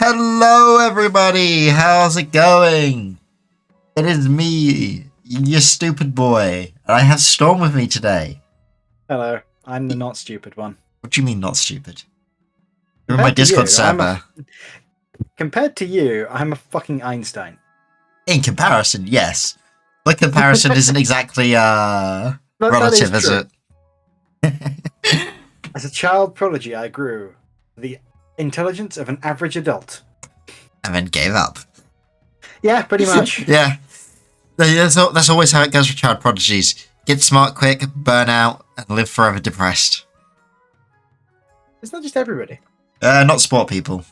Hello, everybody. How's it going? It is me, your stupid boy, and I have Storm with me today. Hello, I'm the not stupid one. What do you mean, not stupid? You're in my Discord server. Compared to you, I'm a fucking Einstein. In comparison, yes. But comparison isn't exactly, relative, is it? As a child prodigy, I grew the intelligence of an average adult. And then gave up. Yeah, pretty much. Yeah. That's always how it goes with child prodigies. Get smart quick, burn out, and live forever depressed. It's not just everybody. Not sport people.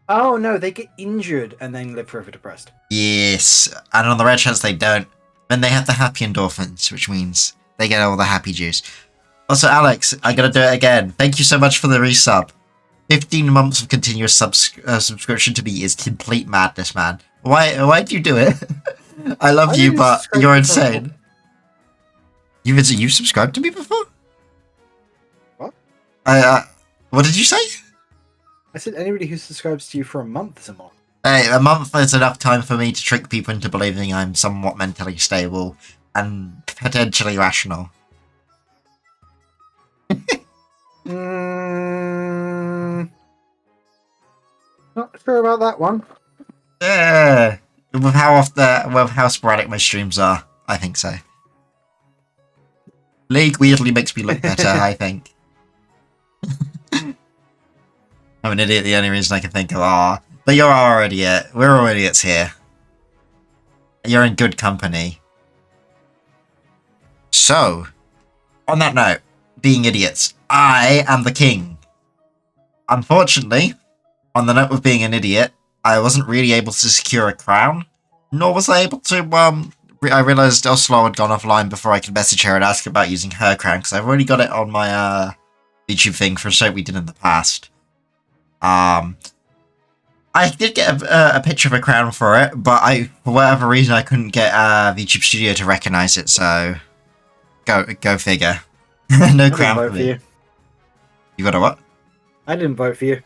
Oh no, they get injured and then live forever depressed. Yes, and on the rare chance they don't, then they have the happy endorphins, which means they get all the happy juice. Also, Alex, I gotta do it again. Thank you so much for the resub. 15 months of continuous subscription to me is complete madness, man. Why'd you do it? I love you, but you're insane. You've subscribed to me before? What? What did you say? I said anybody who subscribes to you for a month is a month. Hey, a month is enough time for me to trick people into believing I'm somewhat mentally stable and potentially rational. Not sure about that one. Yeah, with how sporadic my streams are, I think so. League weirdly makes me look better, I think. I'm an idiot, the only reason I can think of, but you're our idiot. We're all idiots here. You're in good company. So, on that note, being idiots, I am the king. Unfortunately, on the note of being an idiot, I wasn't really able to secure a crown, nor was I able to, I realised Oslo had gone offline before I could message her and ask about using her crown, because I've already got it on my, YouTube thing for a show we did in the past. I did get a picture of a crown for it, but for whatever reason, I couldn't get YouTube Studio to recognise it, so go figure. No crown for me. You got a what? I didn't vote for you.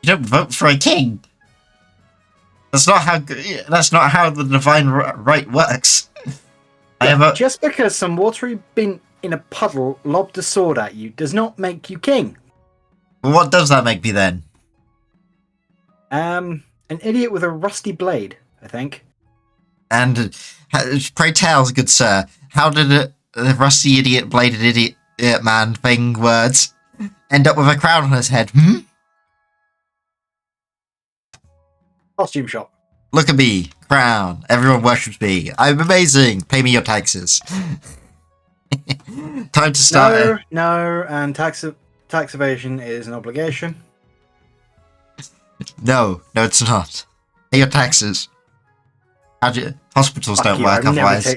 You don't vote for a king. That's not how the divine right works. Just because some watery bin in a puddle lobbed a sword at you does not make you king. Well, what does that make me then? An idiot with a rusty blade, I think. And pray tell, good sir, how did the rusty idiot bladed idiot man thing words end up with a crown on his head? Costume shop. Look at me, crown. Everyone worships me. I'm amazing. Pay me your taxes. Time to start. No, and tax evasion is an obligation. No, it's not. Pay your taxes. Hospitals don't work otherwise.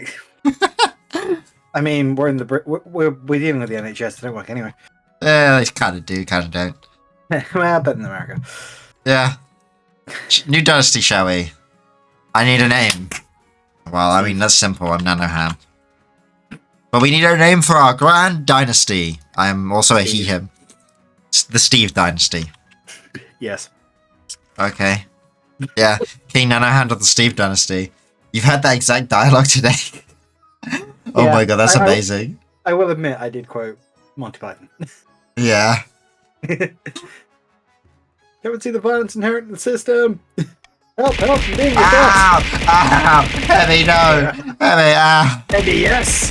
I mean, we're dealing with the NHS. They don't work anyway. Yeah, they kind of do, kind of don't. Well, better than America. Yeah. New dynasty, shall we? I need a name. Well, I mean, that's simple. I'm Nanoham. But we need a name for our grand dynasty. I am also a he/him. It's the Steve dynasty. Yes. Okay. Yeah, King Nanoham of the Steve dynasty. You've had that exact dialogue today. Oh yeah, my god, that's amazing. I will admit, I did quote Monty Python. Yeah. Don't see the violence inherent in the system. Help, I'm being your boss. Ow, Heavy, no. Heavy, yes.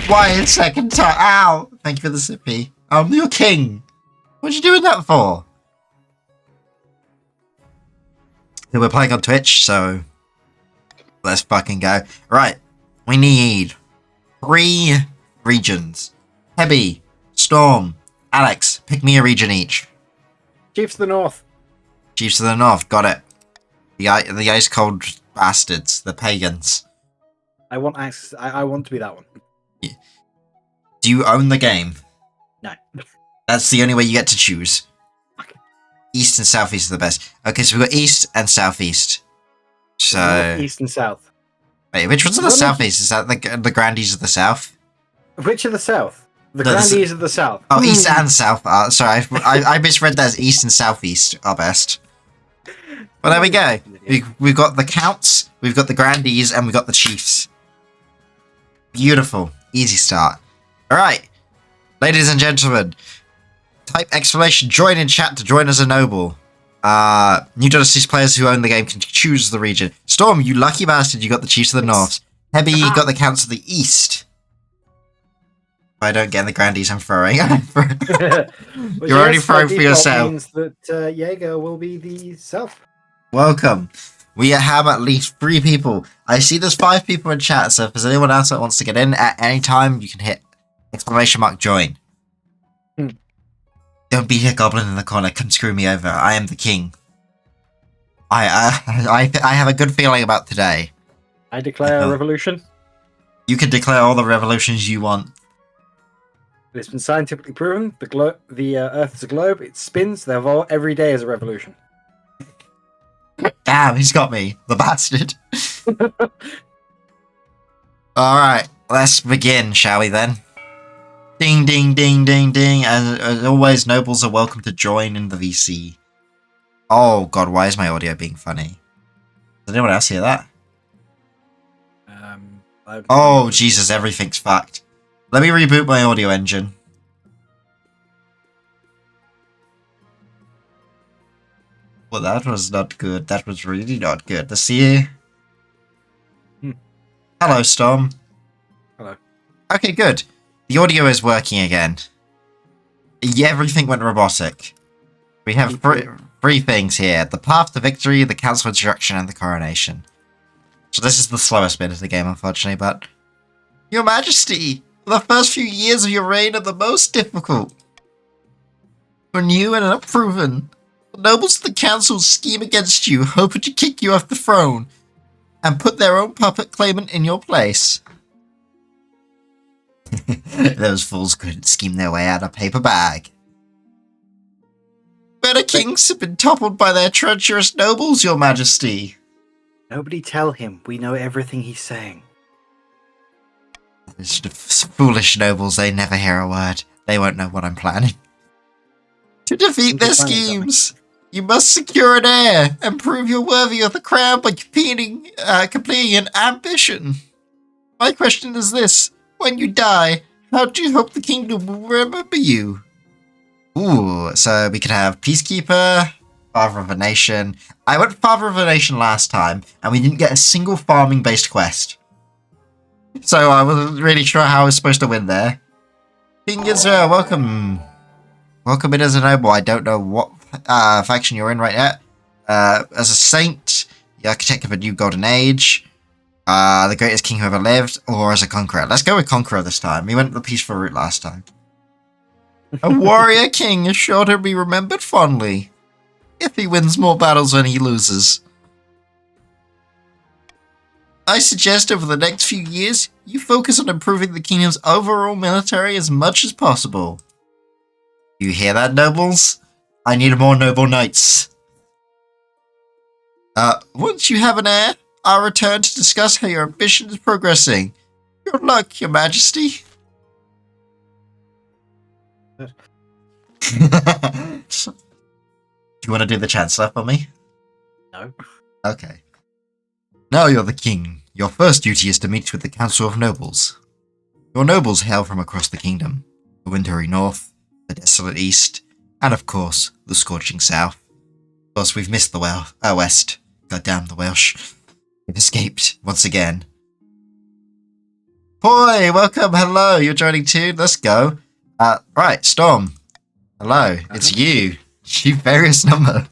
Why in second time? Ow. Thank you for the sippy. You're king. What you doing that for? We're playing on Twitch, so let's fucking go. Right. We need 3 regions. Heavy, Storm, Alex, pick me a region each. Chiefs of the North. Chiefs of the North, got it. The ice cold bastards, the pagans. I want access. I want to be that one. Yeah. Do you own the game? No. That's the only way you get to choose. Okay. East and Southeast are the best. Okay, so we've got East and Southeast. So North, East and South. Wait, which ones are the Southeast? Is that the Grandies of the South? Which are the South? The No, Grandees of the South. Oh, East and South. Sorry, I misread that as East and Southeast are best. Well, there we go. We've got the Counts, we've got the Grandees, and we've got the Chiefs. Beautiful. Easy start. Alright. Ladies and gentlemen, type exclamation join in chat to join as a noble. New Dynasties players who own the game can choose the region. Storm, you lucky bastard, you got the Chiefs of the North. Hebby got the Counts of the East. If I don't get in the Grandees, I'm throwing. You're already throwing for yourself. Means that Jaeger will be the South. Welcome. We have at least 3 people. I see there's 5 people in chat, so if there's anyone else that wants to get in at any time, you can hit exclamation mark join. Don't be a goblin in the corner. Come screw me over. I am the king. I have a good feeling about today. I declare a revolution. You can declare all the revolutions you want. It's been scientifically proven. The Earth is a globe. It spins. Therefore, every day is a revolution. Damn, he's got me. The bastard. Alright, let's begin, shall we then? Ding, ding, ding, ding, ding. As always, nobles are welcome to join in the VC. Oh god, why is my audio being funny? Does anyone else hear that? Oh, Jesus, everything's fucked. Let me reboot my audio engine. Well, that was not good. That was really not good. To see you. Hello, Storm. Hello. Okay, good. The audio is working again. Yeah, everything went robotic. We have three things here. The path to victory, the council instruction, and the coronation. So this is the slowest bit of the game, unfortunately, but... Your Majesty! The first few years of your reign are the most difficult. You're new and unproven. The nobles of the council scheme against you, hoping to kick you off the throne, and put their own puppet claimant in your place. Those fools couldn't scheme their way out of a paper bag. Better kings have been toppled by their treacherous nobles, your majesty. Nobody tell him. We know everything he's saying. Those foolish nobles, they never hear a word. They won't know what I'm planning. To defeat their schemes, you must secure an heir and prove you're worthy of the crown by completing an ambition. My question is this. When you die, how do you hope the kingdom will remember you? Ooh, so we could have Peacekeeper, Father of a Nation. I went Father of a Nation last time, and we didn't get a single farming-based quest. So I wasn't really sure how I was supposed to win there. King Israel, welcome. Welcome in as a noble. I don't know what faction you're in right now. As a saint, the architect of a new golden age, the greatest king who ever lived, or as a conqueror. Let's go with conqueror this time. We went the peaceful route last time. A warrior king is sure to be remembered fondly, if he wins more battles than he loses. I suggest over the next few years, you focus on improving the kingdom's overall military as much as possible. You hear that, nobles? I need more noble knights. Once you have an heir, I'll return to discuss how your ambition is progressing. Good luck, your majesty. Do you want to do the chancellor for me? No. Okay. Now you're the king. Your first duty is to meet with the Council of Nobles. Your nobles hail from across the kingdom. The wintry north, the desolate east, and of course, the scorching south. Of course, we've missed the west. Goddamn the Welsh. They've escaped once again. Boy, welcome, hello, you're joining too? Let's go. Right, Storm. Hello, it's you. Chief Various Number.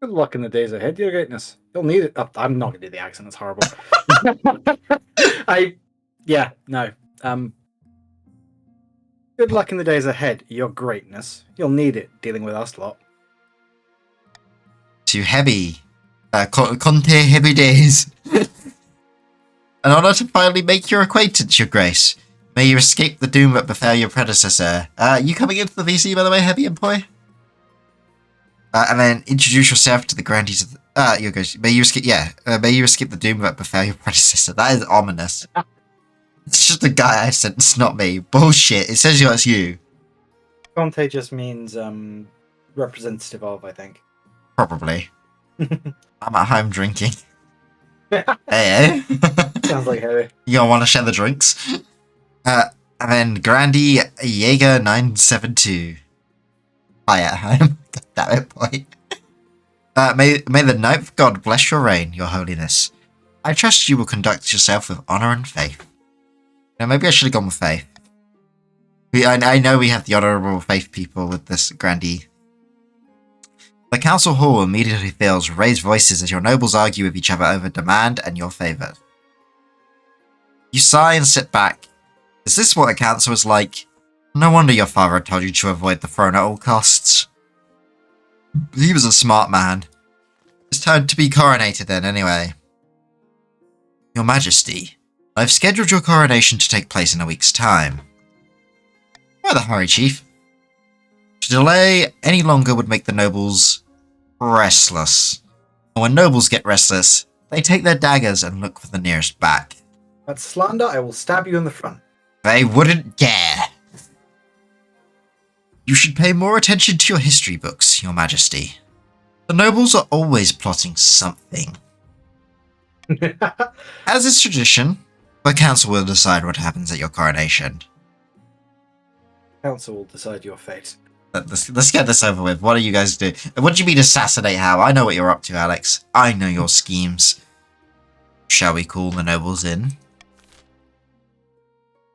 Good luck in the days ahead, your greatness. You'll need it. Oh, I'm not going to do the accent, it's horrible. Good luck in the days ahead, your greatness. You'll need it dealing with us lot. To Hebby. Conte Hebby Days. An honor to finally make your acquaintance, your grace. May you escape the doom that befell your predecessor. You coming into the VC, by the way, Hebby Employ? And then introduce yourself to the grandees of the... your grace. May you escape the doom that befell your predecessor. That is ominous. It's just the guy I sent. It's not me. Bullshit. It says it's you. Conte just means representative of, I think. Probably. I'm at home drinking. Hey. Sounds like Harry. You gonna want to share the drinks? And then Grandy Jaeger 972. Hi at home. God damn it, boy. May the ninth God bless your reign, your holiness. I trust you will conduct yourself with honor and faith. Now, maybe I should have gone with faith. I know we have the honorable faith people with this Grandy. The council hall immediately fills with raised voices as your nobles argue with each other over demand and your favour. You sigh and sit back. Is this what a council is like? No wonder your father told you to avoid the throne at all costs. He was a smart man. It's time to be coronated then, anyway. Your Majesty, I've scheduled your coronation to take place in a week's time. Why the hurry, Chief? To delay any longer would make the nobles restless. And when nobles get restless, they take their daggers and look for the nearest back. That's slander. I will stab you in the front. They wouldn't dare. You should pay more attention to your history books, Your Majesty. The nobles are always plotting something. As is tradition, the council will decide what happens at your coronation. Council will decide your fate. Let's get this over with. What do you guys do? What do you mean assassinate how? I know what you're up to, Alex. I know your schemes. Shall we call the nobles in?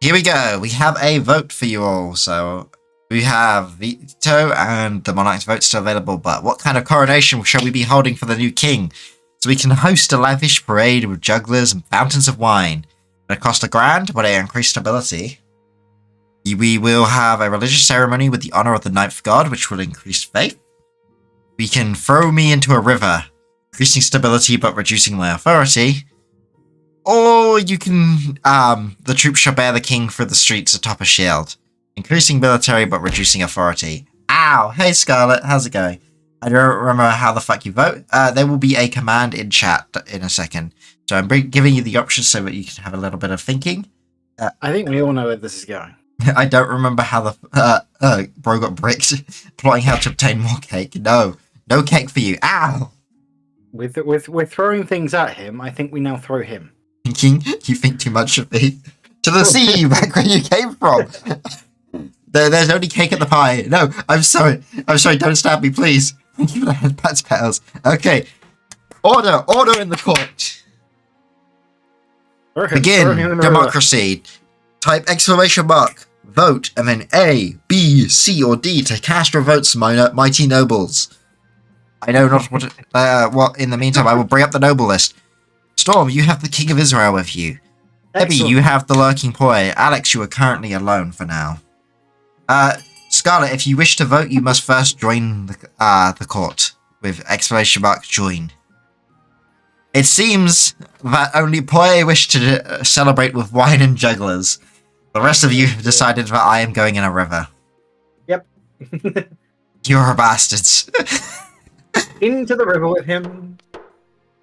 Here we go. We have a vote for you all. So we have veto and the monarch's vote still available. But what kind of coronation shall we be holding for the new king? So we can host a lavish parade with jugglers and fountains of wine. It'll cost $1,000, but it increased stability. We will have a religious ceremony with the honor of the ninth god, which will increase faith. We can throw me into a river, increasing stability but reducing my authority. Or you can, the troops shall bear the king through the streets atop a shield, increasing military but reducing authority. Ow! Hey Scarlet, how's it going? I don't remember how the fuck you vote. There will be a command in chat in a second. So I'm giving you the options so that you can have a little bit of thinking. I think we all know where this is going. I don't remember how the bro got bricked. Plotting how to obtain more cake. No cake for you. Ow! With throwing things at him, I think we now throw him. Thinking you think too much of me. To the sea, back where you came from. There's only cake at the pie. No, I'm sorry. Don't stab me, please. Thank you for the headpats, petals. Okay, order in the court. Begin democracy. Type exclamation mark, vote, and then A, B, C, or D to cast your votes, mighty nobles. I know not what, in the meantime, I will bring up the noble list. Storm, you have the King of Israel with you. Debbie, you have the Lurking Poi. Alex, you are currently alone for now. Scarlet, if you wish to vote, you must first join the court with exclamation mark, join. It seems that only Poi wish to celebrate with wine and jugglers. The rest of you have decided that I am going in a river. Yep. You're bastards. Into the river with him.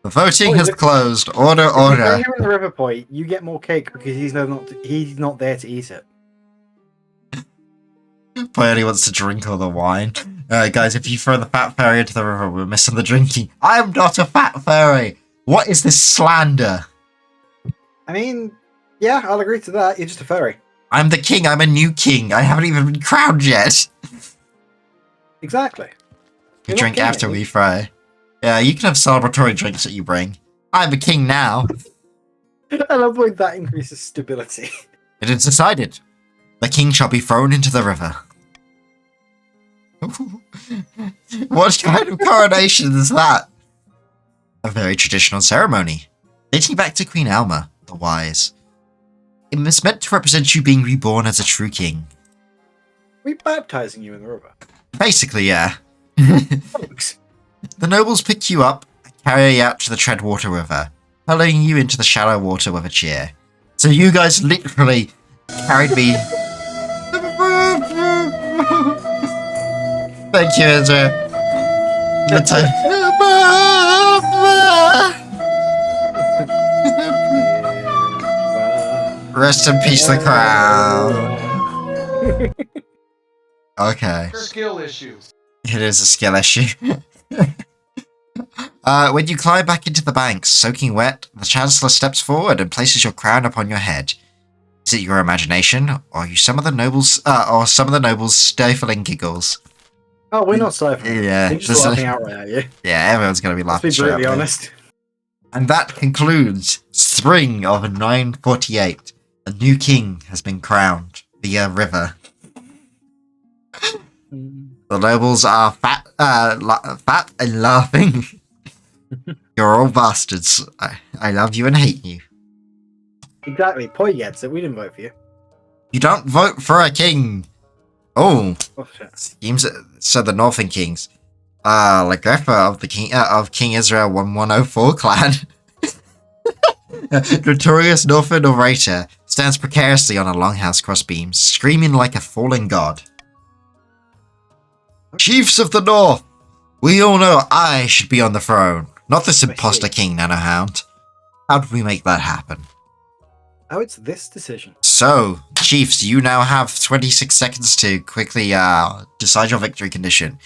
The voting has closed. Order. If you're in the river, Poi, you get more cake because he's not there to eat it. Poi only wants to drink all the wine. Guys, if you throw the fat fairy into the river, we're missing the drinking. I am not a fat fairy. What is this slander? I mean, yeah, I'll agree to that. You're just a fairy. I'm the king. I'm a new king. I haven't even been crowned yet. Exactly. We drink after we fry. Yeah, you can have celebratory drinks that you bring. I'm a king now. I love when that increases stability. It is decided. The king shall be thrown into the river. What kind of coronation is that? A very traditional ceremony, dating back to Queen Alma, the Wise. It was meant to represent you being reborn as a true king. We're baptizing you in the river. Basically, yeah. Folks. The nobles pick you up and carry you out to the Treadwater River, hurling you into the shallow water with a cheer. So you guys literally carried me. Thank you, Ezra. Rest in peace, the crown. Okay. Skill issues. It is a skill issue. When you climb back into the banks, soaking wet, the Chancellor steps forward and places your crown upon your head. Is it your imagination, or are you some of the nobles stifling giggles? Oh, we're not stifling. Yeah, They're just laughing outright at you. Yeah, everyone's gonna be laughing. Let's be brutally honest. And that concludes spring of 948. A new king has been crowned via river. The nobles are fat and laughing. You're all bastards. I love you and hate you. Exactly. Poi gets it. We didn't vote for you. You don't vote for a king. Oh, shit. Seems so. The Northern Kings, Lagrepha of King Israel 1104 clan, notorious Northern orator, stands precariously on a longhouse crossbeam, screaming like a fallen god. Chiefs of the North, we all know I should be on the throne, not this imposter king, Nanohound. How did we make that happen? Oh, it's this decision. So, Chiefs, you now have 26 seconds to quickly decide your victory condition.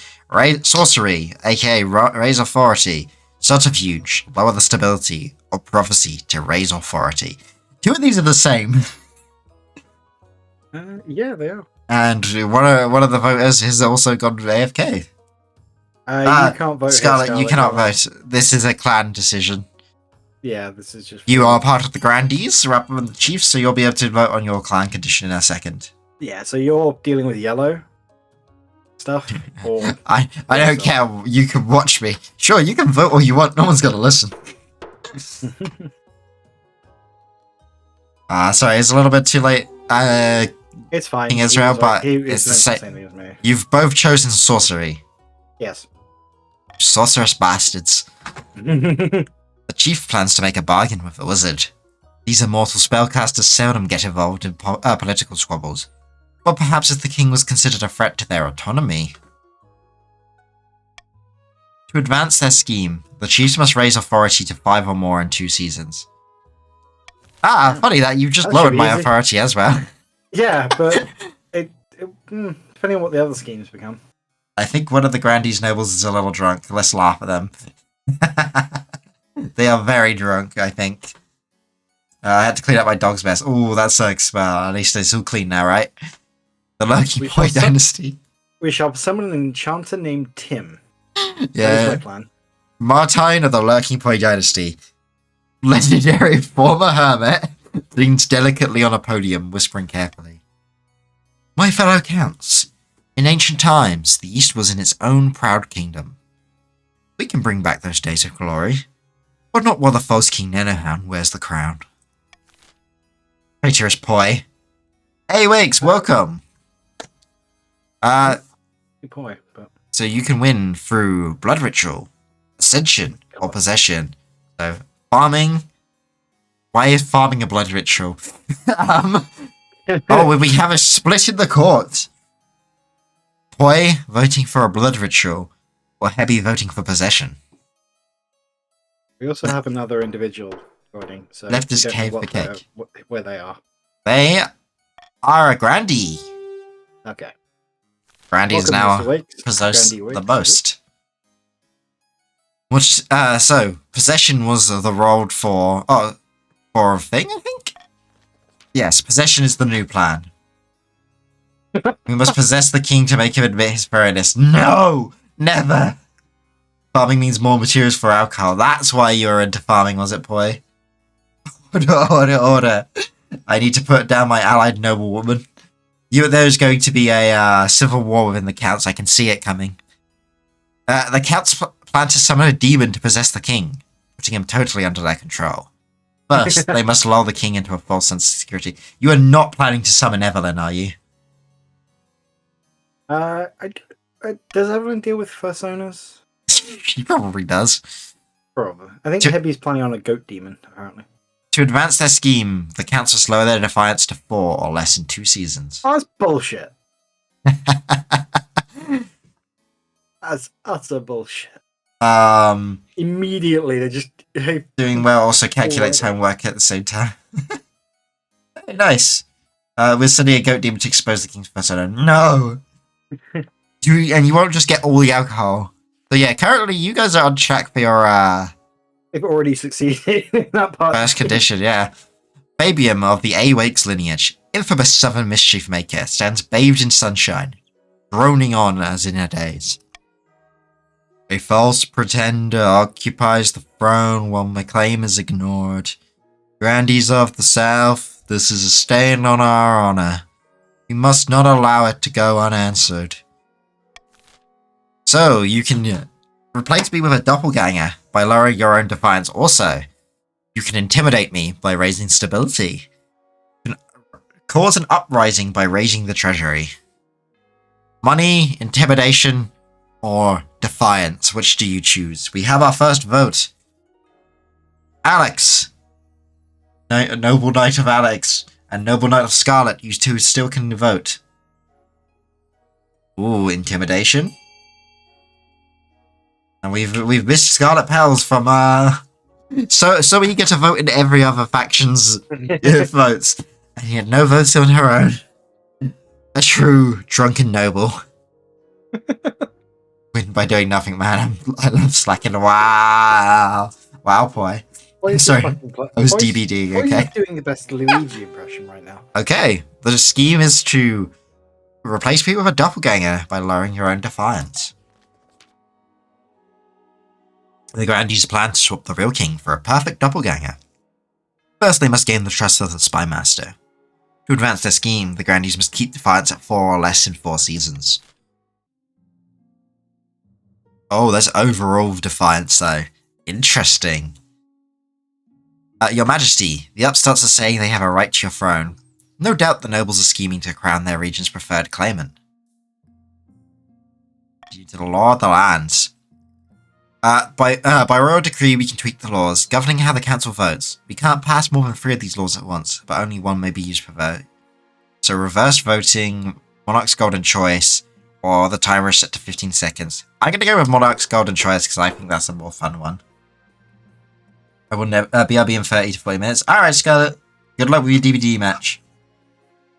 Sorcery, aka raise authority. Subterfuge, lower the stability. Or prophecy, to raise authority. Two of these are the same. Yeah, they are. And one of the voters has also gone to AFK. You can't vote. Scarlet, you cannot vote. This is a clan decision. Yeah, this is just... You are part of the Grandees, rather than the Chiefs, so you'll be able to vote on your clan condition in a second. Yeah, so you're dealing with yellow stuff? Or I don't care. You can watch me. Sure, you can vote all you want. No one's going to listen. Sorry, it's a little bit too late. It's fine. King Israel, but it's the same. You've both chosen sorcery. Yes. Sorcerous bastards. The chief plans to make a bargain with the wizard. These immortal spellcasters seldom get involved in political squabbles, but perhaps if the king was considered a threat to their autonomy. To advance their scheme, the chiefs must raise authority to 5 or more in 2 seasons. Funny that you just lowered my authority as well. Yeah, but depending on what the other schemes become. I think one of the Grandees nobles is a little drunk. Let's laugh at them. They are very drunk, I think. I had to clean up my dog's mess. Oh, that sucks. Well, at least it's all clean now, right? The Lurking Point Dynasty. We shall summon an enchanter named Tim. Yeah. That is my plan. Martine of the Lurking Point Dynasty. Legendary former hermit leans delicately on a podium, whispering carefully. My fellow counts, in ancient times, the East was in its own proud kingdom. We can bring back those days of glory, but not while the false King Nanohound wears the crown. Traitorous Poi. Hey, Wakes, welcome! Poi, but... So you can win through Blood Ritual, Ascension, or Possession. So, farming. Why is farming a blood ritual? We have a split in the court. Poi voting for a blood ritual, or Heavy voting for possession. We also have another individual voting. So left is cave for cake. Where they are. They are a Grandee. Okay. Grandees now possess the most. Which, so, possession was the role for a thing, I think? Yes, possession is the new plan. We must possess the king to make him admit his thoroughness. No! Never! Farming means more materials for alcohol. That's why you're into farming, was it, Poi? Order. I need to put down my allied noblewoman. There's going to be a civil war within the counts. I can see it coming. The counts plan to summon a demon to possess the king, putting him totally under their control. First, they must lull the king into a false sense of security. You are not planning to summon Evelyn, are you? Does Evelyn deal with first owners? She probably does. Probably. I think Heavy's planning on a goat demon, apparently. To advance their scheme, the counts will lower their defiance to 4 or less in 2 seasons. Oh, that's bullshit. That's utter bullshit. Immediately, they're just... Doing well also calculates homework at the same time. Okay, nice. We're sending a goat demon to expose the king's persona. No! And you won't just get all the alcohol. So yeah, currently you guys are on track for your, They've already succeeded in that part. first condition, yeah. Fabian of the A-Wakes lineage, infamous southern mischief maker, stands bathed in sunshine, droning on as in her days. A false pretender occupies the throne while my claim is ignored. Grandees of the South, this is a stain on our honor. We must not allow it to go unanswered. So, you can replace me with a doppelganger by lowering your own defiance. Also, you can intimidate me by raising stability. You can cause an uprising by raising the treasury. Money, intimidation, or defiance? Which do you choose? We have our first vote. Alex! Noble Knight of Alex and Noble Knight of Scarlet, you two still can vote. Ooh, intimidation. And we've missed Scarlet Pels from so we get to vote in every other faction's votes. And he had no votes on her own. A true drunken noble. Win by doing nothing, man. I love slacking. Wow. Wow, boy. Sorry, I was DBD, okay? Why are you doing the best Luigi impression right now? Okay, the scheme is to replace people with a doppelganger by lowering your own defiance. The Grandees plan to swap the real king for a perfect doppelganger. First, they must gain the trust of the Spy Master. To advance their scheme, the Grandees must keep defiance at 4 or less in 4 seasons. Oh, that's overall defiance, though. Interesting. Your Majesty, the upstarts are saying they have a right to your throne. No doubt the nobles are scheming to crown their region's preferred claimant. Due to the law of the lands. By royal decree, we can tweak the laws, governing how the council votes. We can't pass more than 3 of these laws at once, but only 1 may be used per vote. So reverse voting, Monarch's Golden Choice, or the timer is set to 15 seconds. I'm going to go with Monarch's Golden Choice because I think that's a more fun one. I will never BRB in 30 to 40 minutes. Alright, Scarlet. Good luck with your DVD match.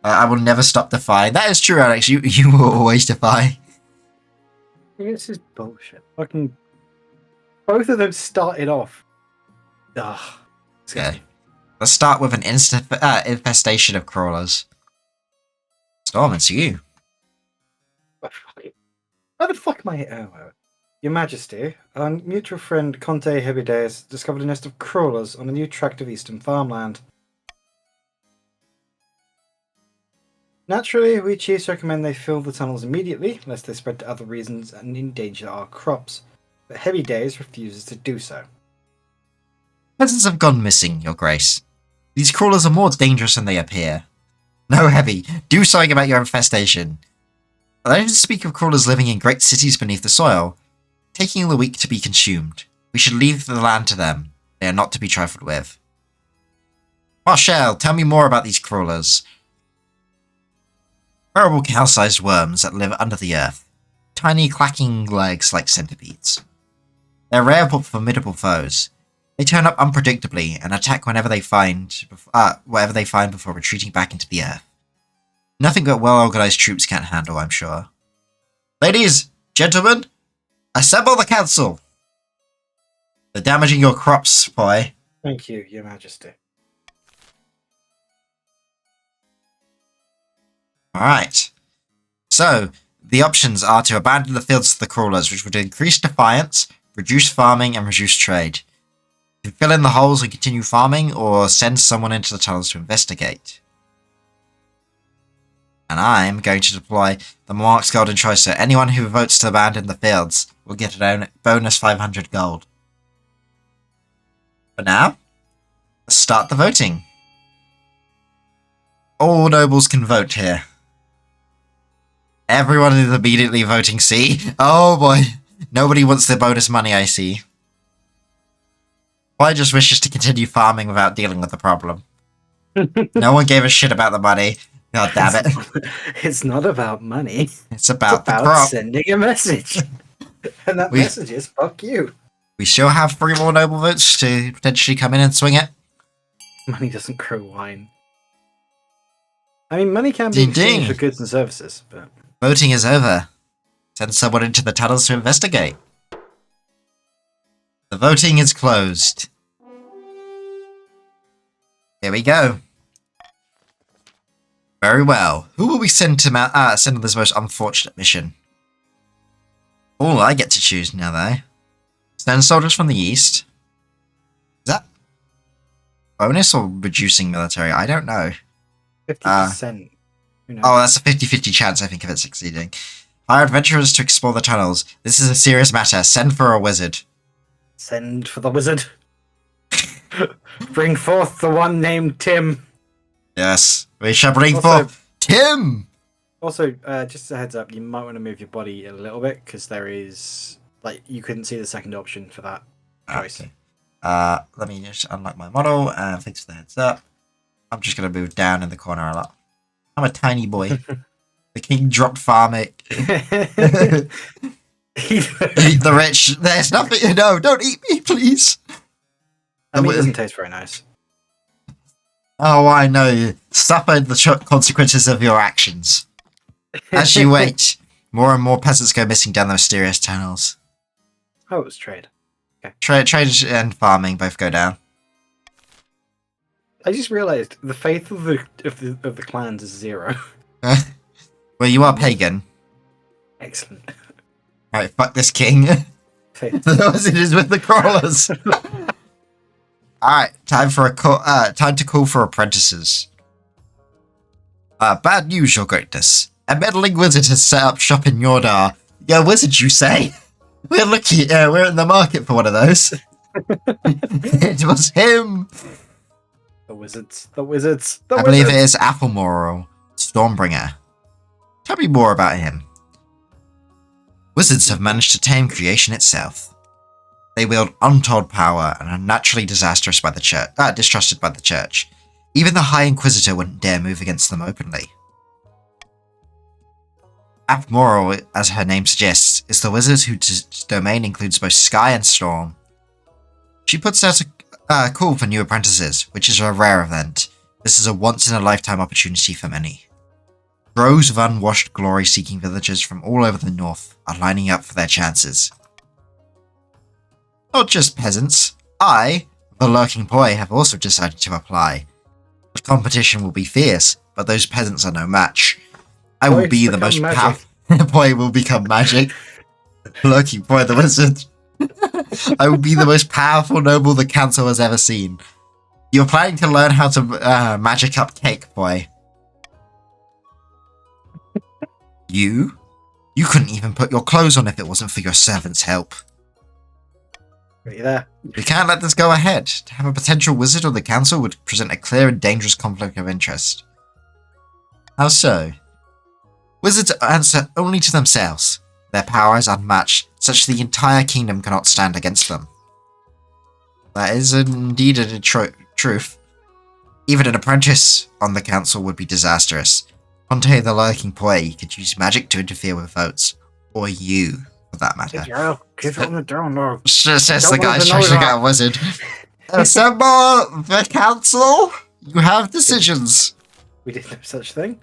I will never stop defying. That is true, Alex. You will always defy. This is bullshit. Fucking both of them started off. Ugh. Okay. Let's start with an infestation of crawlers. Storm, it's you. How the fuck am I? Oh, Your Majesty, our mutual friend Conte Hebides discovered a nest of crawlers on a new tract of eastern farmland. Naturally, we chiefs recommend they fill the tunnels immediately, lest they spread to other regions and endanger our crops. But Hebides refuses to do so. Peasants have gone missing, Your Grace. These crawlers are more dangerous than they appear. No, Heavy, do something about your infestation. I don't speak of crawlers living in great cities beneath the soil, taking the weak to be consumed. We should leave the land to them. They are not to be trifled with. Marshall, tell me more about these crawlers. Horrible cow-sized worms that live under the earth. Tiny clacking legs like centipedes. They're rare but formidable foes. They turn up unpredictably and attack whatever they find before retreating back into the earth. Nothing but well-organized troops can't handle, I'm sure. Ladies, gentlemen, assemble the council! They're damaging your crops, boy. Thank you, Your Majesty. Alright. So, the options are to abandon the fields to the crawlers, which would increase defiance, reduce farming, and reduce trade. You can fill in the holes and continue farming, or send someone into the tunnels to investigate. And I'm going to deploy the Monarch's Golden Choice, so anyone who votes to abandon the fields will get a bonus 500 gold. For now, let's start the voting. All nobles can vote here. Everyone is immediately voting C. Oh boy, nobody wants the bonus money, I see. Boy just wishes to continue farming without dealing with the problem. No one gave a shit about the money. God damn it. It's not about money. It's about the crop. Sending a message. And that message is fuck you. We still have 3 more noble votes to potentially come in and swing it. Money doesn't grow wine. I mean, money can be Ding exchanged ding. for goods and services, but Voting is over. Send someone into the tunnels to investigate. The voting is closed. Here we go. Very well. Who will we send to send on this most unfortunate mission? Oh, I get to choose now, though. Send soldiers from the east. Is that bonus or reducing military? I don't know. 50%. Who knows? Oh, that's a 50-50 chance, I think, of it succeeding. Hire adventurers to explore the tunnels. This is a serious matter. Send for a wizard. Send for the wizard. Bring forth the one named Tim. Yes, we shall bring Also- forth Tim! Also, just a heads up, you might want to move your body a little bit because there is you couldn't see the second option for that choice. Okay. Let me just unlock my model and fix the heads up. I'm just going to move down in the corner a lot. I'm a tiny boy. The king dropped farming. Eat the rich. There's nothing. No, don't eat me, please. I mean, it doesn't taste very nice. Oh, I know. Suffer the consequences of your actions. As you wait, more and more peasants go missing down the mysterious tunnels. Oh, it was trade. Trade and farming both go down. I just realised the faith of the clans is 0. Well, you are pagan. Excellent. Alright, fuck this king. Faith. As it is with the crawlers. Alright, time to call for apprentices. Bad news, your greatness. A meddling wizard has set up shop in Yordar. Yeah, wizard, you say? We're looking. We're in the market for one of those. It was him. The wizards. The wizards. The I wizards. believe it is Applemoral, Stormbringer. Tell me more about him. Wizards have managed to tame creation itself. They wield untold power and are naturally distrusted by the church. Even the High Inquisitor wouldn't dare move against them openly. Applemoral, as her name suggests, is the wizard whose domain includes both sky and storm. She puts out a call for new apprentices, which is a rare event. This is a once-in-a-lifetime opportunity for many. Droves of unwashed, glory-seeking villagers from all over the north are lining up for their chances. Not just peasants. I, the Lurking Boy, have also decided to apply. The competition will be fierce, but those peasants are no match. I will Boys be the become most magic. powerful. Boy will become magic. Lurking Boy, the wizard. I will be the most powerful noble the council has ever seen. You're planning to learn how to magic up Cake Boy. You? You couldn't even put your clothes on if it wasn't for your servant's help. Are you there? We can't let this go ahead. To have a potential wizard on the council would present a clear and dangerous conflict of interest. How so? Wizards answer only to themselves. Their power is unmatched, such that the entire kingdom cannot stand against them. That is indeed a truth. Even an apprentice on the council would be disastrous. Conte the Lurking Boy could use magic to interfere with votes. Or you, for that matter. Yeah, keep on it down now. Says Don't the guy want to trying know to get that. a wizard. Assemble the council! You have decisions. We did no such thing.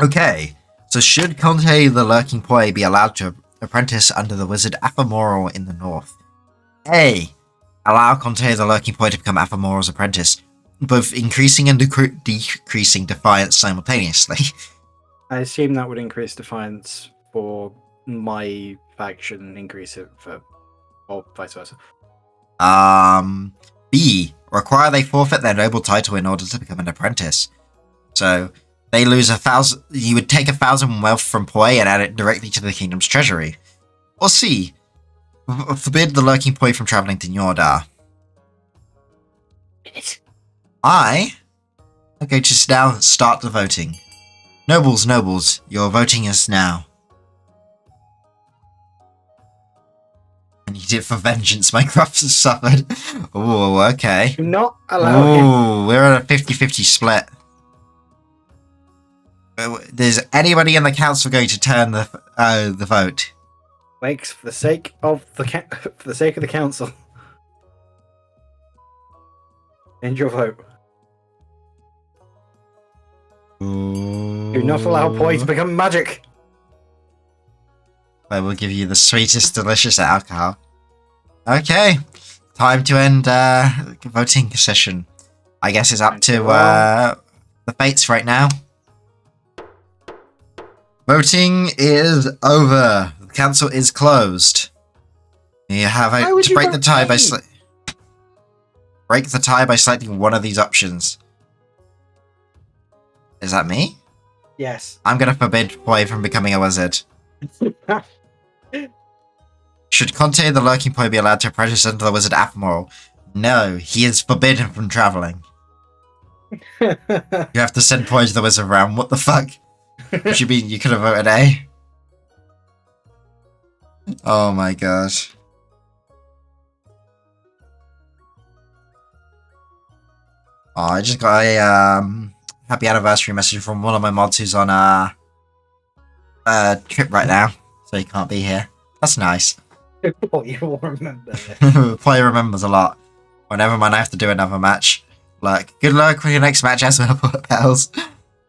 Okay, so should Conte the Lurking Boy be allowed to apprentice under the wizard Applemoral in the north? A. Allow Conte the Lurking Boy to become Applemoral's apprentice, both increasing and decreasing defiance simultaneously. I assume that would increase defiance for my faction, increase it for, or vice versa. B. Require they forfeit their noble title in order to become an apprentice. So, they lose 1,000. You would take 1,000 wealth from Poi and add it directly to the kingdom's treasury. Or C. Forbid the Lurking Boy from traveling to Njordar. I'm going to now start the voting. Nobles, your voting is now. I need it for vengeance, my crops have suffered. Ooh, okay. Do not allow him. Ooh, we're at a 50-50 split. Is anybody in the council going to turn the vote? Wakes for the sake of the council. End your vote. Do not allow poi to become magic. I will give you the sweetest, delicious alcohol. Okay, time to end voting session. I guess it's up to the fates right now. Voting is over. The council is closed. You have to break the tie by selecting one of these options. Is that me? Yes. I'm gonna forbid Poi from becoming a wizard. Should Conte the Lurking Poi be allowed to apprentice under the wizard Aphemoril? No, he is forbidden from traveling. You have to send Poi to the wizard realm. What the fuck? What you mean you could have voted A? Oh my god. Oh, I just got a happy anniversary message from one of my mods who's on a trip right now, so he can't be here. That's nice. Oh, you will remember this. Poi remembers a lot. Whenever I have to do another match. Like, good luck with your next match as well, pals.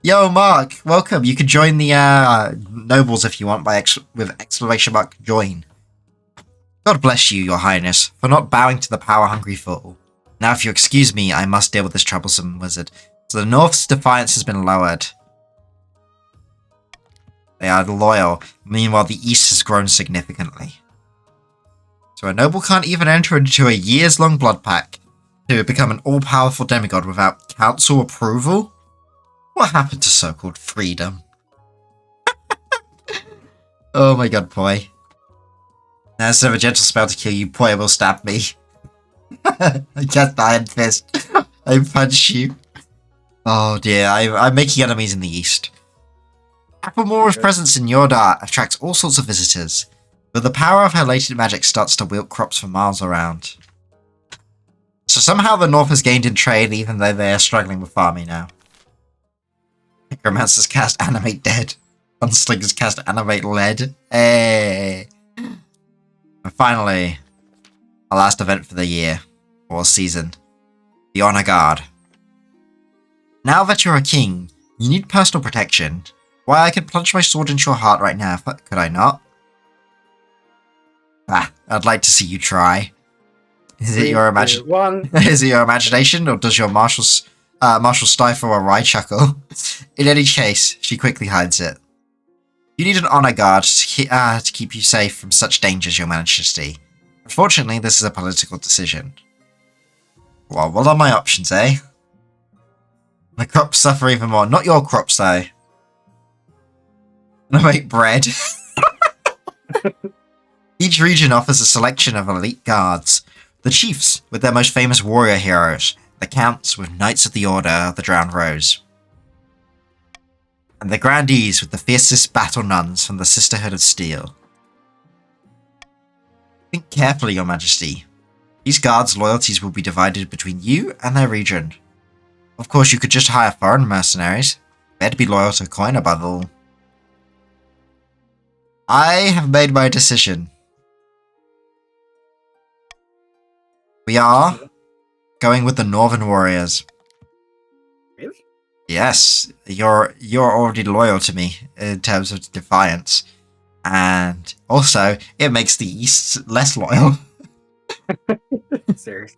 Yo, Mark, welcome. You can join the nobles if you want with exclamation mark join. God bless you, your highness, for not bowing to the power-hungry fool. Now, if you excuse me, I must deal with this troublesome wizard. So the North's defiance has been lowered. They are loyal. Meanwhile, the East has grown significantly. So a noble can't even enter into a years-long blood pact to become an all-powerful demigod without council approval? What happened to so-called freedom? Oh my god, Poi. Now, instead of a gentle spell to kill you, Poi will stab me. I cast Iron Fist. I punch you. Oh dear, I'm making enemies in the east. Aphemor's presence in Yordar attracts all sorts of visitors, but the power of her latent magic starts to wilt crops for miles around. So somehow the North has gained in trade, even though they are struggling with farming now. Necromancers cast Animate Dead. Gunslingers cast Animate Lead. Hey! And finally, our last event for the year, or season, the Honor Guard. Now that you're a king, you need personal protection. Why, I could plunge my sword into your heart right now, could I not? Ah, I'd like to see you try. Is it your imagination, or does your Marshal stifle a wry chuckle? In any case, she quickly hides it. You need an honor guard to keep you safe from such dangers, your majesty. Unfortunately, this is a political decision. Well, what are my options, eh? My crops suffer even more. Not your crops, though. I make bread. Each region offers a selection of elite guards. The chiefs, with their most famous warrior heroes. The counts, with knights of the Order of the Drowned Rose. And the grandees, with the fiercest battle nuns from the Sisterhood of Steel. Think carefully, your majesty. These guards' loyalties will be divided between you and their region. Of course, you could just hire foreign mercenaries. They'd be loyal to coin above all. I have made my decision. We are going with the Northern Warriors. Really? Yes, you're already loyal to me in terms of defiance. And also, it makes the East less loyal. Seriously.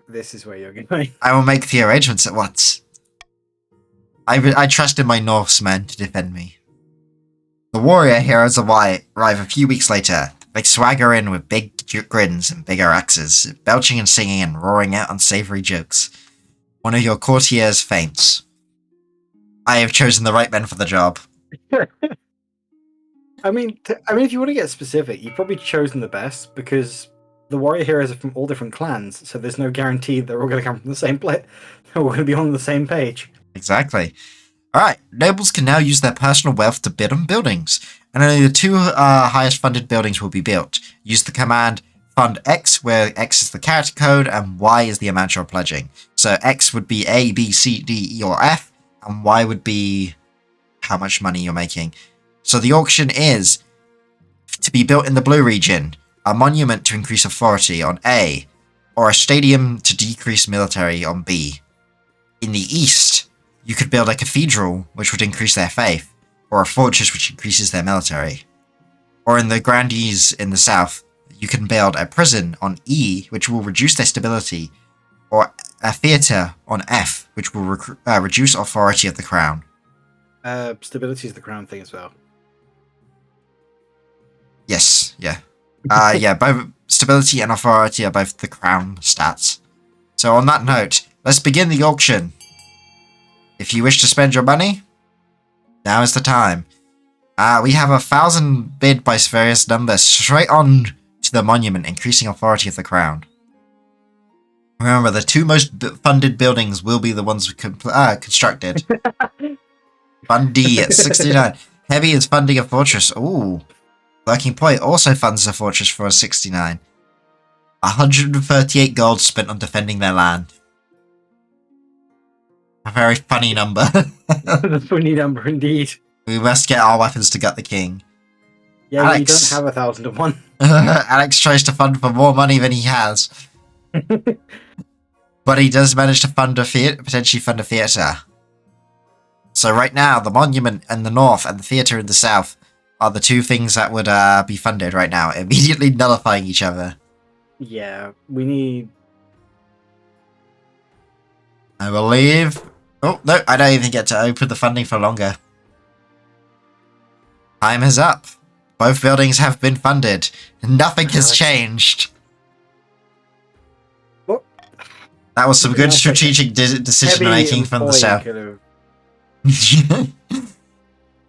This is where you're going. I will make the arrangements at once. I trust in my Norsemen to defend me. The warrior heroes arrive a few weeks later. They swagger in with big grins and bigger axes, belching and singing and roaring out unsavory jokes. One of your courtiers faints. I have chosen the right men for the job. I mean, if you want to get specific, you've probably chosen the best because the warrior heroes are from all different clans, so there's no guarantee they're all going to come from the same place. They're all going to be on the same page. Exactly. Alright, nobles can now use their personal wealth to bid on buildings, and only the two highest funded buildings will be built. Use the command Fund X, where X is the character code and Y is the amount you're pledging. So X would be A, B, C, D, E, or F, and Y would be how much money you're making. So the auction is to be built in the blue region, a monument to increase authority on A, or a stadium to decrease military on B. In the east, you could build a cathedral, which would increase their faith, or a fortress, which increases their military. Or in the grandees in the south, you can build a prison on E, which will reduce their stability, or a theatre on F, which will reduce authority of the crown. Stability is the crown thing as well. Yes, yeah. Yeah, both stability and authority are both the crown stats. So on that note, let's begin the auction. If you wish to spend your money, now is the time. We have 1,000 bid by various numbers, straight on to the monument, increasing authority of the crown. Remember, the two most funded buildings will be the ones constructed. Fund D at 69. Heavy is funding a fortress. Ooh. Lurking Point also funds a fortress for a 69. 138 gold spent on defending their land. A very funny number. A funny number indeed. We must get our weapons to gut the king. Yeah, Alex. you don't have 1,001. Alex tries to fund for more money than he has. But he does manage to potentially fund a theatre. So right now, the monument in the north and the theatre in the south are the two things that would be funded right now, immediately nullifying each other. Yeah, we need... I believe... Oh, no, I don't even get to open the funding for longer. Time is up. Both buildings have been funded. Nothing has changed. What? That was some good strategic decision making from the south.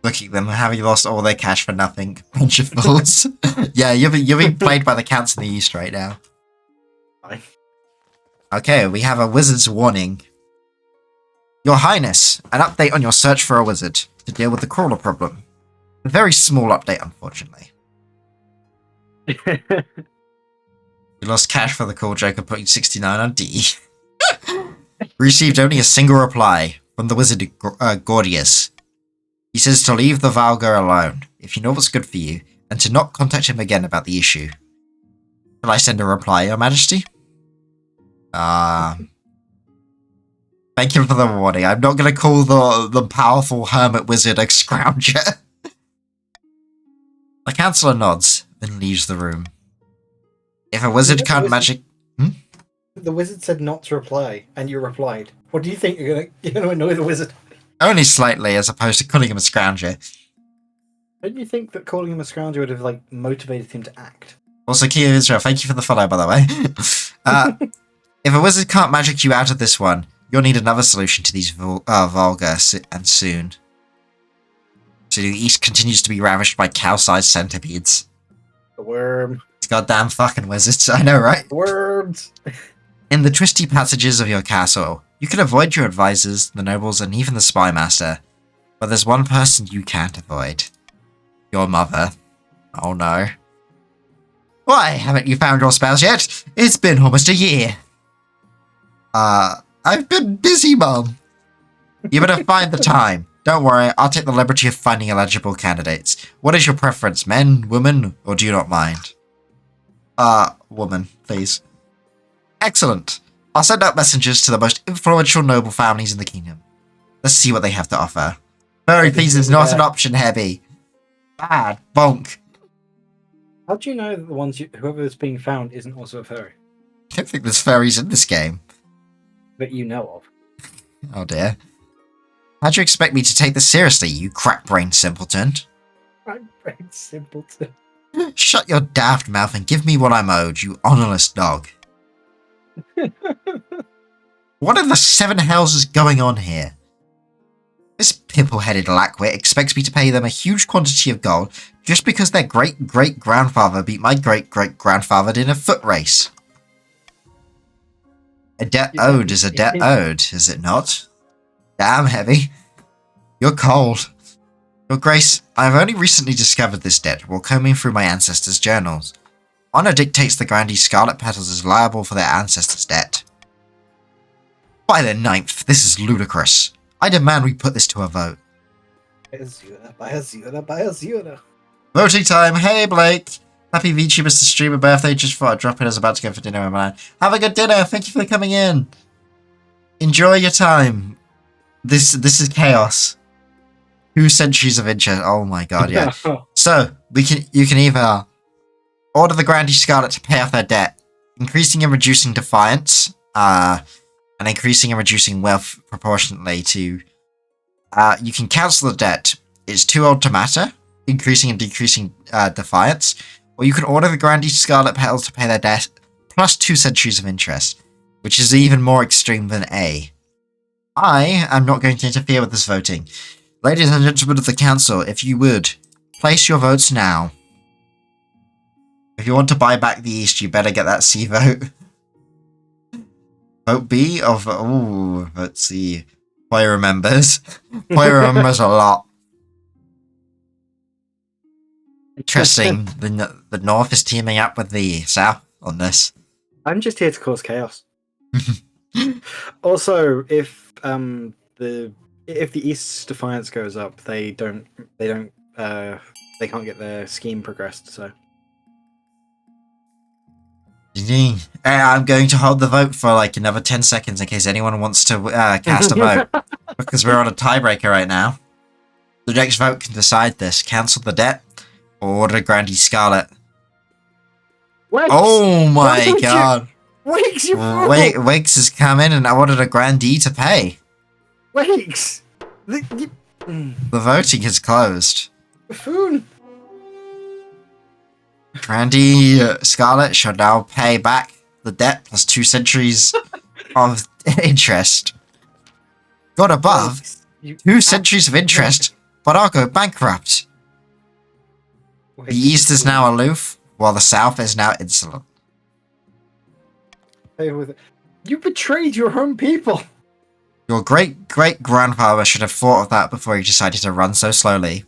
Look at them, having lost all their cash for nothing. Bunch of fools. Yeah, you're being played by the counts in the east right now. Fine. Okay, we have a wizard's warning. Your Highness, an update on your search for a wizard to deal with the crawler problem. A very small update, unfortunately. You lost cash for the call joker, putting 69 on D. Received only a single reply from the wizard Gordius. He says to leave the Valgar alone, if you know what's good for you, and to not contact him again about the issue. Shall I send a reply, Your Majesty? Thank you for the warning. I'm not going to call the powerful hermit wizard a scrounger. The councillor nods, then leaves the room. If a wizard can't magic... The wizard said not to reply, and you replied. What do you think? You're gonna annoy the wizard? Only slightly, as opposed to calling him a scrounger. Don't you think that calling him a scrounger would have, like, motivated him to act? Also, Key of Israel, thank you for the follow, by the way. If a wizard can't magic you out of this one, you'll need another solution to these vulgar and soon. So the east continues to be ravished by cow-sized centipedes. The worm. These goddamn fucking wizards, I know, right? Worms! In the twisty passages of your castle, you can avoid your advisors, the nobles, and even the spy master. But there's one person you can't avoid. Your mother. Oh no. Why haven't you found your spouse yet? It's been almost a year. I've been busy, Mum. You better find the time. Don't worry, I'll take the liberty of finding eligible candidates. What is your preference, men, women, or do you not mind? Woman, please. Excellent. I'll send out messengers to the most influential noble families in the kingdom. Let's see what they have to offer. Furry, please, is not an option, Hebby. Bad. Bonk. How do you know that the ones whoever is being found isn't also a furry? I don't think there's furries in this game. That you know of. Oh dear. How'd you expect me to take this seriously, you crack-brained simpleton? Crack-brained simpleton. Shut your daft mouth and give me what I'm owed, you honourless dog. What in the seven hells is going on here? This pimple-headed lackwit expects me to pay them a huge quantity of gold just because their great-great-grandfather beat my great-great-grandfather in a foot race. A debt owed is a debt owed, is it not? Damn, Heavy. You're cold. Your Grace, I have only recently discovered this debt while combing through my ancestors' journals. Honor dictates the Grandee Scarlet Petals is liable for their ancestors' debt. By the 9th, this is ludicrous. I demand we put this to a vote. Voting time! Hey, Blake! Happy VTubers to stream a birthday just before I drop in. I was about to go for dinner with mine. Have a good dinner! Thank you for coming in! Enjoy your time! This is chaos. 2 centuries of interest. Oh my god, yeah. So you can either order the Grandee Scarlet to pay off their debt, increasing and reducing defiance, and increasing and reducing wealth proportionately to. You can cancel the debt. It's too old to matter, increasing and decreasing defiance. Or you can order the Grandee Scarlet Petals to pay their debt, plus 2 centuries of interest, which is even more extreme than A. I am not going to interfere with this voting. Ladies and gentlemen of the council, if you would, place your votes now. If you want to buy back the East, you better get that C vote. Vote B of... Ooh, let's see. Boy remembers. Boy remembers a lot. Interesting. The North is teaming up with the South on this. I'm just here to cause chaos. Also, if the East's defiance goes up, they can't get their scheme progressed. So I'm going to hold the vote for like another 10 seconds in case anyone wants to cast a vote, because we're on a tiebreaker right now. The next vote can decide this: cancel the debt or order Grandee Scarlet. Wix! Oh my god! Wix, you fool! Wix has come in and ordered a Grandee to pay. Wix! The voting is closed. Buffoon! Grandee Scarlet shall now pay back the debt plus 2 centuries of interest. God above, 2 centuries of interest, but I'll go bankrupt. The East is now aloof, while the South is now insolent. You betrayed your own people! Your great-great-grandfather should have thought of that before he decided to run so slowly.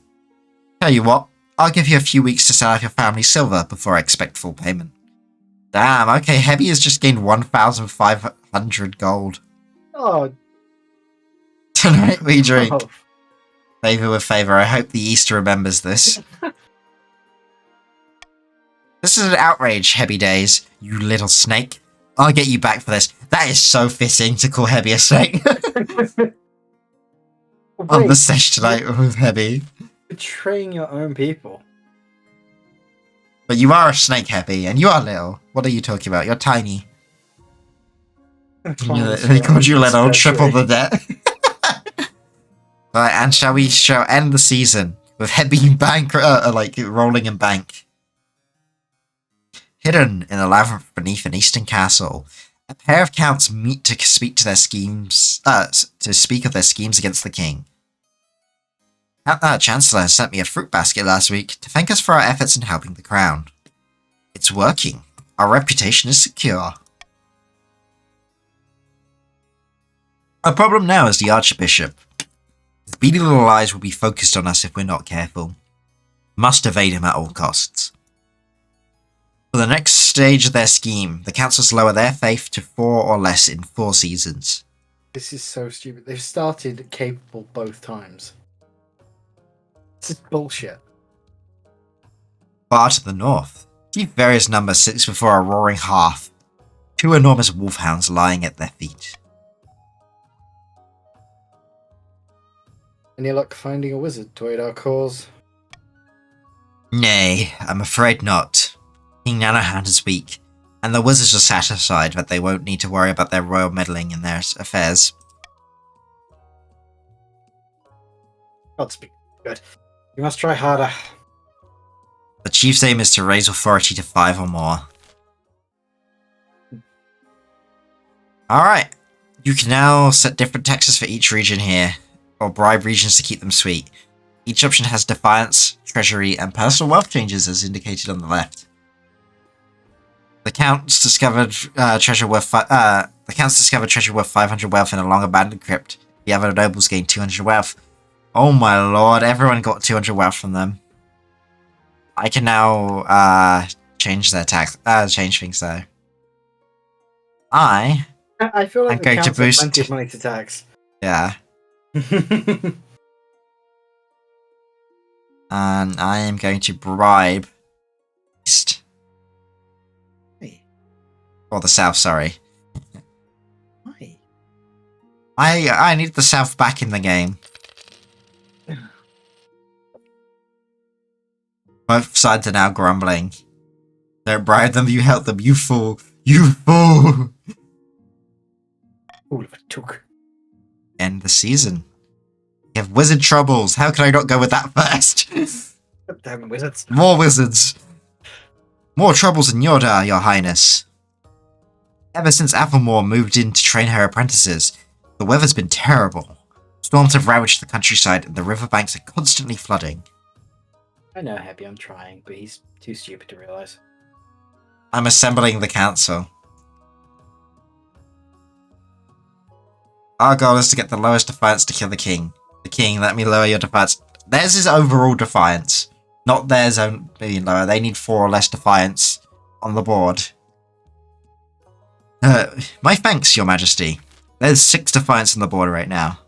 Tell you what, I'll give you a few weeks to sell off your family's silver before I expect full payment. Damn, okay, Heavy has just gained 1,500 gold. Oh. Tonight we drink. Oh. Favor with favor. I hope the East remembers this. This is an outrage, Heavy Days, you little snake. I'll get you back for this. That is so fitting to call Heavy a snake. On the sesh tonight with Heavy. Betraying your own people. But you are a snake, Heavy, and you are little. What are you talking about? You're tiny. They called you little, triple the debt. Right, and shall end the season with Heavy bank, rolling in bank. Hidden in a labyrinth beneath an eastern castle, a pair of counts meet to speak of their schemes against the king. Our Chancellor sent me a fruit basket last week to thank us for our efforts in helping the crown. It's working. Our reputation is secure. Our problem now is the Archbishop. His beady little eyes will be focused on us if we're not careful. Must evade him at all costs. For the next stage of their scheme, the councils lower their faith to 4 or less in 4 seasons. This is so stupid. They've started capable both times. This is bullshit. Far to the north, Chief Various Number sits before a roaring hearth, 2 enormous wolfhounds lying at their feet. Any luck finding a wizard to aid our cause? Nay, I'm afraid not. King Nanohound is weak, and the wizards are satisfied that they won't need to worry about their royal meddling in their affairs. Godspeed. Good. You must try harder. The chief's aim is to raise authority to 5 or more. Alright, you can now set different taxes for each region here, or bribe regions to keep them sweet. Each option has defiance, treasury, and personal wealth changes as indicated on the left. The Count's discovered treasure worth 500 wealth in a long-abandoned crypt. The other nobles gained 200 wealth. Oh my lord! Everyone got 200 wealth from them. I can now change their tax. Change things though. I feel like I'm going to boost plenty of money to tax. Yeah. And I am going to bribe East. Hey. Or the South, sorry. Why? I need the South back in the game. Both sides are now grumbling. Don't bribe them, you help them, you fool! You fool! Ooh, it took. End the season. We have wizard troubles. How can I not go with that first? Damn wizards. More wizards. More troubles in Yordar, your highness. Ever since Athelmore moved in to train her apprentices, the weather's been terrible. Storms have ravaged the countryside and the riverbanks are constantly flooding. I know, Happy, I'm trying, but he's too stupid to realise. I'm assembling the council. Our goal is to get the lowest defiance to kill the king. The king, let me lower your defiance. Theirs is overall defiance, not theirs own being lower. They need 4 or less defiance on the board. My thanks, your majesty. There's 6 defiance on the board right now.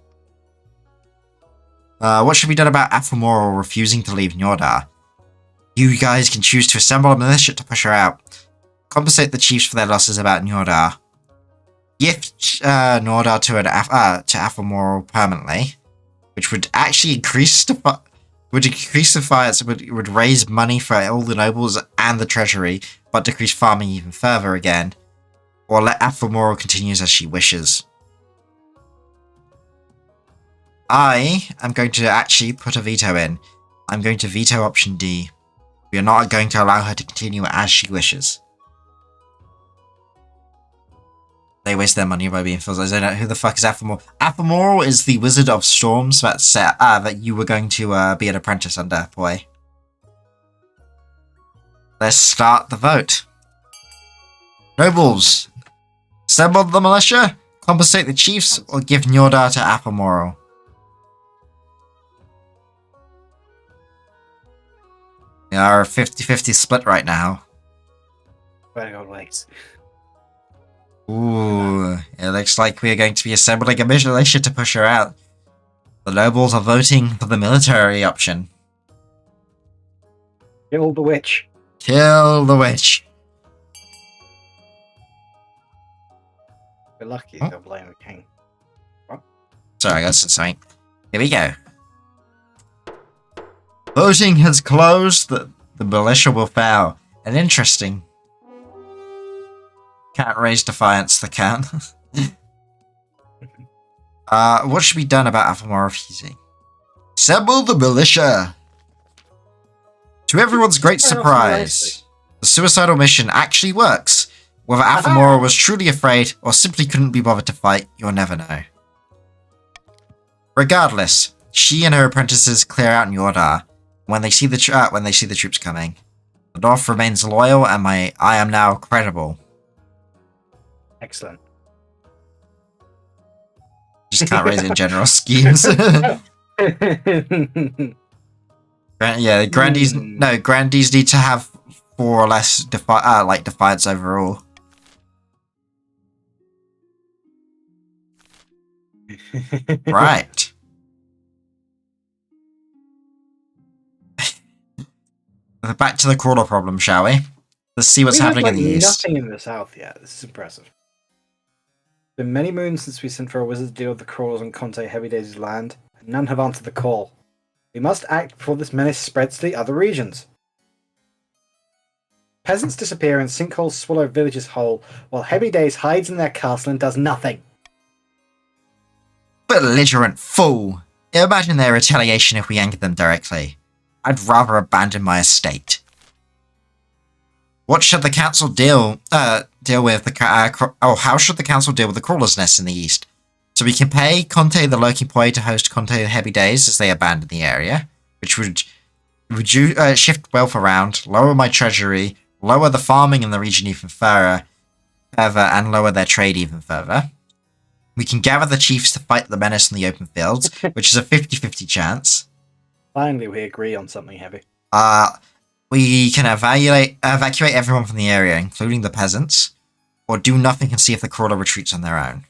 What should be done about Athelmore refusing to leave Njordar? You guys can choose to assemble a militia to push her out. Compensate the chiefs for their losses about Njordar. Gift Njordar to Athelmore permanently, which would actually increase defiance, would raise money for all the nobles and the treasury, but decrease farming even further again. Or let Athelmore continue as she wishes. I am going to actually put a veto in. I'm going to veto option D. We are not going to allow her to continue as she wishes. They waste their money by being fools. I don't know who the fuck is Athelmore. Athelmore is the Wizard of Storms that you were going to be an apprentice under, boy. Let's start the vote. Nobles, assemble the militia, compensate the chiefs, or give Njordar to Athelmore. We are a 50-50 split right now. Where God waits. Ooh, it looks like we are going to be assembling a militia to push her out. The nobles are voting for the military option. Kill the witch. Kill the witch. We're lucky Oh. they'll blame the king. Sorry, I got something. Here we go. Voting has closed. The militia will fail. And interesting. Can't raise defiance, they can. What should be done about Athelmore refusing? Assemble the militia! To everyone's great surprise, the suicidal mission actually works. Whether Athelmore was truly afraid or simply couldn't be bothered to fight, you'll never know. Regardless, she and her apprentices clear out Njordar when they see the troops coming. The North remains loyal, and I am now credible. Excellent. Just can't raise it in general schemes. Yeah, grandees. No, grandees need to have 4 or less defiance overall. Right. Back to the crawler problem, shall we? Let's see what's happening in the east. Nothing in the south yet. This is impressive. Been many moons since we sent for a wizard to deal with the crawlers on Conte Heavy Days' land, and none have answered the call. We must act before this menace spreads to the other regions. Peasants disappear and sinkholes swallow villages whole, while Heavy Days hides in their castle and does nothing. Belligerent fool! Imagine their retaliation if we angered them directly. I'd rather abandon my estate. What should the council deal with the how should the council deal with the crawler's nest in the east? So we can pay Conte the Lurking Poi to host Conte the Heavy Days as they abandon the area, which would shift wealth around, lower my treasury, lower the farming in the region even further, and lower their trade even further. We can gather the chiefs to fight the menace in the open fields, which is a 50-50 chance. Finally, we agree on something heavy. We can evacuate everyone from the area, including the peasants, or do nothing and see if the crawler retreats on their own.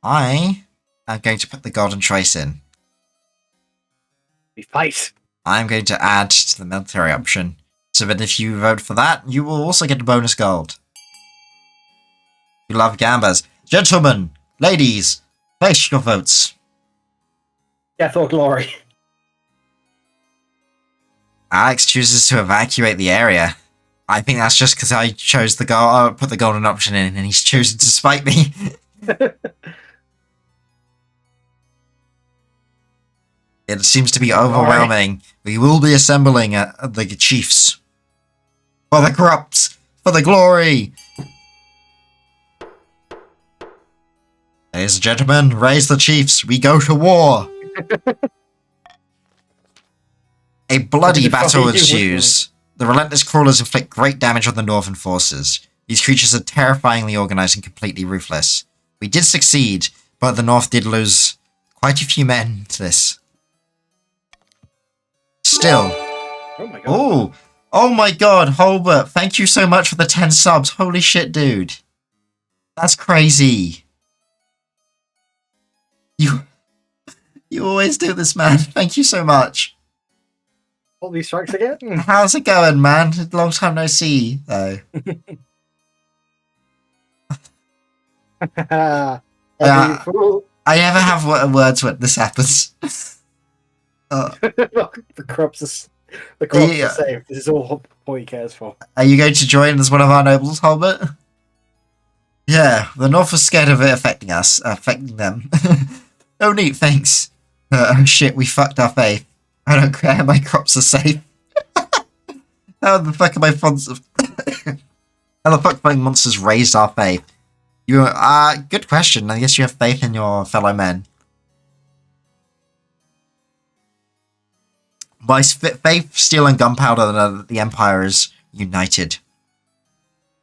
I am going to put the golden choice in. We fight! I'm going to add to the military option, so that if you vote for that, you will also get a bonus gold. You love gambas. Gentlemen, ladies, place your votes. Death or glory. Alex chooses to evacuate the area. I think that's just because I chose the goal. I put the golden option in, and he's chosen to spite me. It seems to be overwhelming. We will be assembling the chiefs. For the corrupts! For the glory! Ladies and gentlemen, raise the chiefs. We go to war! A bloody battle ensues. The relentless crawlers inflict great damage on the northern forces. These creatures are terrifyingly organized and completely ruthless. We did succeed, but the north did lose quite a few men to this. Still. Oh my god. Oh my god, Holbert, thank you so much for the 10 subs. Holy shit, dude. That's crazy. You always do this, man. Thank you so much. All these strikes again? How's it going, man? Long time no see, though. I never have words when this happens. The crops are safe. This is all he cares for. Are you going to join as one of our nobles, Holbert? Yeah, the North was scared of it affecting them. Oh, neat, thanks. Oh shit, we fucked our faith. I don't care, my crops are safe. How the fuck am I How the fuck monsters raised our faith? Good question. I guess you have faith in your fellow men. By faith, steel, and gunpowder, the Empire is united.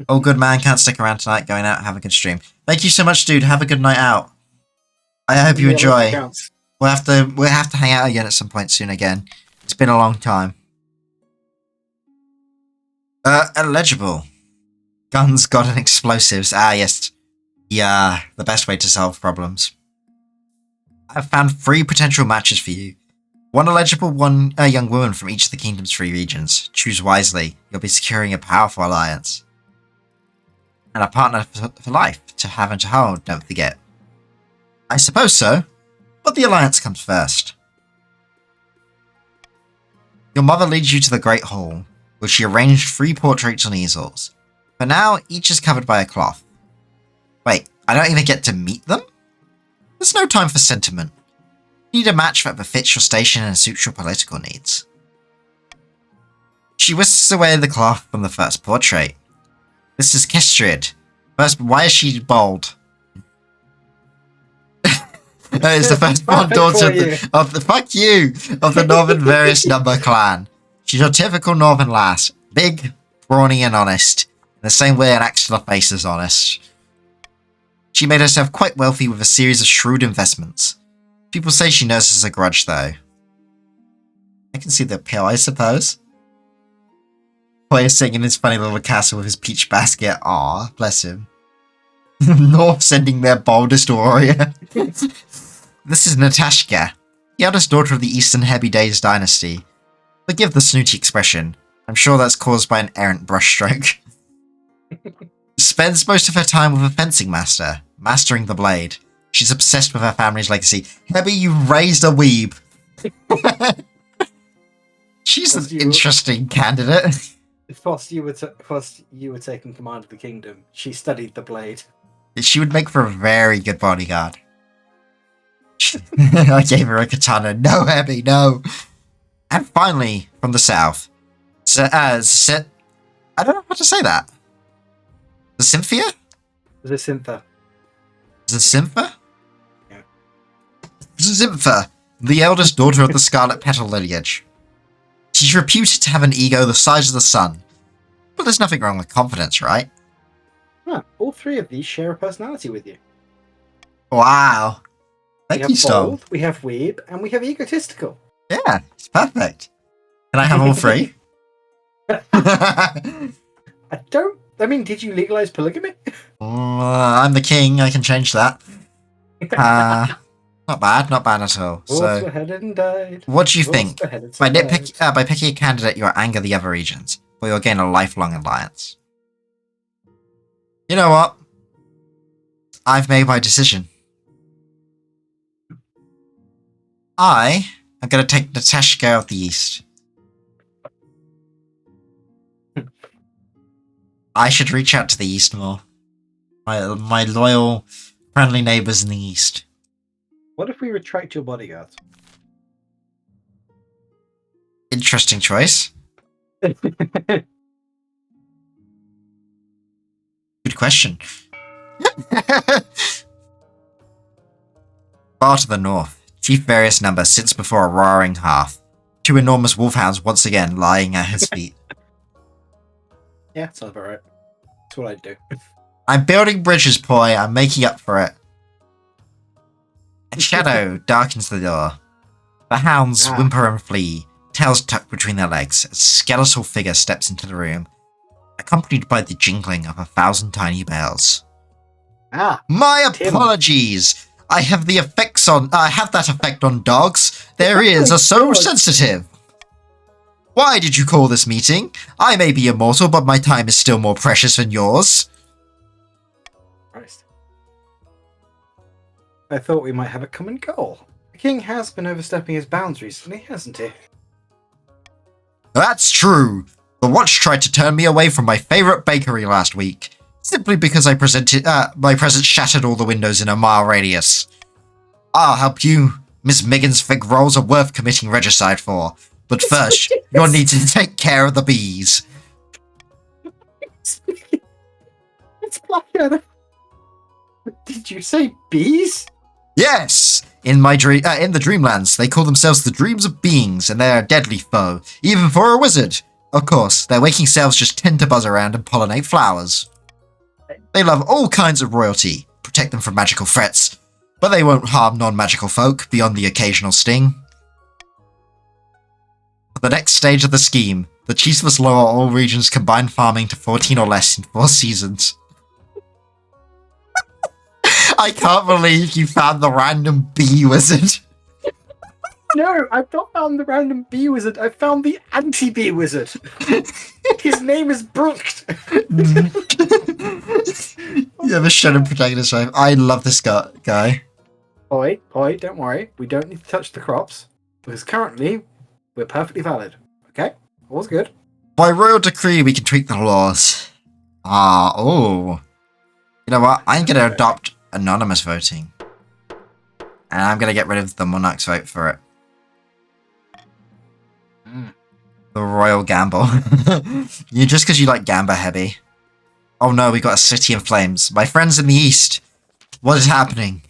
Oh, good man, can't stick around tonight. Going out, have a good stream. Thank you so much, dude. Have a good night out. I hope you enjoy. We'll have to hang out again at some point soon again. It's been a long time. Illegible. Guns, God, and explosives. Ah, yes. Yeah, the best way to solve problems. I've found 3 potential matches for you. One eligible, one young woman from each of the kingdom's 3 regions. Choose wisely. You'll be securing a powerful alliance. And a partner for life, to have and to hold, don't forget. I suppose so, but the alliance comes first. Your mother leads you to the Great Hall, where she arranged 3 portraits on easels. For now, each is covered by a cloth. Wait, I don't even get to meet them? There's no time for sentiment. You need a match that befits your station and suits your political needs. She whisks away the cloth from the first portrait. This is Kestrid. First, why is she bald? It's the firstborn daughter of the Northern Various Number clan. She's your typical Northern lass. Big, brawny, and honest. In the same way an Axler face is honest. She made herself quite wealthy with a series of shrewd investments. People say she nurses a grudge, though. I can see the appeal, I suppose. Boy is sitting in his funny little castle with his peach basket. Aw, bless him. North sending their boldest warrior. This is Natashka, the eldest daughter of the Eastern Heavy Days dynasty. Forgive the snooty expression. I'm sure that's caused by an errant brushstroke. Spends most of her time with a fencing master, mastering the blade. She's obsessed with her family's legacy. Hebby, you raised a weeb. She's an interesting candidate. Whilst you were taking command of the kingdom, she studied the blade. She would make for a very good bodyguard. I gave her a katana. No, Hebby, no. And finally, from the south, I don't know how to say that. Zynthia? Zacintha. Zacintha? Yeah. Zyntha, the eldest daughter of the Scarlet Petal lineage. She's reputed to have an ego the size of the sun. But there's nothing wrong with confidence, right? Huh, all 3 of these share a personality with you. Wow. Thank you, Storm. We have weeb, and we have egotistical. Yeah, it's perfect. Can I have all 3? Did you legalize polygamy? I'm the king, I can change that. Not bad at all. So, Beheaded and died. What do you think? By picking a candidate, you'll anger the other regions, or you'll gain a lifelong alliance. You know what? I've made my decision. I am going to take Natashka of the East. I should reach out to the East more. My loyal, friendly neighbors in the East. What if we retract your bodyguards? Interesting choice. Good question. Far to the north, Chief Various Number sits before a roaring hearth. 2 enormous wolfhounds once again lying at his feet. Yeah, sounds about right. That's what I'd do. I'm building bridges, Poi. I'm making up for it. A shadow darkens the door. The hounds whimper and flee, tails tucked between their legs. A skeletal figure steps into the room, accompanied by the jingling of 1,000 tiny bells. My Tim. apologies. I have that effect on dogs. Their ears are so sensitive. Why did you call this meeting? I may be immortal, but my time is still more precious than yours. Christ. I thought we might have a common goal. The king has been overstepping his bounds recently, hasn't he? That's true. The watch tried to turn me away from my favorite bakery last week, simply because my presence shattered all the windows in a mile radius. I'll help you. Miss Megan's fig rolls are worth committing regicide for. But first, you'll need to take care of the bees. It's Blackadder. Did you say bees? Yes! In the Dreamlands, they call themselves the Dreams of Beings, and they're a deadly foe, even for a wizard. Of course, their waking selves just tend to buzz around and pollinate flowers. They love all kinds of royalty, protect them from magical threats, but they won't harm non-magical folk beyond the occasional sting. For the next stage of the scheme, the chiefs must lower all regions' combined farming to 14 or less in 4 seasons. I can't believe you found the random bee wizard. No, I've not found the random bee wizard. I found the anti-bee wizard. His name is Brooked. You have a shonen protagonist, right? I love this guy. Oi, don't worry. We don't need to touch the crops, because currently, we're perfectly valid. Okay? All's good. By royal decree, we can tweak the laws. You know what? I'm going to adopt anonymous voting. And I'm going to get rid of the monarch's vote for it. The royal gamble. Just because you like gamba heavy. Oh no, we got a city in flames. My friends in the east. What is happening?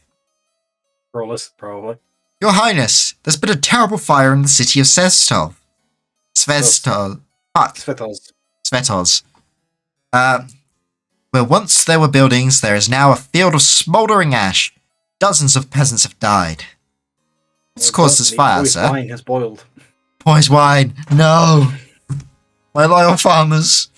Brawlers, probably. Your Highness, there's been a terrible fire in the city of Svetoz. Where once there were buildings, there is now a field of smouldering ash. Dozens of peasants have died. What's caused this fire, sir? Wine has boiled. Poised wine. No. My loyal farmers.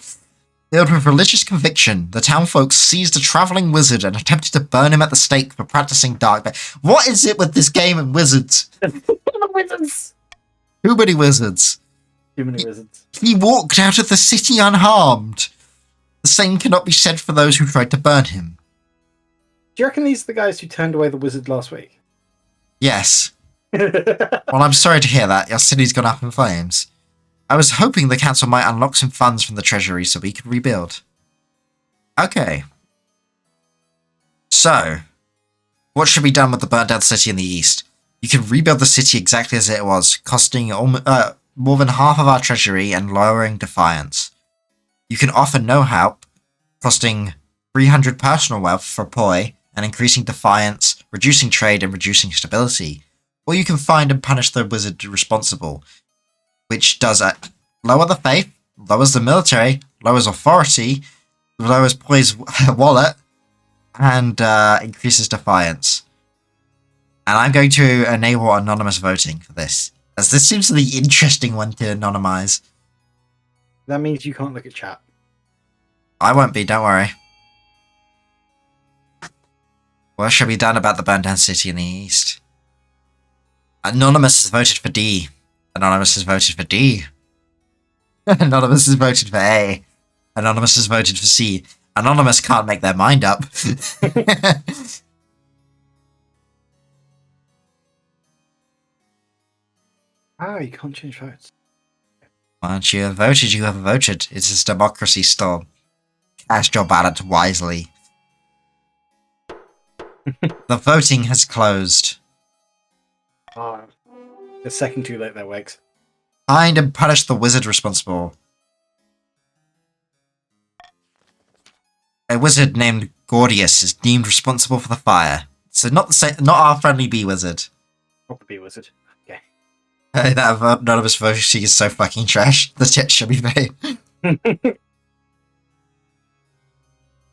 Filled with religious conviction, the townfolk seized a travelling wizard and attempted to burn him at the stake for practicing dark magic. What is it with this game and wizards? Wizards. Too many wizards. Too many wizards. He walked out of the city unharmed. The same cannot be said for those who tried to burn him. Do you reckon these are the guys who turned away the wizard last week? Yes. Well, I'm sorry to hear that. Your city's gone up in flames. I was hoping the council might unlock some funds from the treasury so we could rebuild. Okay. So, what should be done with the burnt down city in the east? You can rebuild the city exactly as it was, costing more than half of our treasury and lowering defiance. You can offer no help, costing 300 personal wealth for Poi, and increasing defiance, reducing trade, and reducing stability. Or you can find and punish the wizard responsible, which does lower the faith, lowers the military, lowers authority, lowers Poi's wallet, and increases defiance. And I'm going to enable anonymous voting for this, as this seems the interesting one to anonymize. That means you can't look at chat. I won't be, don't worry. What should be done about the burned down city in the east? Anonymous has voted for D. Anonymous has voted for D. Anonymous has voted for A. Anonymous has voted for C. Anonymous can't make their mind up. You can't change votes. Once you have voted, you have voted. It is democracy still. Cast your ballot wisely. The voting has closed. A second too late there, Wakes. Find and punish the wizard responsible. A wizard named Gordius is deemed responsible for the fire. So not our friendly bee wizard. Not the bee wizard. Okay. That anonymous voting is so fucking trash. The chat should be paid.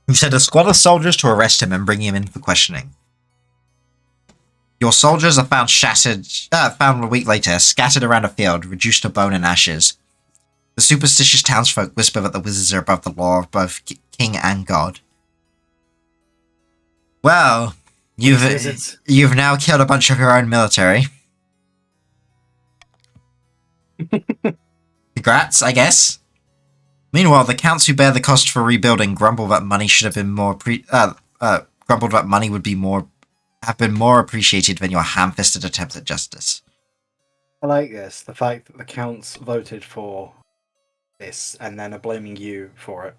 Who sent a squad of soldiers to arrest him and bring him in for questioning. Your soldiers are found found a week later, scattered around a field, reduced to bone and ashes. The superstitious townsfolk whisper that the wizards are above the law of both king and god. Well, you've now killed a bunch of your own military. Congrats, I guess. Meanwhile, the counts who bear the cost for rebuilding grumble that money should have been grumbled that money would be have been more appreciated than your ham-fisted attempts at justice. I like this. The fact that the counts voted for this and then are blaming you for it.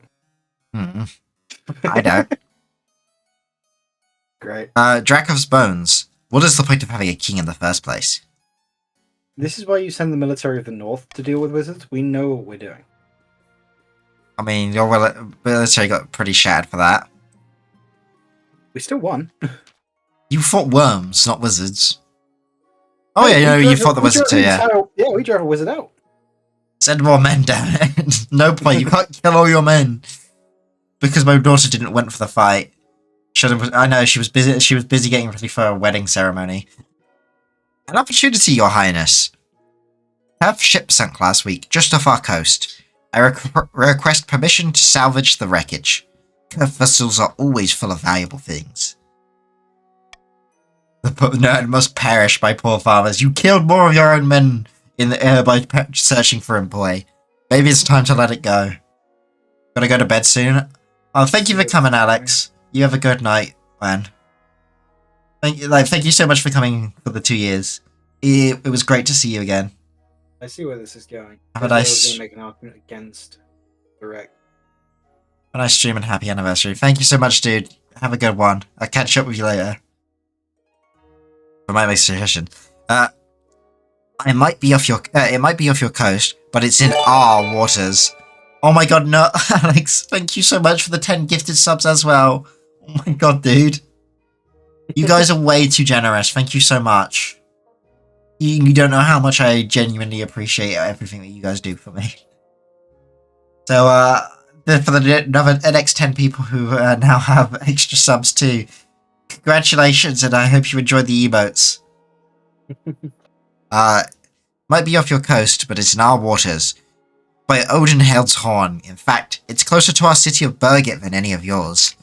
I don't. Great. Drakov's bones. What is the point of having a king in the first place? This is why you send the military of the north to deal with wizards. We know what we're doing. I mean, your military got pretty shattered for that. We still won. You fought worms, not wizards. Oh yeah, you fought the wizard too, yeah. Yeah, we drove a wizard out. Send more men down. No point, you can't kill all your men. Because my daughter didn't went for the fight. I know, she was busy getting ready for a wedding ceremony. An opportunity, your highness. Have ship sunk last week, just off our coast. I request permission to salvage the wreckage. Curved vessels are always full of valuable things. The nerd must perish by poor farmers. You killed more of your own men in the air by searching for employ. Maybe it's time to let it go. Gotta go to bed soon. Oh, thank you for coming, Alex. You have a good night, man. Thank you so much for coming for the 2 years. It was great to see you again. I see where this is going. Have a nice... make an argument against the wreck. A nice stream and happy anniversary. Thank you so much, dude. Have a good one. I'll catch up with you later. I might make a suggestion. It might be off your coast, but it's in our waters. Oh my god, no, Alex! Thank you so much for the 10 gifted subs as well. Oh my god, dude. You guys are way too generous. Thank you so much. You don't know how much I genuinely appreciate everything that you guys do for me. So, for the next 10 people who now have extra subs too, congratulations, and I hope you enjoyed the emotes. Might be off your coast, but it's in our waters. By Odinhild's Horn. In fact, it's closer to our city of Birgit than any of yours.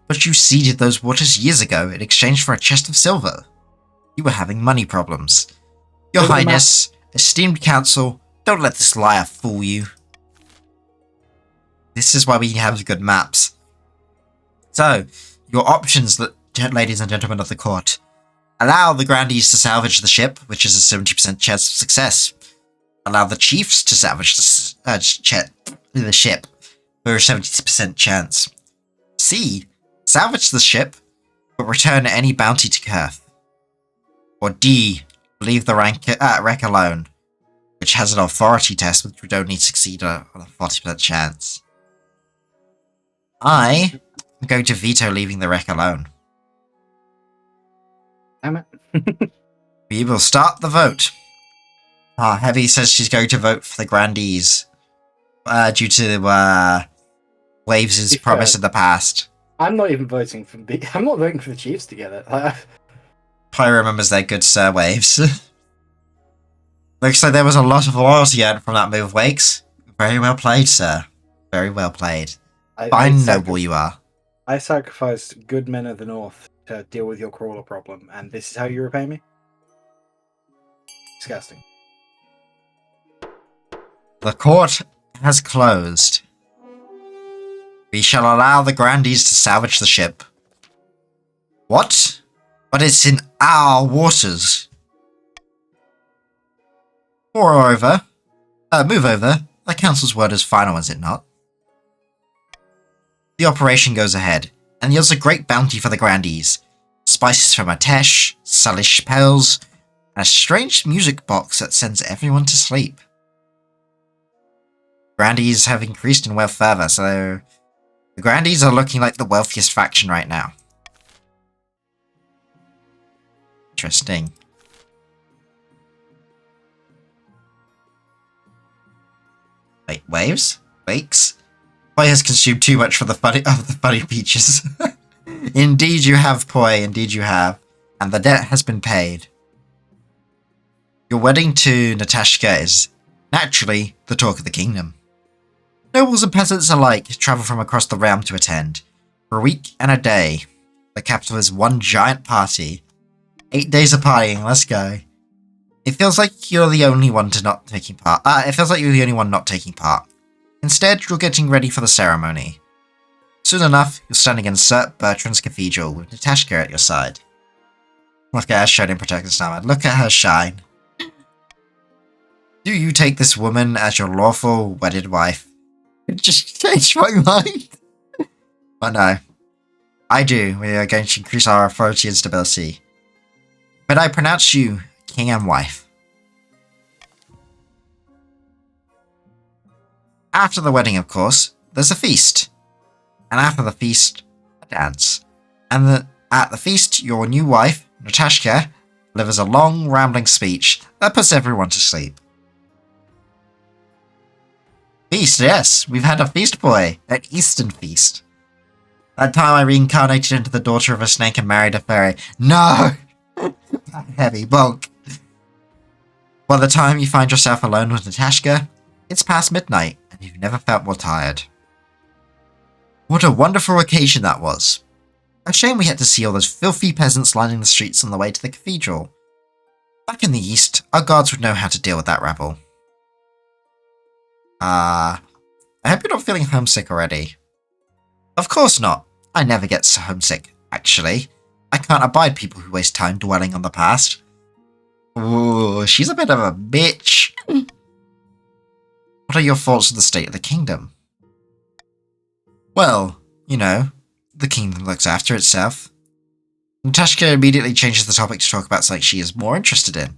But you ceded those waters years ago in exchange for a chest of silver. You were having money problems. Your Highness, esteemed council, don't let this liar fool you. This is why we have good maps. So, your options, ladies and gentlemen of the court. Allow the grandees to salvage the ship, which is a 70% chance of success. Allow the chiefs to salvage the ship, for a 70% chance. C. Salvage the ship, but return any bounty to Kurth. Or D. Leave the wreck alone, which has an authority test which would only succeed on a 40% chance. I am going to veto leaving the wreck alone. Damn it. We will start the vote. Heavy says she's going to vote for the grandees due to Waves' promise in the past. I'm not even voting for I'm not voting for the Chiefs together. Probably remembers their good Sir Waves. Looks like there was a lot of loyalty earned from that move, Wakes. Very well played, sir. Very well played. Fine noble you are. I sacrificed good men of the north to deal with your crawler problem, and this is how you repay me? Disgusting. The court has closed. We shall allow the Grandees to salvage the ship. What? But it's in our waters. Moreover, move over. The council's word is final, is it not? The operation goes ahead, and yields a great bounty for the Grandees. Spices from Atesh, Salish Pels, and a strange music box that sends everyone to sleep. Grandees have increased in wealth further, so the Grandees are looking like the wealthiest faction right now. Interesting. Wait, waves? Wakes? Poi has consumed too much of the funny peaches. Indeed you have, Poi, indeed you have. And the debt has been paid. Your wedding to Natashka is, naturally, the talk of the kingdom. Nobles and peasants alike travel from across the realm to attend. For a week and a day, the capital is one giant party. 8 days of partying, let's go. It feels like you're the only one not taking part. Instead, you're getting ready for the ceremony. Soon enough, you're standing in Sir Bertrand's cathedral with Natashka at your side. Look at her shining protected stomach. Look at her shine. Do you take this woman as your lawful wedded wife? It just changed my mind. But no. I do. We are going to increase our authority and stability. But I pronounce you king and wife. After the wedding, of course, there's a feast. And after the feast, a dance. And at the feast, your new wife, Natashka, delivers a long, rambling speech that puts everyone to sleep. Feast, yes. We've had a feast, boy. An Eastern feast. That time I reincarnated into the daughter of a snake and married a fairy. No! Heavy bulk. By the time you find yourself alone with Natashka, it's past midnight, and you've never felt more tired. What a wonderful occasion that was. A shame we had to see all those filthy peasants lining the streets on the way to the cathedral. Back in the east, our guards would know how to deal with that rabble. I hope you're not feeling homesick already. Of course not. I never get so homesick, actually. I can't abide people who waste time dwelling on the past. Ooh, she's a bit of a bitch. What are your thoughts on the state of the kingdom? Well, you know, the kingdom looks after itself. Natashka immediately changes the topic to talk about something she is more interested in.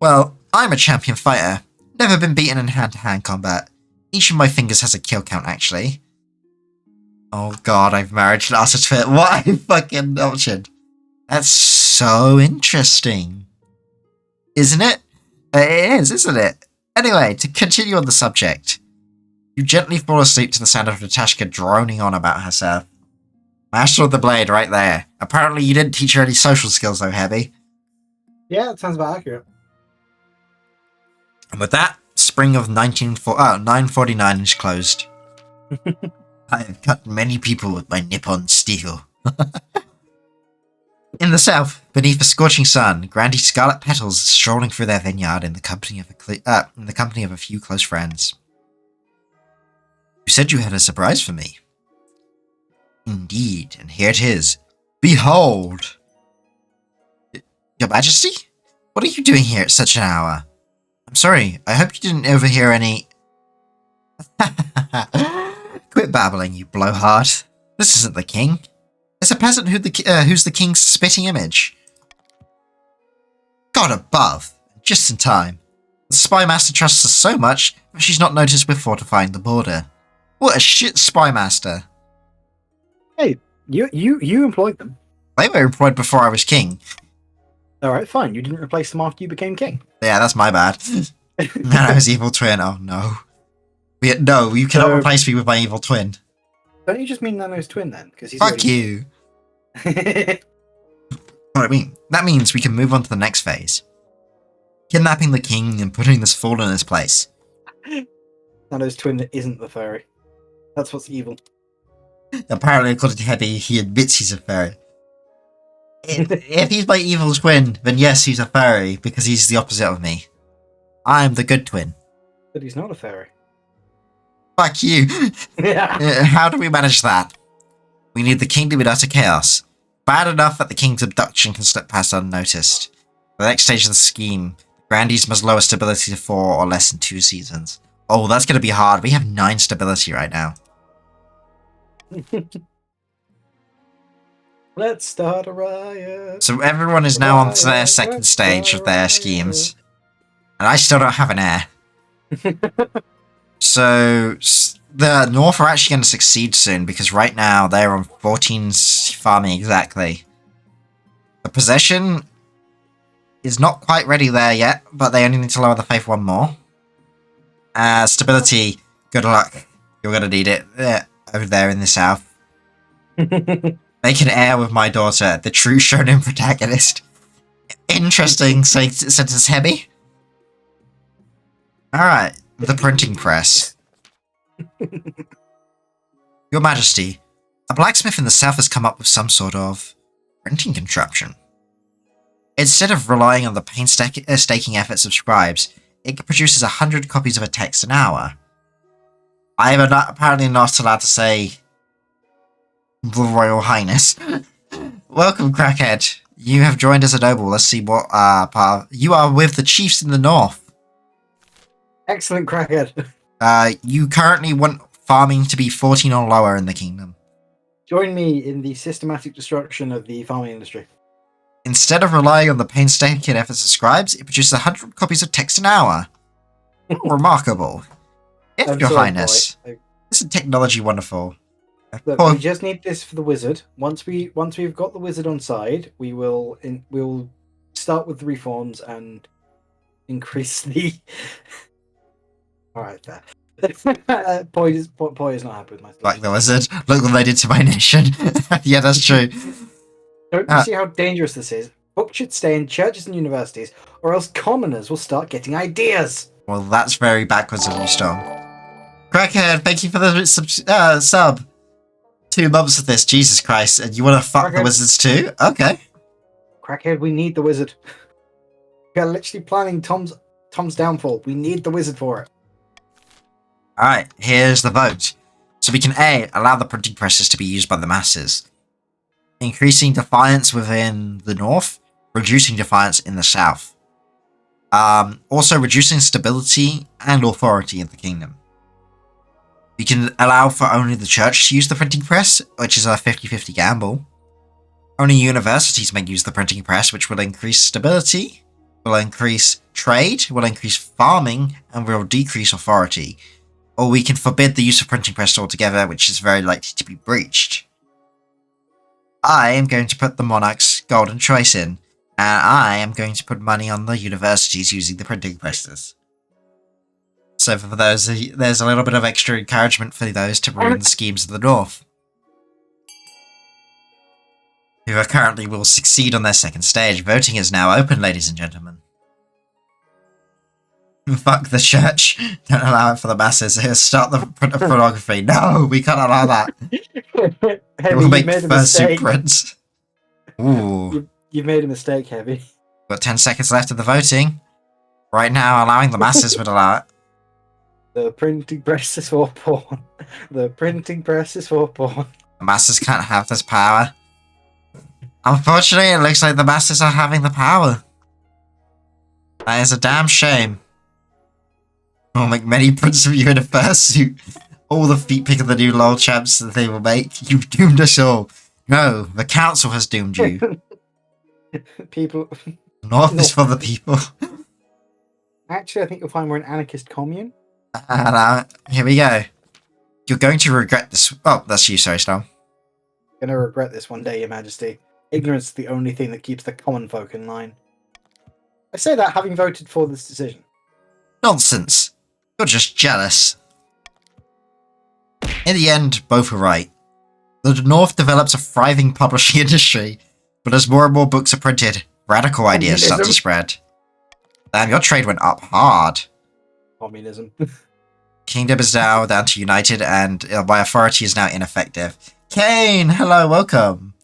Well, I'm a champion fighter. Never been beaten in hand-to-hand combat. Each of my fingers has a kill count, actually. Oh god, I've married Lhasa Fit. What a fucking option. That's so interesting. Isn't it? It is, isn't it? Anyway, to continue on the subject. You gently fall asleep to the sound of Natashka droning on about herself. Master of the Blade right there. Apparently you didn't teach her any social skills though, Heavy. Yeah, that sounds about accurate. And with that, spring of 949 is closed. I have cut many people with my Nippon steel. In the south, beneath a scorching sun, Grandy Scarlet Petals is strolling through their vineyard in the company of a few close friends. You said you had a surprise for me. Indeed, and here it is. Behold! Your Majesty? What are you doing here at such an hour? I'm sorry, I hope you didn't overhear any... Quit babbling, you blowhard. This isn't the king. It's a peasant who's the king's spitting image. God above! Just in time. The spy master trusts us so much that she's not noticed we're fortifying the border. What a shit spy master. Hey, you employed them. They were employed before I was king. Alright, fine. You didn't replace them after you became king. Yeah, that's my bad. And I was evil twin. Oh no. No, you cannot replace me with my evil twin. Don't you just mean Nano's twin then? Because he's Fuck you. What I mean, that means we can move on to the next phase. Kidnapping the king and putting this fool in his place. Nano's twin isn't the fairy. That's what's evil. Apparently, according to Heavy, he admits he's a fairy. If he's my evil twin, then yes, he's a fairy, because he's the opposite of me. I'm the good twin. But he's not a fairy. Fuck you. Yeah. How do we manage that? We need the kingdom in utter chaos. Bad enough that the king's abduction can slip past unnoticed. The next stage of the scheme, the grandees must lower stability to 4 or less in 2 seasons. Oh, that's going to be hard. We have 9 stability right now. Let's start a riot. So everyone is now on to their second stage of their schemes. And I still don't have an heir. So the North are actually going to succeed soon because right now they're on 14 farming exactly. The possession is not quite ready there yet, but they only need to lower the faith 1 more. Stability, good luck. You're going to need it over there in the south. Make an heir with my daughter, the true shonen protagonist. Interesting sentence, Heavy. Alright, the printing press. Your Majesty, a blacksmith in the south has come up with some sort of printing contraption. Instead of relying on the painstaking efforts of scribes, it produces 100 copies of a text an hour. I am apparently not allowed to say Royal Highness. Welcome, Crackhead. You have joined as a noble. Let's see what you are with the chiefs in the north. Excellent, Crackhead. You currently want farming to be 14 or lower in the kingdom. Join me in the systematic destruction of the farming industry. Instead of relying on the painstaking efforts of scribes, it produces 100 copies of text an hour. Remarkable. If Your Highness. Isn't technology wonderful? Look, we just need this for the wizard. Once we've got the wizard on side, we'll start with the reforms and increase the. All right, there. Poi is not happy with myself. Like the wizard. Look what they did to my nation. Yeah, that's true. Don't you see how dangerous this is? Books should stay in churches and universities, or else commoners will start getting ideas. Well, that's very backwards of you, Storm. Crackhead, thank you for the sub. 2 months of this, Jesus Christ, and you want to fuck the wizards too? Okay. Crackhead, we need the wizard. We are literally planning Tom's downfall. We need the wizard for it. Alright, here's the vote. So we can A, allow the printing presses to be used by the masses. Increasing defiance within the north, reducing defiance in the south. Also reducing stability and authority in the kingdom. We can allow for only the church to use the printing press, which is a 50-50 gamble. Only universities may use the printing press, which will increase stability, will increase trade, will increase farming, and will decrease authority. Or we can forbid the use of printing press altogether, which is very likely to be breached. I am going to put the monarch's golden choice in, and I am going to put money on the universities using the printing presses. So for those, there's a little bit of extra encouragement for those to ruin the schemes of the north. Who are currently will succeed on their second stage. Voting is now open, ladies and gentlemen. Fuck the church. Don't allow it for the masses. Here, start the print of pornography. No, we can't allow that. Heavy, We'll make made a fursuit mistake. prints. Ooh. You've made a mistake, Heavy. Got 10 seconds left of the voting. Right now, allowing the masses would allow it. The printing press is for porn. The printing press is for porn. The masses can't have this power. Unfortunately, it looks like the masses are having the power. That is a damn shame. We'll make many prints of you in a fursuit. All the feet pick of the new LOL champs that they will make. You've doomed us all. No, the council has doomed you. People. North is for the people. Actually, I think you'll find we're an anarchist commune. And here we go. You're going to regret this. Oh, that's you, sorry, Storm. Gonna regret this one day, Your Majesty. Ignorance is the only thing that keeps the common folk in line. I say that having voted for this decision. Nonsense. You're just jealous. In the end, both were right. The North develops a thriving publishing industry, but as more and more books are printed, radical ideas start to spread. Damn, your trade went up hard. Communism. Kingdom is now down to united, and my authority is now ineffective. Kane, hello, welcome.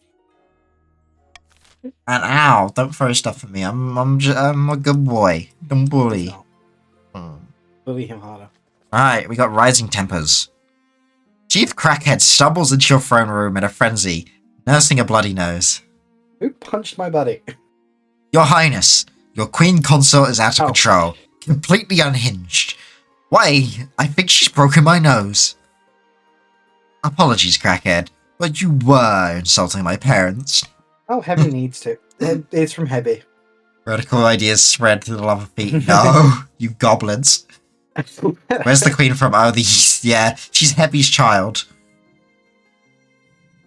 And ow, don't throw stuff at me. I'm a good boy. Don't bully. Bully him harder. Alright, we got rising tempers. Chief Crackhead stumbles into your throne room in a frenzy, nursing a bloody nose. Who punched my buddy? Your Highness, your Queen Consort is out of Oh. control, completely unhinged. Why, I think she's broken my nose. Apologies, Crackhead, but you were insulting my parents. Oh, Heavy needs to. It's from Heavy. Radical ideas spread through the lava feet. No, you goblins. Where's the Queen from? Oh, the East. Yeah, she's Heavy's child.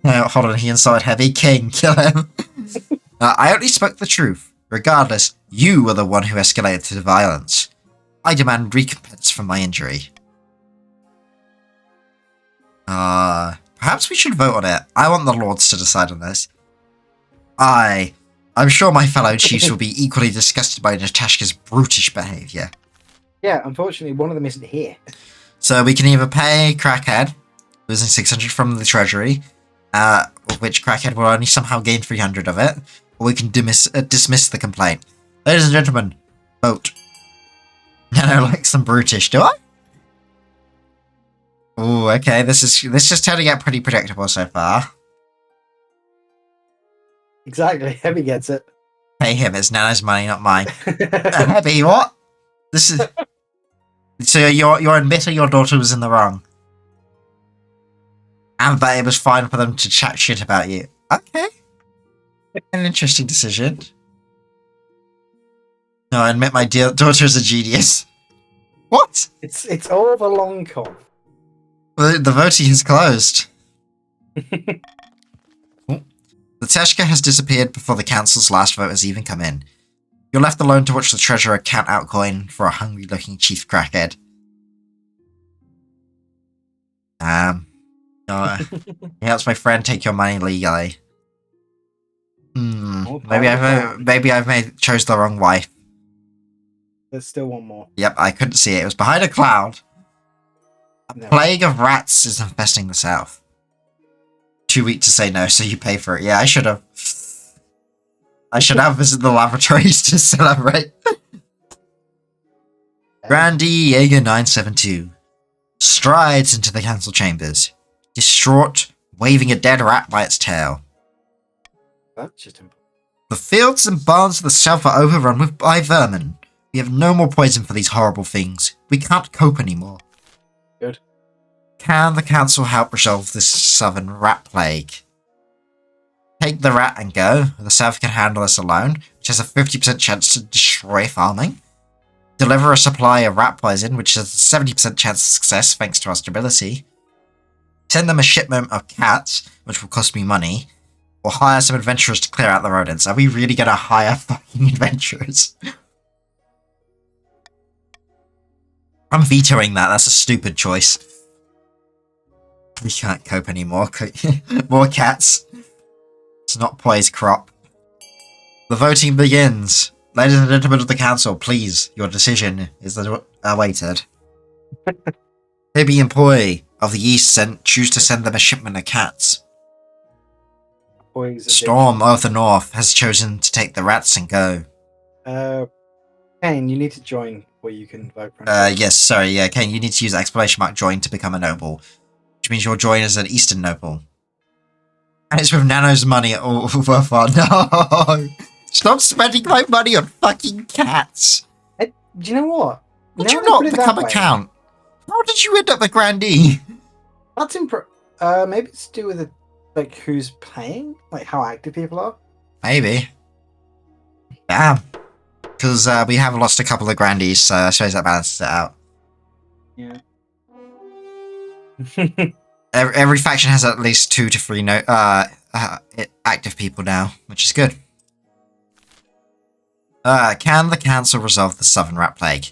No, hold on, he insulted Heavy. King, kill him. I only spoke the truth. Regardless, you were the one who escalated to the violence. I demand recompense for my injury. Perhaps we should vote on it. I want the Lords to decide on this. I'm sure my fellow chiefs will be equally disgusted by Natashka's brutish behaviour. Yeah, unfortunately, one of them isn't here. So we can either pay Crackhead, losing 600 from the treasury, of which Crackhead will only somehow gain 300 of it, or we can dismiss the complaint. Ladies and gentlemen, vote. Nano likes them brutish, do I? Ooh, okay, this is turning out pretty predictable so far. Exactly, Heavy gets it. Pay him, it's Nano's money, not mine. Heavy, what? This is... So you're admitting your daughter was in the wrong. And that it was fine for them to chat shit about you. Okay. An interesting decision. No, I admit my daughter is a genius. What? It's all the long con. Well, the voting is closed. The Teshka has disappeared before the council's last vote has even come in. You're left alone to watch the treasurer count out coin for a hungry-looking Chief Crackhead. No, he helps my friend take your money legally. Maybe I've chose the wrong wife. There's still one more. Yep, I couldn't see it. It was behind a cloud. No. Plague of rats is infesting the south. Too weak to say no, so you pay for it. Yeah, I should have. I should have visited the laboratories to celebrate. Randy Jaeger 972 strides into the council chambers, distraught, waving a dead rat by its tail. That's just important. The fields and barns of the south are overrun by vermin. We have no more poison for these horrible things. We can't cope anymore. Good. Can the council help resolve this southern rat plague? Take the rat and go. The south can handle this alone, which has a 50% chance to destroy farming. Deliver a supply of rat poison, which has a 70% chance of success thanks to our stability. Send them a shipment of cats, which will cost me money. Or hire some adventurers to clear out the rodents. Are we really gonna hire fucking adventurers? I'm vetoing that. That's a stupid choice. We can't cope anymore. More cats. It's not poised crop. The voting begins. Ladies and gentlemen of the council, please, your decision is awaited. Hibby employee of the East choose to send them a shipment of cats. Boys, Storm of the North has chosen to take the rats and go. Kane, you need to join where you can vote for. Yes, sorry, yeah, Kane, you need to use exclamation mark join to become a noble. Which means you'll join as an Eastern noble. And it's with Nano's money all over fun. No! Stop spending my money on fucking cats! Do you know what? Did Now you that not put it that become a way, count? How did you end up the grandee? That's maybe it's to do with like who's playing, like how active people are. Maybe. Damn. Because we have lost a couple of grandees, so I suppose that balances it out. Yeah. Every faction has at least 2 to 3 active people now, which is good. Can the council resolve the southern rat plague?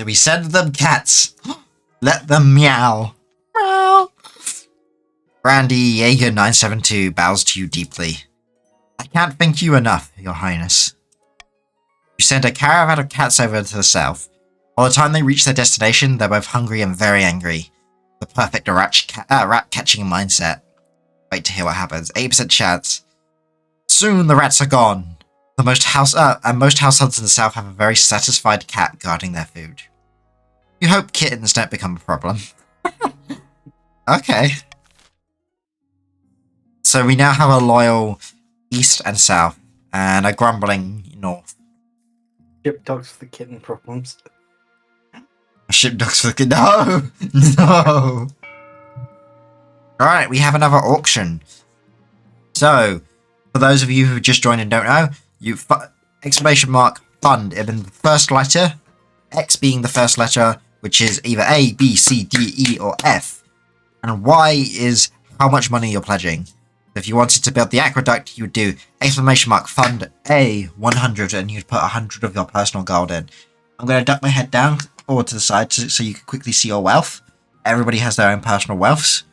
We send them cats. Let them meow. Meow. Randy Jaeger 972 bows to you deeply. I can't thank you enough, your highness. You send a caravan of cats over to the south. By the time they reach their destination, they're both hungry and very angry. The perfect rat catching mindset. Wait to hear what happens. 8% chance. Soon the rats are gone. Most households in the south have a very satisfied cat guarding their food. You hope kittens don't become a problem. Okay. So we now have a loyal east and south, and a grumbling north. Ship dogs for the kitten problems. Ship dogs for the no, no. All right, we have another auction. So, for those of you who just joined and don't know, exclamation mark fund in the first letter, X being the first letter, which is either A, B, C, D, E, or F, and Y is how much money you're pledging. If you wanted to build the aqueduct, you would do exclamation mark fund A 100, and you'd put 100 of your personal gold in. I'm going to duck my head down forward to the side so you can quickly see your wealth. Everybody has their own personal wealths.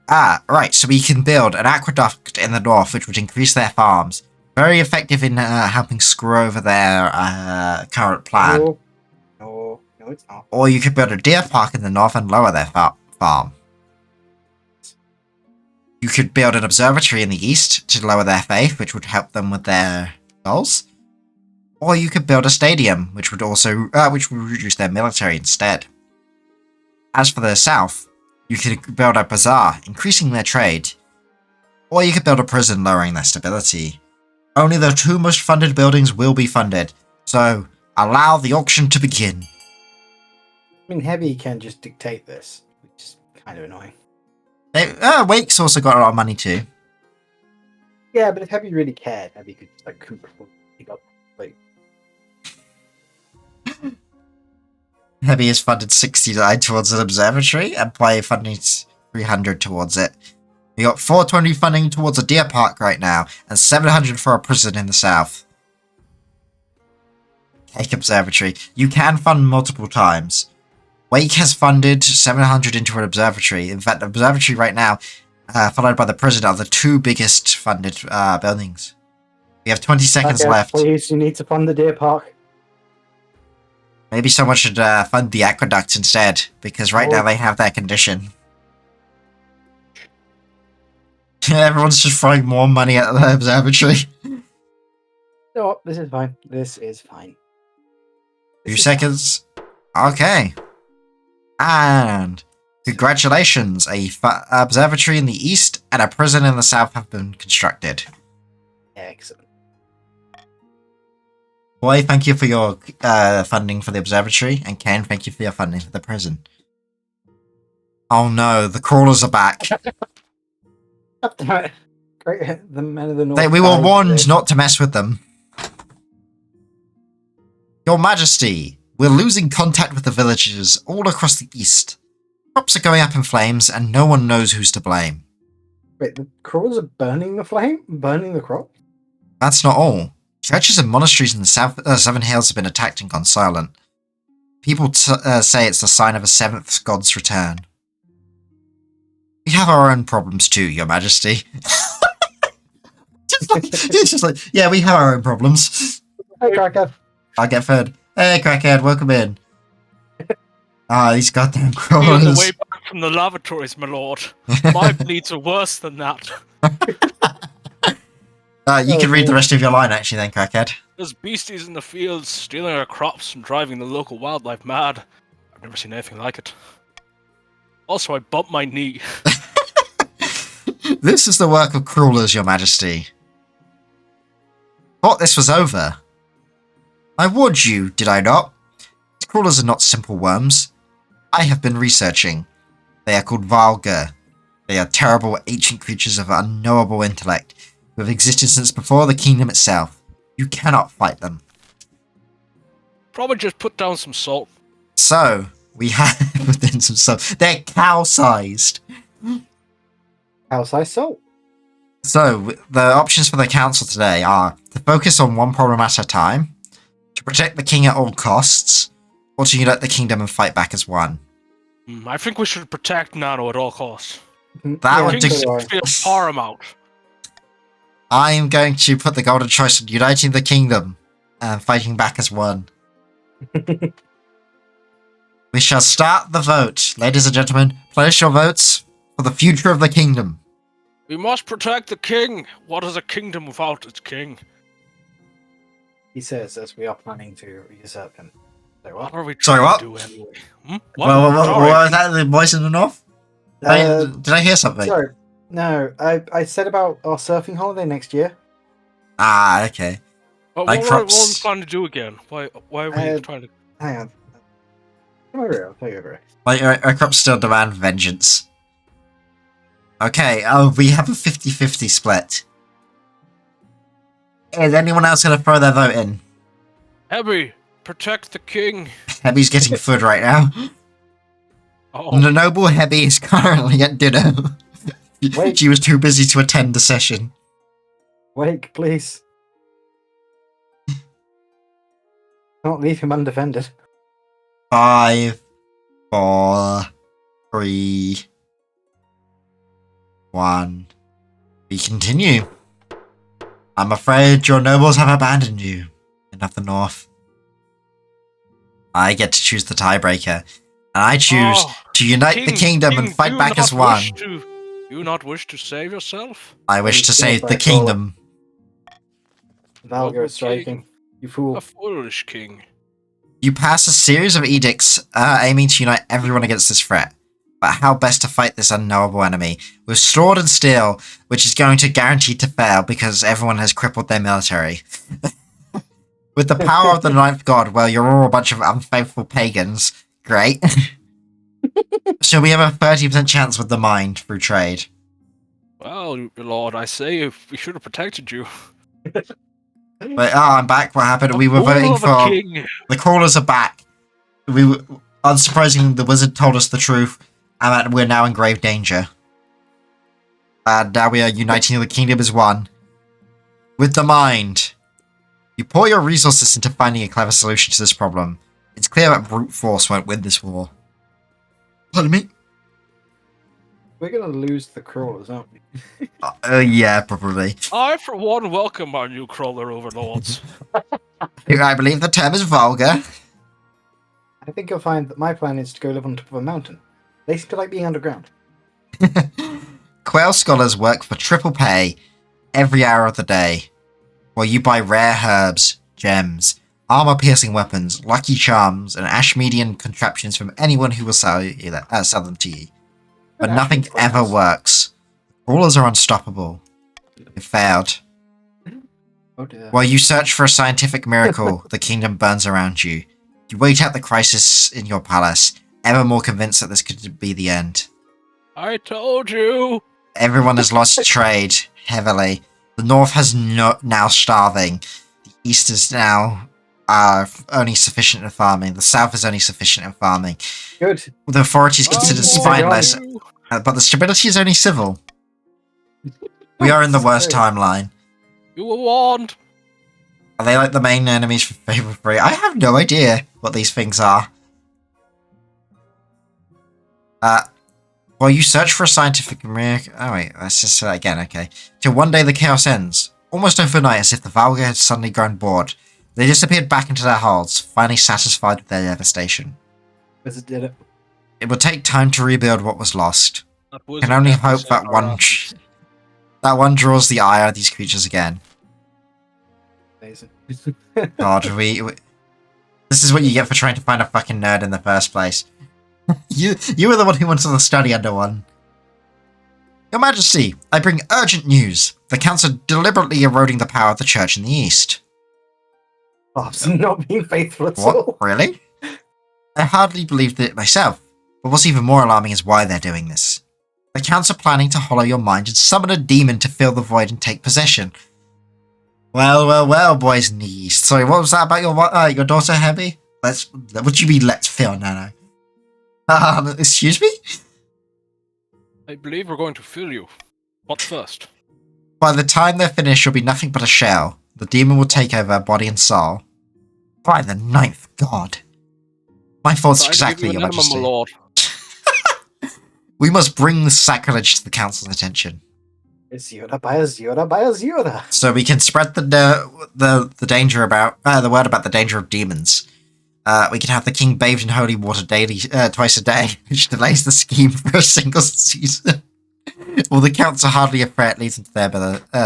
Right, so we can build an aqueduct in the north, which would increase their farms. Very effective in helping screw over their current plan. No, it's not. Or you could build a deer park in the north and lower their farm. You could build an observatory in the east to lower their faith, which would help them with their goals. Or you could build a stadium, which would also reduce their military instead. As for the south, you could build a bazaar, increasing their trade. Or you could build a prison, lowering their stability. Only the two most funded buildings will be funded, so allow the auction to begin. I mean, Heavy can just dictate this, which is kind of annoying. Wake's also got a lot of money too. Yeah, but if Heavy really cared, Heavy could just pick up. Heavy has funded 69 towards an observatory, and Play funding 300 towards it. We got 420 funding towards a deer park right now, and 700 for a prison in the south. Cake Observatory. You can fund multiple times. Wake has funded 700 into an observatory. In fact, the observatory right now, followed by the prison, are the two biggest funded buildings. We have 20 seconds left. Please, you need to fund the deer park. Maybe someone should fund the aqueduct instead, because right now they have that condition. Everyone's just throwing more money at the observatory. No, this is fine. This is fine. 2 seconds. Okay. And congratulations, a observatory in the east and a prison in the south have been constructed. Excellent. Boy, thank you for your funding for the observatory, and Ken, thank you for your funding for the prison. Oh no, the crawlers are back. Great, the men of the north. We were warned not to mess with them. Your Majesty, we're losing contact with the villagers all across the east. Crops are going up in flames, and no one knows who's to blame. Wait, the crawlers are burning the crop? That's not all. Churches and monasteries in the Seven Hills have been attacked and gone silent. People say it's the sign of a seventh god's return. We have our own problems too, Your Majesty. It's just like, yeah, we have our own problems. Hey, Crackhead. I'll get fed. Hey, Crackhead, welcome in. These goddamn On crawlers. the way back from the lavatories, my lord. My bleeds are worse than that. You can read the rest of your line, actually, then, Crackhead. There's beasties in the fields stealing our crops and driving the local wildlife mad. I've never seen anything like it. Also, I bumped my knee. This is the work of crawlers, Your Majesty. Thought this was over. I warned you, did I not? Crawlers are not simple worms. I have been researching. They are called Valga. They are terrible ancient creatures of unknowable intellect, who have existed since before the kingdom itself. You cannot fight them. Probably just put down some salt. So, we have within some salt. They're cow-sized. Cow-sized salt. So, the options for the council today are to focus on one problem at a time, to protect the king at all costs, or to unite the kingdom and fight back as one. I think we should protect Nano at all costs. That would King's paramount. I'm going to put the golden choice on uniting the kingdom and fighting back as one. We shall start the vote. Ladies and gentlemen, place your votes for the future of the kingdom. We must protect the king. What is a kingdom without its king? He says as we are planning to usurp him. Say What what? are we Sorry, trying what? to do anyway? Hmm? What Sorry. was that? The voice in the north? Uh, Did I hear something? sorry. No, I said about our surfing holiday next year. Ah, okay. What Like were we crops. trying to do again? Why are we Uh, trying to... Hang on. Come over here. I'll tell you over here. Like, our crops still demand vengeance. Okay, we have a 50-50 split. Is anyone else going to throw their vote in? Hebby, protect the king. Hebby's getting food right now. Oh, The noble Hebby is currently at dinner. Wait. She was too busy to attend the session. Wake, please. Don't leave him undefended. 5, 4, 3, 1. We continue. I'm afraid your nobles have abandoned you in of the north. I get to choose the tiebreaker, and I choose Oh, to unite the kingdom and fight do back as not one. wish to- Do you not wish to save yourself? I wish I'm to killed save by the a crawler. kingdom. Valgar Noble is striking. You fool. A foolish king. You pass a series of edicts aiming to unite everyone against this threat. But how best to fight this unknowable enemy? With sword and steel, which is going to guarantee to fail because everyone has crippled their military. With the power of the ninth god, well, you're all a bunch of unfaithful pagans. Great. So we have a 30% chance with the mind through trade. Well, Lord, I say we should have protected you. But I'm back. What happened? We were A fool voting of a for king. the crawlers are back. We were, unsurprisingly, the wizard told us the truth, and that we're now in grave danger. And now we are uniting the kingdom as one. With the mind. You pour your resources into finding a clever solution to this problem. It's clear that brute force won't win this war. Pardon me? We're gonna lose the crawlers, aren't we? Yeah, probably. I, for one, welcome our new crawler overlords. I believe the term is vulgar. I think you'll find that my plan is to go live on top of a mountain. They seem to like being underground. Quail scholars work for triple pay every hour of the day, while you buy rare herbs, gems, armor-piercing weapons, lucky charms, and Ashmedian contraptions from anyone who will sell them to you. But An nothing Ashmead ever class. works. Crawlers are unstoppable. It failed. Oh dear. While you search for a scientific miracle, the kingdom burns around you. You wait out the crisis in your palace, ever more convinced that this could be the end. I told you. Everyone has lost trade heavily. The north has now starving. The east is now only sufficient in farming. The south is only sufficient in farming. Good. The authorities I consider warned spineless, you. but the stability is only civil. We are in the worst timeline. You were warned. Are they like the main enemies for Fable 3? I have no idea what these things are. While you search for a scientific miracle... Oh wait, let's just say that again, okay. Till one day the chaos ends. Almost overnight, as if the Valga had suddenly grown bored. They disappeared back into their holds, finally satisfied with their devastation. Wizard did it. It will take time to rebuild what was lost. That Can wizard only definitely hope saved that our one... asses. That one draws the ire of these creatures again. Amazing. God, this is what you get for trying to find a fucking nerd in the first place. You were the one who wanted to study under one. Your Majesty, I bring urgent news. The Council are deliberately eroding the power of the Church in the East. Bob's not being faithful at all. What? Really? I hardly believed it myself. But what's even more alarming is why they're doing this. The Council are planning to hollow your mind and summon a demon to fill the void and take possession. Well, boys in the East. Sorry, what was that about your daughter, Hebby? Would you be let's fill? No. Excuse me? I believe we're going to fill you. What first? By the time they're finished, you'll be nothing but a shell. The demon will take over body and soul. By the ninth god. My thoughts Trying to give exactly, you Your an enema, Majesty. my lord. We must bring this sacrilege to the Council's attention, Azura by Azura by Azura. so we can spread the danger about the word about the danger of demons. We can have the king bathed in holy water daily, twice a day, which delays the scheme for a single season. Well, the Council hardly a threat leads into their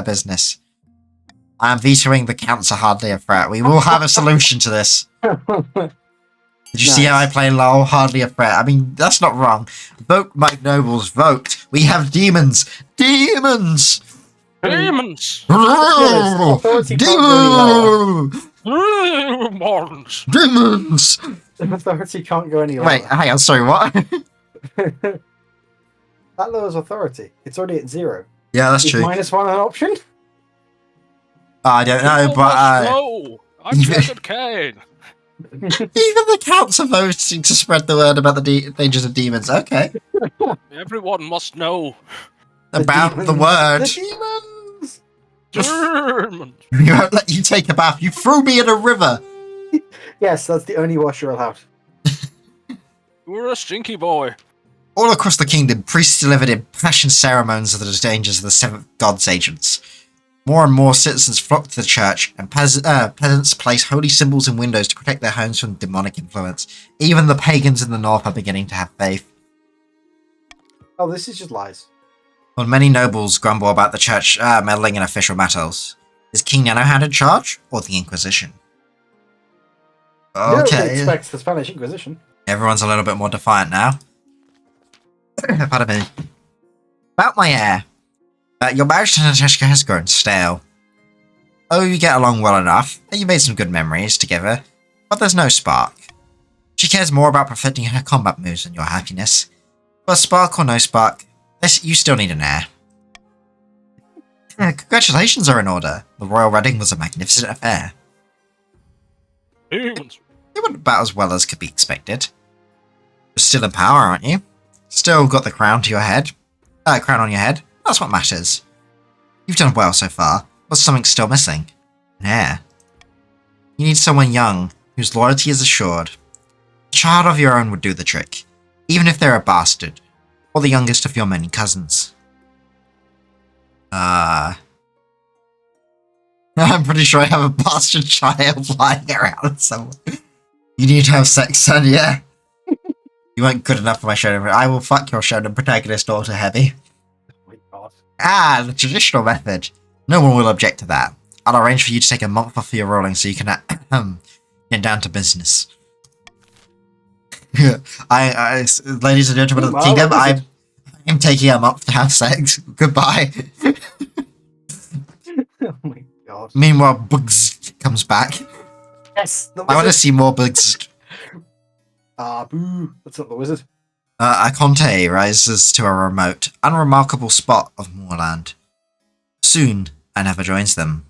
business. I am vetoing the Council hardly a threat. We will have a solution to this. Did you see how I Nice. play LOL? Hardly a threat. I mean, that's not wrong. Vote, my nobles, vote. We have demons. Demons! Demons! Authority can't go any Demons! Demons! Authority can't go any lower. Wait, hang on, sorry, what? That lowers authority. It's already at 0. Yeah, that's Is true. -1 an option? I don't know, but No! I'm even- Jacob Kane! even the counts are voting to spread the word about the dangers of demons. Okay. Everyone must know. About the demons. word. The demons! Demons! We won't let you take a bath. You threw me in a river. Yes, that's the only wash you're allowed. You're a stinky boy. All across the kingdom, priests delivered impassioned ceremonies of the dangers of the seventh god's agents. More and more citizens flocked to the church, and peasants placed holy symbols in windows to protect their homes from demonic influence. Even the pagans in the north are beginning to have faith. Oh, this is just lies. While many nobles grumble about the church meddling in official matters, is King Nanohand in charge, or the Inquisition? Nobody Okay, expects the Spanish Inquisition. everyone's a little bit more defiant now. Pardon me. About my heir. Your marriage to Natashka has grown stale. Oh, you get along well enough, and you made some good memories together, but there's no spark. She cares more about perfecting her combat moves than your happiness. But spark or no spark, you still need an heir. Congratulations are in order. The royal wedding was a magnificent affair. Demons. It went about as well as could be expected. You're still in power, aren't you? Still got the crown to your head. Crown on your head. That's what matters. You've done well so far, but something's still missing. An heir. You need someone young, whose loyalty is assured. A child of your own would do the trick, even if they're a bastard, or the youngest of your many cousins. I'm pretty sure I have a bastard child lying around somewhere. You need to have sex, son, yeah? You weren't good enough for my shonen. I will fuck your shonen protagonist daughter, Heavy. Oh my god. The traditional method. No one will object to that. I'll arrange for you to take a month off for your rolling so you can get down to business. Ladies and gentlemen of the Wow, kingdom, what is I'm taking a month to have sex. Goodbye. Oh my god. Meanwhile, Bugs comes back. Yes, the I want to wizard. see more Bugs. Boo. That's not the wizard. Aconte rises to a remote, unremarkable spot of moorland. Soon, Aneva joins them.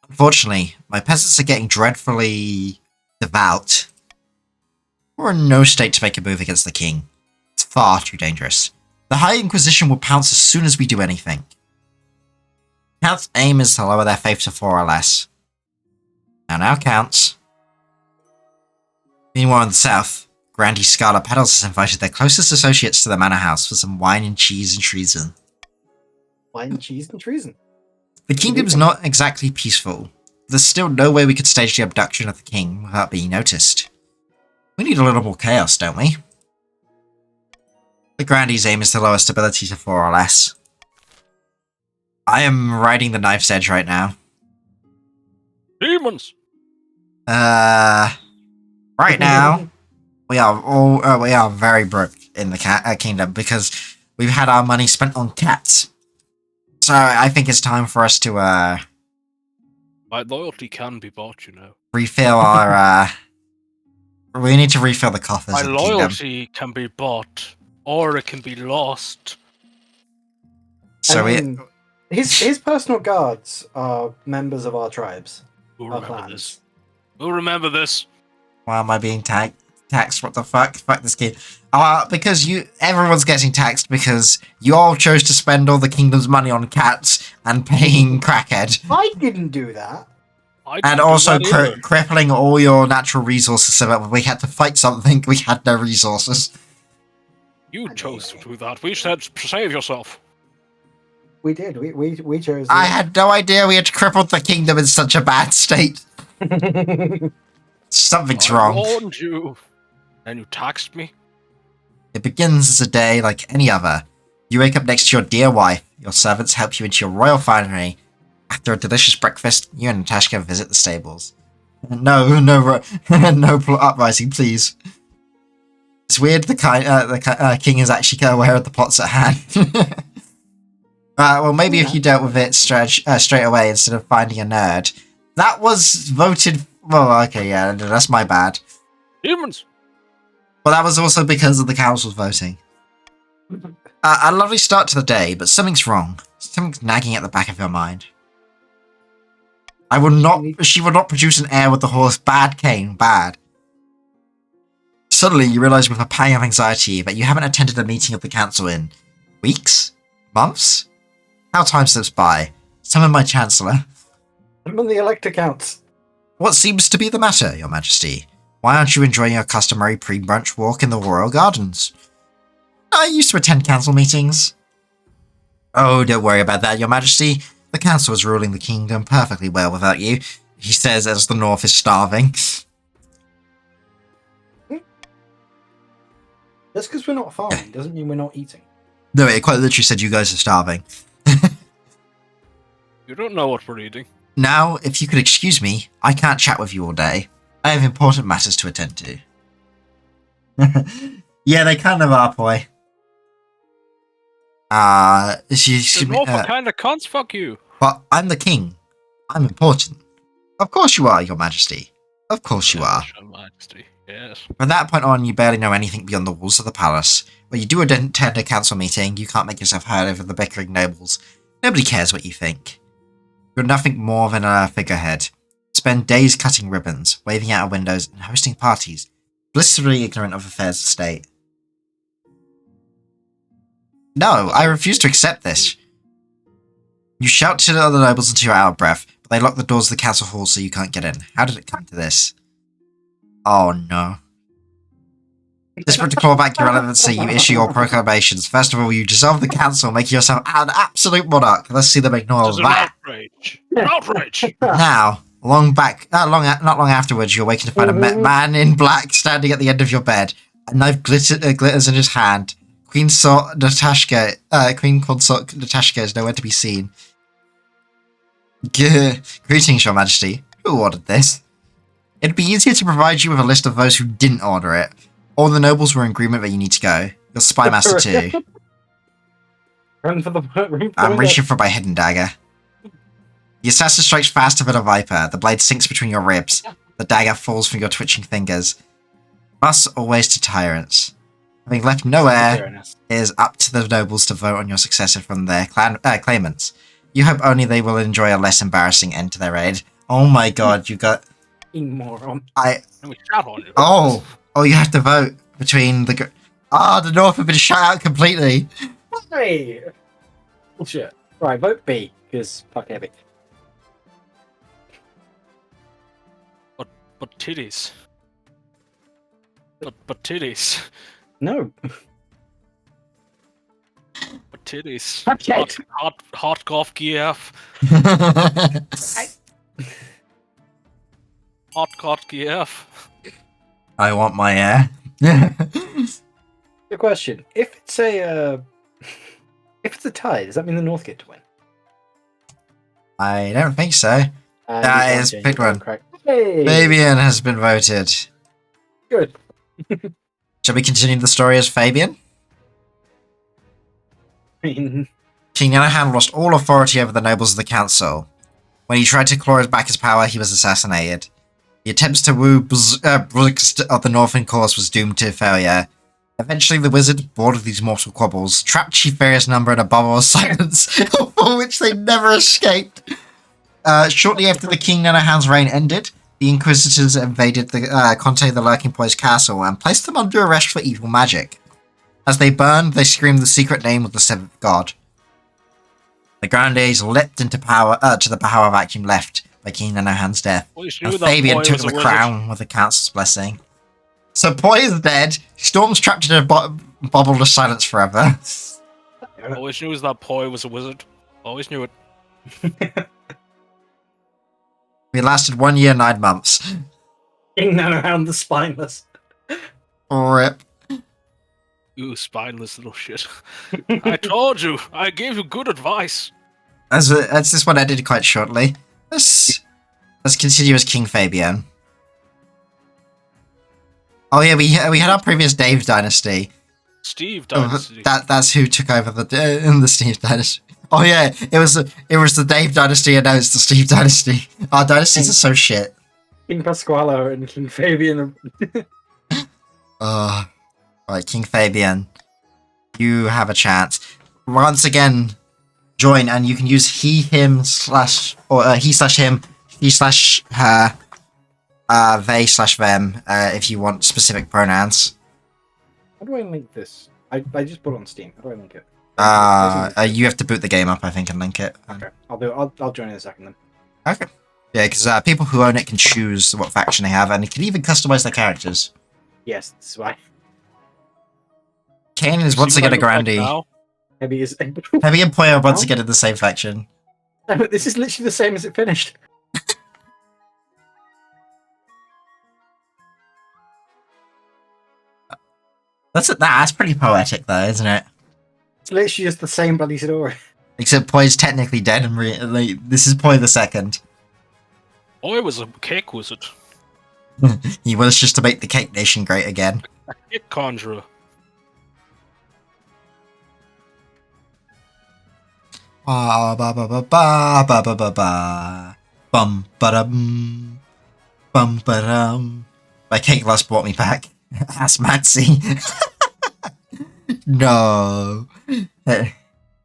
Unfortunately, my peasants are getting dreadfully devout. We're in no state to make a move against the king. It's far too dangerous. The High Inquisition will pounce as soon as we do anything. Count's aim is to lower their faith to 4 or less. Now counts. Meanwhile in the south, Grandy Scala Petals has invited their closest associates to the manor house for some wine and cheese and treason. Wine, cheese, and treason. The kingdom's not exactly peaceful. There's still no way we could stage the abduction of the king without being noticed. We need a little more chaos, don't we? The Grandy's aim is to lower stability to 4 or less. I am riding the knife's edge right now. Demons. Right now, we are very broke in the kingdom because we've had our money spent on cats. So I think it's time for us to My loyalty can be bought, you know. refill our we need to refill the coffers My of the kingdom. loyalty can be bought, or it can be lost. So I mean, his personal guards are members of our tribes. We'll Our remember clans. this. We'll remember this. why am I being taxed? What the fuck? Fuck this kid. Because everyone's getting taxed because you all chose to spend all the kingdom's money on cats and paying crackhead. I didn't do that. I And didn't do also that either. crippling all your natural resources so that when we had to fight something, we had no resources. You chose to do that. We said save yourself. We did. We chose. I had no idea we had crippled the kingdom in such a bad state. Something's I wrong. warned you. And you taxed me. It begins as a day like any other. You wake up next to your dear wife. Your servants help you into your royal finery. After a delicious breakfast, you and Natashka visit the stables. No, no, no uprising, please. It's weird the king is actually aware of the plots at hand. Well, maybe if you dealt with it straight away instead of finding a nerd. That was voted... Well, okay, yeah, that's my bad. Humans! Well, that was also because of the council's voting. A lovely start to the day, but something's wrong. Something's nagging at the back of your mind. She will not produce an heir with the horse. Bad, Kane, bad. Suddenly, you realise with a pang of anxiety that you haven't attended a meeting of the council in weeks? Months? How time slips by. Summon my chancellor. I'm on the elector counts. What seems to be the matter, your majesty? Why aren't you enjoying your customary pre-brunch walk in the royal gardens? I used to attend council meetings. Oh, don't worry about that, your majesty. The council is ruling the kingdom perfectly well without you, he says as the north is starving. Just because we're not farming doesn't mean we're not eating. No, it quite literally said you guys are starving. You don't know what we're eating. Now, if you could excuse me, I can't chat with you all day. I have important matters to attend to. Yeah, they kind of are, boy. Excuse me. What kind of cunts? Fuck you. But I'm the king. I'm important. Of course you are, your majesty. Of course you are. Your Majesty. Yes. From that point on, you barely know anything beyond the walls of the palace. When you do attend a council meeting, you can't make yourself heard over the bickering nobles. Nobody cares what you think. You're nothing more than a figurehead. Spend days cutting ribbons, waving out of windows, and hosting parties, blissfully ignorant of affairs of state. No, I refuse to accept this. You shout to the other nobles until you're out of breath, but they lock the doors of the council hall so you can't get in. How did it come to this? Oh no. Desperate to claw back your relevancy, you issue your proclamations. First of all, you dissolve the council, making yourself an absolute monarch. Let's see them ignore This is that. an outrage. An outrage. Now, not long afterwards, you awaken to find a man in black standing at the end of your bed. A knife glitters in his hand. Queen consort Natashka is nowhere to be seen. Greetings, your majesty. Who ordered this? It'd be easier to provide you with a list of those who didn't order it. All the nobles were in agreement that you need to go. Your spy master too. Run for the I'm reaching for my hidden dagger. The assassin strikes faster than a viper. The blade sinks between your ribs. The dagger falls from your twitching fingers. Thus, always to tyrants. Having left no heir, it is up to the nobles to vote on your successor from their claimants. You hope only they will enjoy a less embarrassing end to their raid. Oh my god, you got... moron. And we shout on you. Oh, you have to vote between the... the North have been shut out completely. Hey! Bullshit. Right, vote B, because fuck heavy. But titties. But titties. No. But titties. Okay. Hot golf Kiev. Hot Kiev. I want my heir. Good question. If it's a tie, does that mean the North get to win? I don't think so. That is picked one. Hey! Fabian has been voted. Good. Shall we continue the story as Fabian? I mean, King Yanahan lost all authority over the nobles of the council. When he tried to claw back his power, he was assassinated. The attempts to woo Brugst of the Northern Course was doomed to failure. Eventually, the wizard, bored of these mortal quabbles, trapped Chief Various Number in a bubble of silence, for which they never escaped. Shortly after the King Nanahan's reign ended, the Inquisitors invaded Conte the Lurking Boy's castle and placed them under arrest for evil magic. As they burned, they screamed the secret name of the seventh god. The Grandes leapt into power to the power vacuum left by King Nanahan's death, and Fabian took the crown with the council's blessing. So Poi is dead, Storm's trapped in a bubble of silence forever. Always knew that Poi was a wizard. Always knew it. We lasted 1 year, 9 months. King Nanahan the Spineless. Rip. You spineless little shit. I told you. I gave you good advice. As this one ended quite shortly, let's Let's continue as King Fabian. Oh yeah, we had our previous Dave dynasty. Steve Oh, Dynasty. that's who took over in the Steve dynasty. Oh yeah, it was the Dave dynasty and now it's the Steve dynasty. Our dynasties are so shit. King Pasquale and King Fabian. Right, King Fabian, you have a chance. Once again, join and you can use he, him, slash, or he slash him, he slash her, they slash them, if you want specific pronouns. How do I link this? I just put it on Steam. How do I link it? You have to boot the game up, I think, and link it. Okay, I'll join in a second then. Okay. Yeah, because people who own it can choose what faction they have, and you can even customize their characters. Yes, this is why. Kane is once See what again a I look like grandee. now? Heavy is. Heavy and Poyo are once again in the same faction. This is literally the same as it finished. That's pretty poetic, though, isn't it? It's literally just the same bloody story. Except Poy's technically dead, and this is Poy the second. I was a cake wizard. He was just to make the Cake Nation great again. Cake conjurer. Ba ba ba ba ba ba ba ba ba. Bum ba dum. Bum ba dum. My cake lust brought me back. Ask Maxie. No.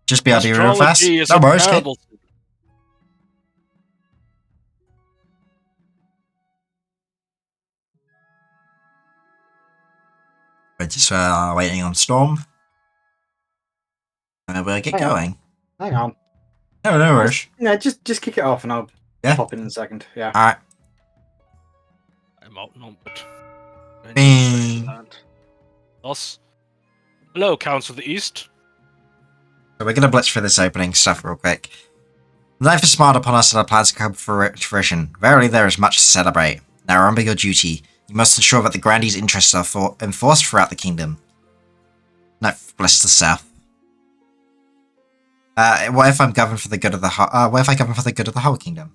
Just be idea real fast. Astrology is No a worries, kid. terrible thing. We're just waiting on Storm. And we'll get Hang on. going. Hang on. No worries. Yeah, just kick it off and I'll Yeah. pop in a second. Yeah. Alright. I'm outnumbered. Bing. Us. Hello, Council of the East. So we're going to blitz through this opening stuff real quick. Life is smiled upon us and our plans come to fruition. Verily there is much to celebrate. Now remember your duty. You must ensure that the Grandee's interests are enforced throughout the kingdom. No, bless the South. What if I'm governed for the good of the what if I govern for the good of the whole kingdom?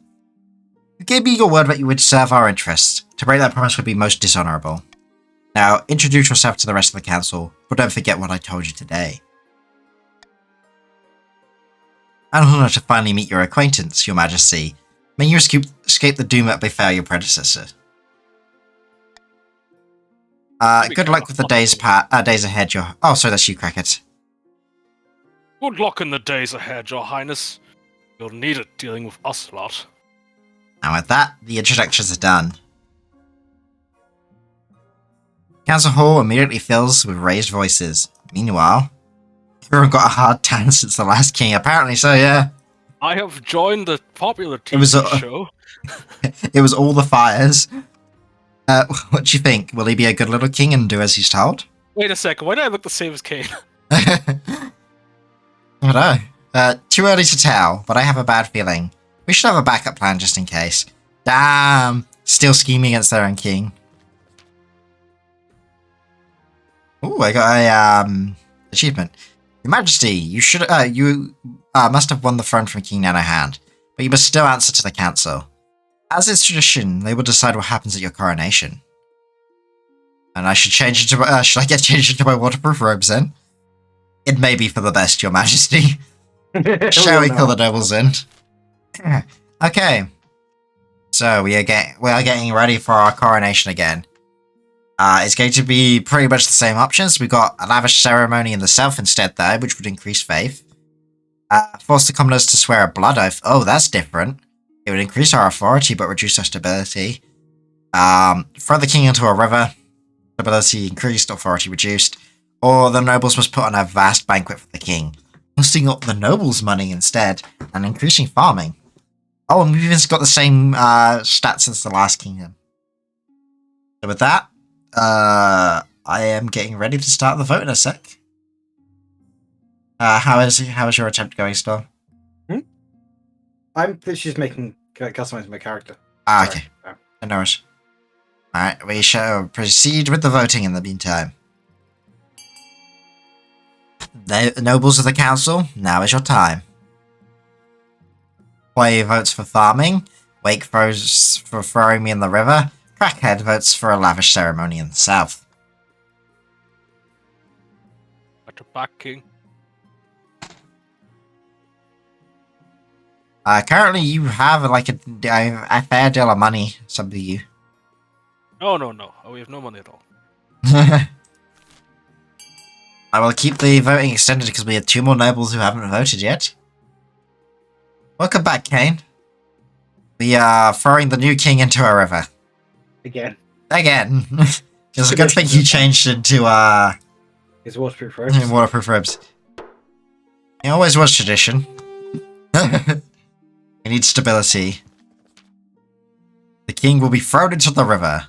You gave me your word that you would serve our interests. To break that promise would be most dishonourable. Now, introduce yourself to the rest of the council, but don't forget what I told you today. I'm honoured to finally meet your acquaintance, your majesty. May you escape the doom that befell your predecessor. Good luck with the days ahead, your... Oh, sorry, that's you, Crackett. Good luck in the days ahead, Your Highness. You'll need it dealing with us a lot. And with that, the introductions are done. Council Hall immediately fills with raised voices. Meanwhile, everyone got a hard time since the last king, apparently so, yeah. I have joined the popular TV was show. It was all the fires. What do you think? Will he be a good little king and do as he's told? Wait a second, why do I look the same as Kane? I don't know. Too early to tell, but I have a bad feeling. We should have a backup plan just in case. Damn! Still scheming against their own king. Ooh, I got a, achievement. Your Majesty, you must have won the throne from King Nanohand, but you must still answer to the council. As is tradition, they will decide what happens at your coronation. And I should change into, should I get changed into my waterproof robes then? It may be for the best, Your Majesty. Shall we call the nobles in? Okay. So we are getting ready for our coronation again. It's going to be pretty much the same options. We've got a lavish ceremony in the south instead though, which would increase faith. Force the commoners to swear a blood oath. Oh, that's different. It would increase our authority but reduce our stability. Throw the king into a river. Stability increased, authority reduced. Or the nobles must put on a vast banquet for the king. Hosting up the nobles' money instead, and increasing farming. Oh, and we've even got the same stats as the last kingdom. So with that, I am getting ready to start the vote in a sec. How is your attempt going, Storm? I'm literally just customizing my character. Ah, Sorry. okay. No worries. Alright, we shall proceed with the voting in the meantime. The nobles of the council, now is your time. Poy votes for farming, Wake votes for throwing me in the river. Crackhead votes for a lavish ceremony in the south. At your back, King. Currently you have like a fair deal of money, some of you. No. Oh, we have no money at all. I will keep the voting extended because we have 2 more nobles who haven't voted yet. Welcome back, Kane. We are throwing the new king into a river. Again. Again. It's a good thing you changed into His waterproof robes. waterproof robes. It always was tradition. We need stability. The king will be thrown into the river.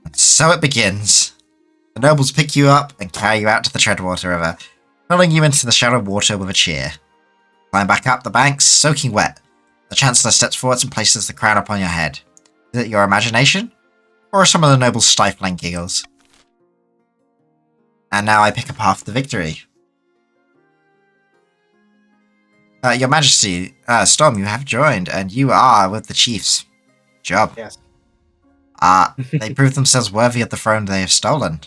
And so it begins. The nobles pick you up and carry you out to the Treadwater River, hurling you into the shallow water with a cheer. Climb back up the banks, soaking wet. The Chancellor steps forwards and places the crown upon your head. Is it your imagination? Or are some of the nobles stifling giggles? And now I pick a path to victory. Your Majesty, Storm, you have joined, and you are with the chiefs. Good job. Yes. They prove themselves worthy of the throne they have stolen.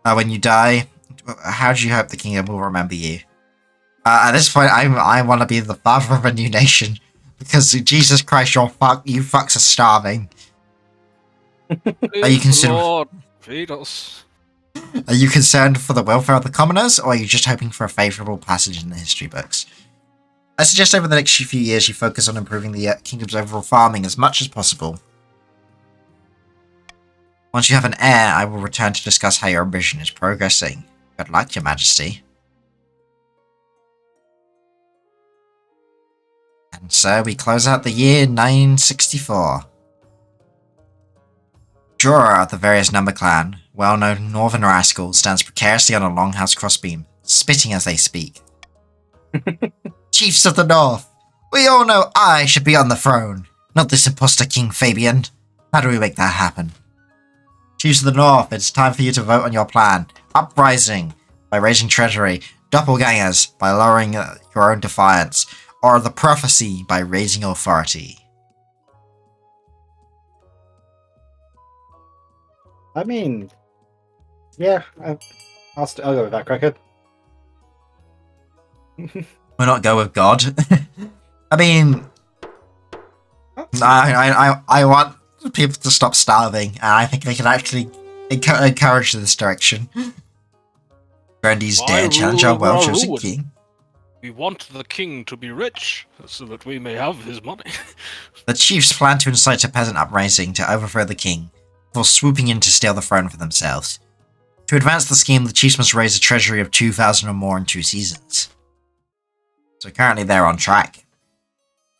When you die, how do you hope the kingdom will remember you? At this point, I want to be the father of a new nation, because Jesus Christ, you fucks are starving. Are you concerned? Lord, feed us. Are you concerned for the welfare of the commoners, or are you just hoping for a favourable passage in the history books? I suggest over the next few years you focus on improving the kingdom's overall farming as much as possible. Once you have an heir, I will return to discuss how your ambition is progressing. Good luck, Your Majesty. And so we close out the year 964. Jorah of the Various Number Clan, well-known northern rascal, stands precariously on a longhouse crossbeam, spitting as they speak. Chiefs of the North, we all know I should be on the throne, not this imposter King Fabian. How do we make that happen? Chiefs of the North, it's time for you to vote on your plan. Uprising, by raising treasury. Doppelgangers, by lowering your own defiance. Or the prophecy, by raising authority. I mean, yeah, I'll go with that, Crackhead. Why not go with God? I mean, I want people to stop starving, and I think they can actually encourage this direction. Grandy's dare challenge our well-chosen king. We want the king to be rich, so that we may have his money. The chiefs plan to incite a peasant uprising to overthrow the king, before swooping in to steal the throne for themselves. To advance the scheme, the chiefs must raise a treasury of 2,000 or more in 2 seasons. So currently they're on track.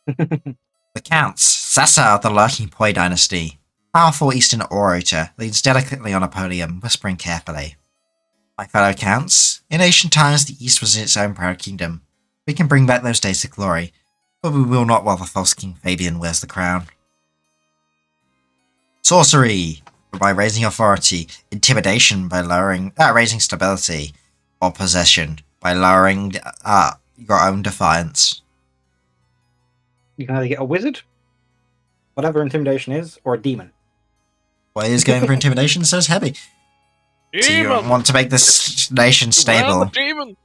The Counts, Sasa of the Lurking Poi dynasty, powerful eastern orator, leans delicately on a podium, whispering carefully. My fellow Counts, in ancient times the East was its own proud kingdom. We can bring back those days to glory, but we will not while the false King Fabian wears the crown. Sorcery, by raising authority. Intimidation, by raising stability. Or possession, by lowering your own defiance. You can either get a wizard, whatever intimidation is, or a demon. Why is going for intimidation so heavy? So you want to make this nation stable. Well, the demon.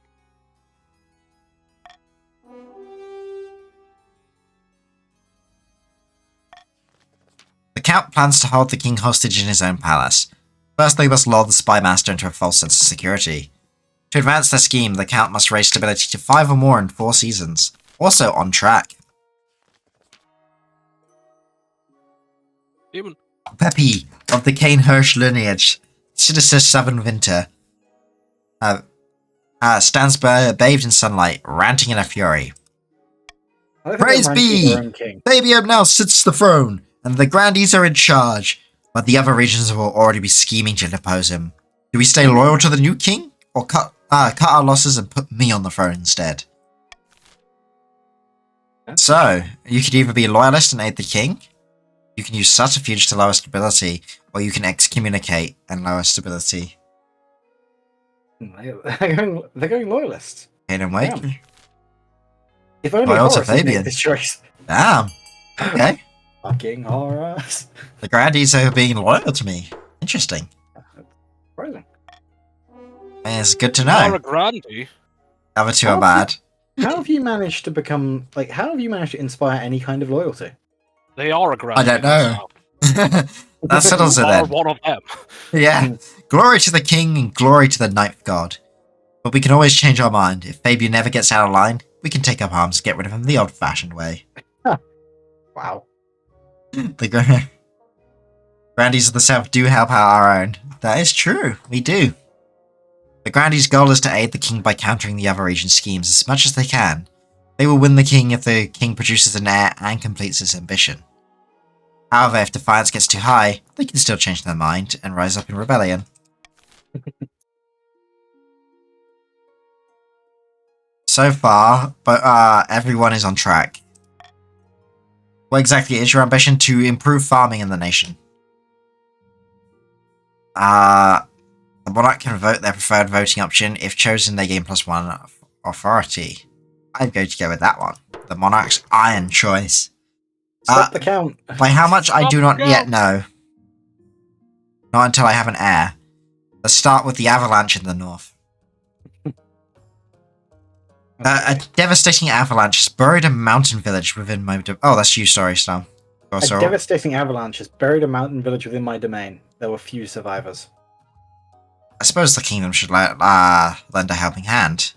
The Count plans to hold the king hostage in his own palace. First, they must lull the spy master into a false sense of security. To advance their scheme, the Count must raise stability to 5 or more in 4 seasons. Also on track. Demon. Peppy, of the Kane Hirsch lineage, sinister southern winter, stands bathed in sunlight, ranting in a fury. Praise be! Fabian now sits the throne, and the Grandees are in charge, but the other regions will already be scheming to depose him. Do we stay loyal to the new king, or cut our losses and put me on the throne instead? So, you could either be a loyalist and aid the king, you can use subterfuge to lower stability, or you can excommunicate and lower stability. They're going loyalist. Kane and Wake? Yeah. If only Loyal to Horace had made Fabian. this choice. Damn. Okay. Fucking Horace. The Grandies are being loyal to me. Interesting. Surprising. It's good to You are know. a Grandie. The other two How are bad. How have you managed to become like? How have you managed to inspire any kind of loyalty? They are a Grandie. I don't know. That settles it You are then. one of them. Yeah. Glory to the king and glory to the ninth god. But we can always change our mind. If Fabian never gets out of line, we can take up arms and get rid of him the old-fashioned way. Wow. The Grandies of the South do help out our own. That is true. We do. The Grandies' goal is to aid the king by countering the other region's schemes as much as they can. They will win the king if the king produces an heir and completes his ambition. However, if defiance gets too high, they can still change their mind and rise up in rebellion. So far, but everyone is on track. What exactly is your ambition? To improve farming in the nation? The monarch can vote their preferred voting option. If chosen, they gain +1 authority. I'm going to go with that one. The monarch's iron choice. Stop the count. By how much, I do not Stop yet count. know. Not until I have an heir. Let's start with the avalanche in the north. A devastating avalanche has buried a mountain village within my... Oh, that's you, sorry, Stam. Go, A Sorrel. devastating avalanche has buried a mountain village within my domain. There were few survivors. I suppose the kingdom should lend a helping hand.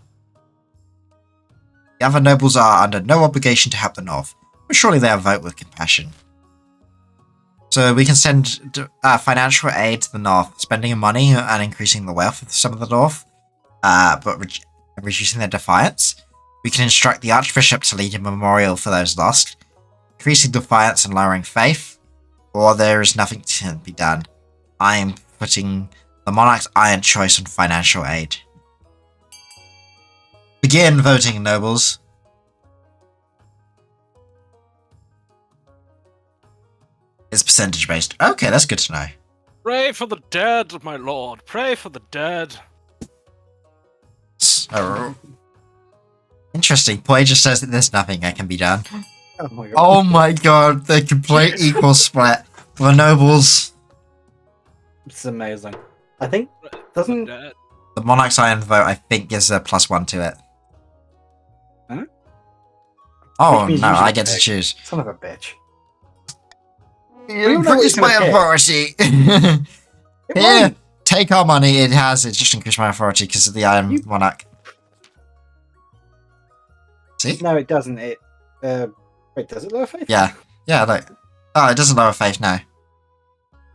The other nobles are under no obligation to help the north, but surely they'll vote with compassion. So we can send financial aid to the north, spending money and increasing the wealth of some of the north, but reducing their defiance. We can instruct the archbishop to lead a memorial for those lost, increasing defiance and lowering faith, or there is nothing to be done. I am putting the monarch's iron choice on financial aid. Begin voting, nobles. It's percentage based. Okay, that's good to know. Pray for the dead, my lord. Pray for the dead. So, interesting. Play just says that there's nothing that can be done. Oh my god. Oh my god, the complete equal split for the nobles. This is amazing. I think The doesn't dead. The monarch's iron vote, I think, gives a +1 to it. Huh? Oh Which means no, you should I get to pick. choose. son of a bitch. You know what increase he's my gonna pick. authority. It Here, won't. take our money. It just increased my authority because of the Iron You- Monarch. See? No, it doesn't. It wait, does it lower faith? Yeah. Yeah, look. Oh, it doesn't lower faith, no.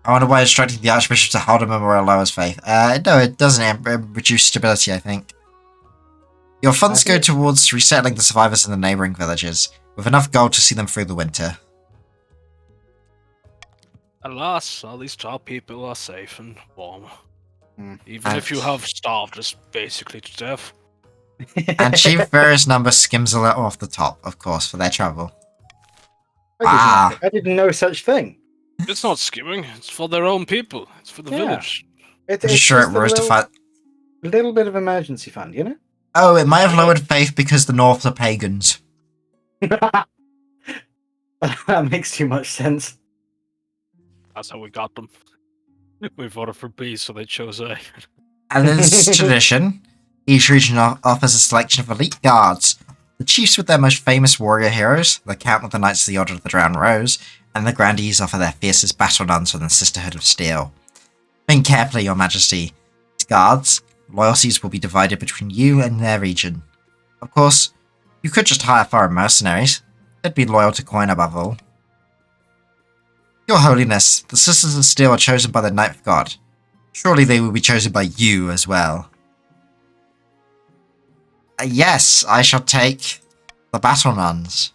I wonder why instructing the Archbishop to hold a memorial lowers faith. No, it doesn't reduce stability, I think. Your funds I go think- towards resettling the survivors in the neighbouring villages, with enough gold to see them through the winter. Alas, at least our people are safe and warm. Hmm. Even if you have starved us basically to death. And Chief Varus number skims a little off the top, of course, for their travel. I didn't know such thing. It's not skimming, it's for their own people. It's for the Yeah. village. It's Pretty sure it just a rose to little, fight. little bit of emergency fund, you know? Oh, it might have lowered faith because the North are pagans. That makes too much sense. That's how we got them. We voted for B, so they chose A. And as tradition, each region offers a selection of elite guards. The chiefs with their most famous warrior heroes, the Count with the Knights of the Order of the Drowned Rose, and the Grandees offer their fiercest battle nuns from the Sisterhood of Steel. Think carefully, your majesty. These guards, loyalties will be divided between you and their region. Of course, you could just hire foreign mercenaries. They'd be loyal to coin above all. Your Holiness, the Sisters of Steel are chosen by the Ninth God. Surely they will be chosen by you as well. Yes, I shall take the battle nuns.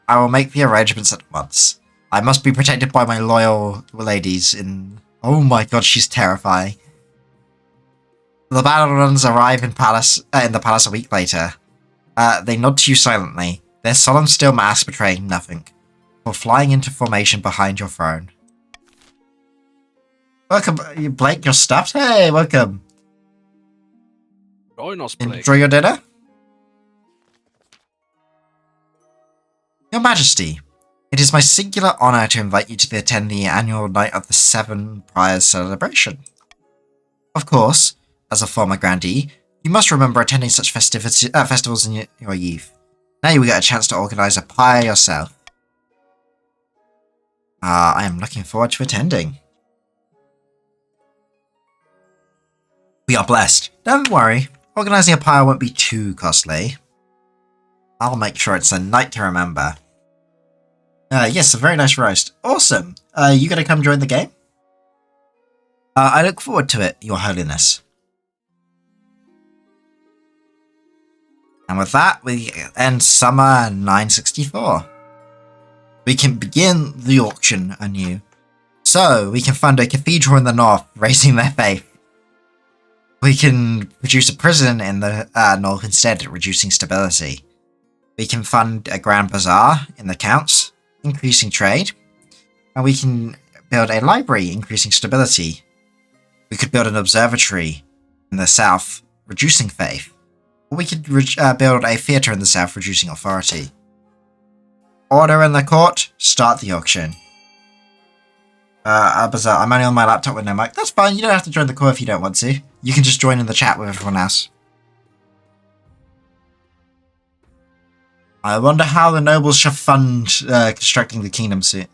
I will make the arrangements at once. I must be protected by my loyal ladies in... Oh my god, she's terrifying. The battle nuns arrive in the palace a week later. They nod to you silently, their solemn steel mask betraying nothing, before flying into formation behind your throne. Welcome, Blake, you're stuffed? Hey, welcome. Join us, Blake. Enjoy your dinner? Your Majesty, it is my singular honor to invite you to attend the annual Night of the Seven Priors celebration. Of course, as a former grandee, you must remember attending such festivals in your youth. Now you will get a chance to organize a pyre yourself. I am looking forward to attending. We are blessed. Don't worry, organizing a pyre won't be too costly. I'll make sure it's a night to remember. Yes, a very nice roast. Awesome. You gonna come join the game? I look forward to it, Your Holiness. And with that, we end summer 964. We can begin the auction anew. So, we can fund a cathedral in the north, raising their faith. We can produce a prison in the north instead, reducing stability. We can fund a grand bazaar in the counts, increasing trade. And we can build a library, increasing stability. We could build an observatory in the south, reducing faith. Or we could build a theatre in the south, reducing authority. Order in the court, start the auction. Bazaar, I'm only on my laptop with no mic. That's fine, you don't have to join the call if you don't want to. You can just join in the chat with everyone else. I wonder how the nobles shall fund constructing the kingdom soon.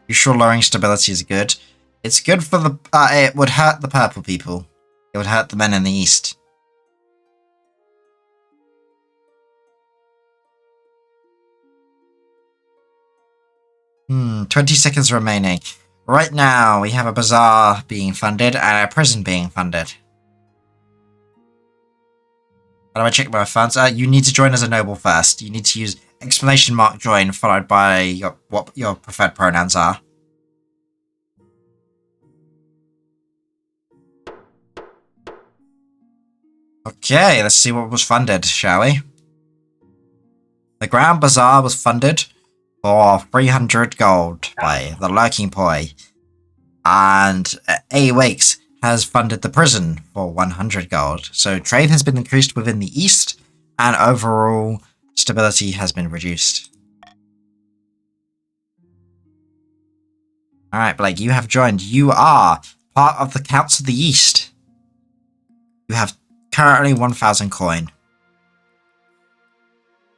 You sure lowering stability is good? It's good for the... it would hurt the purple people. It would hurt the men in the east. 20 seconds remaining. Right now, we have a bazaar being funded and a prison being funded. How do I check my funds? You need to join as a noble first. You need to use exclamation mark join followed by what your preferred pronouns are. Okay, let's see what was funded, shall we? The Grand Bazaar was funded for 300 gold by the Lurking Poi. And A. Wakes has funded the prison for 100 gold. So trade has been increased within the east, and overall stability has been reduced. Alright, Blake, you have joined. You are part of the Counts of the East. You have currently 1,000 coin.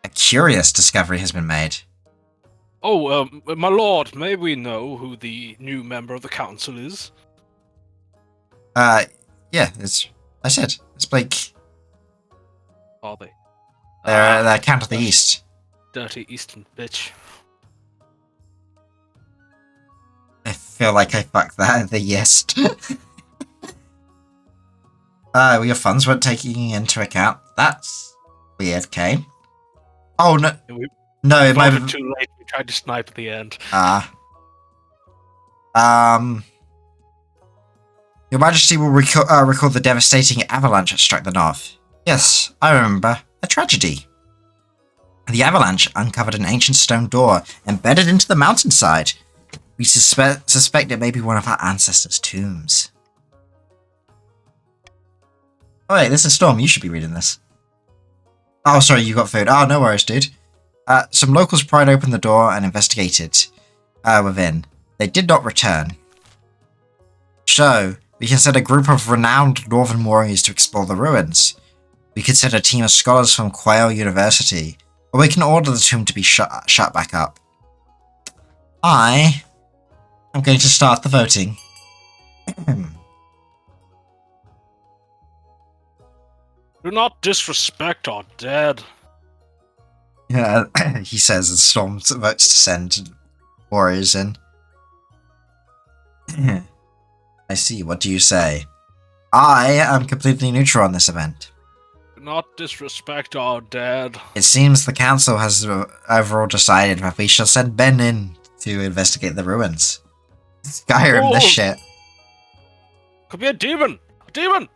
A curious discovery has been made. Oh, my lord, may we know who the new member of the council is? Yeah, I said, it's Blake. Are they? They're Count of the East. Dirty eastern bitch. I feel like I fucked that in the East. Your funds weren't taking into account. That's weird, Kane. Oh, no. No, it might have... too late. We tried to snipe at the end. Your Majesty will recall the devastating avalanche that struck the north. Yes, I remember. A tragedy. The avalanche uncovered an ancient stone door embedded into the mountainside. We suspect it may be one of our ancestors' tombs. Oh wait, this is Storm. You should be reading this. Oh, sorry, you got food. Oh, no worries, dude. Some locals pried open the door and investigated within. They did not return. So, we can send a group of renowned northern warriors to explore the ruins. We could send a team of scholars from Quail University, or we can order the tomb to be shut back up. I am going to start the voting. Do not disrespect our dead. Yeah, he says as Storm votes to send warriors in. I see, what do you say? I am completely neutral on this event. Do not disrespect our dead. It seems the council has overall decided that we shall send Ben in to investigate the ruins. Skyrim, this shit. Could be a demon! A demon!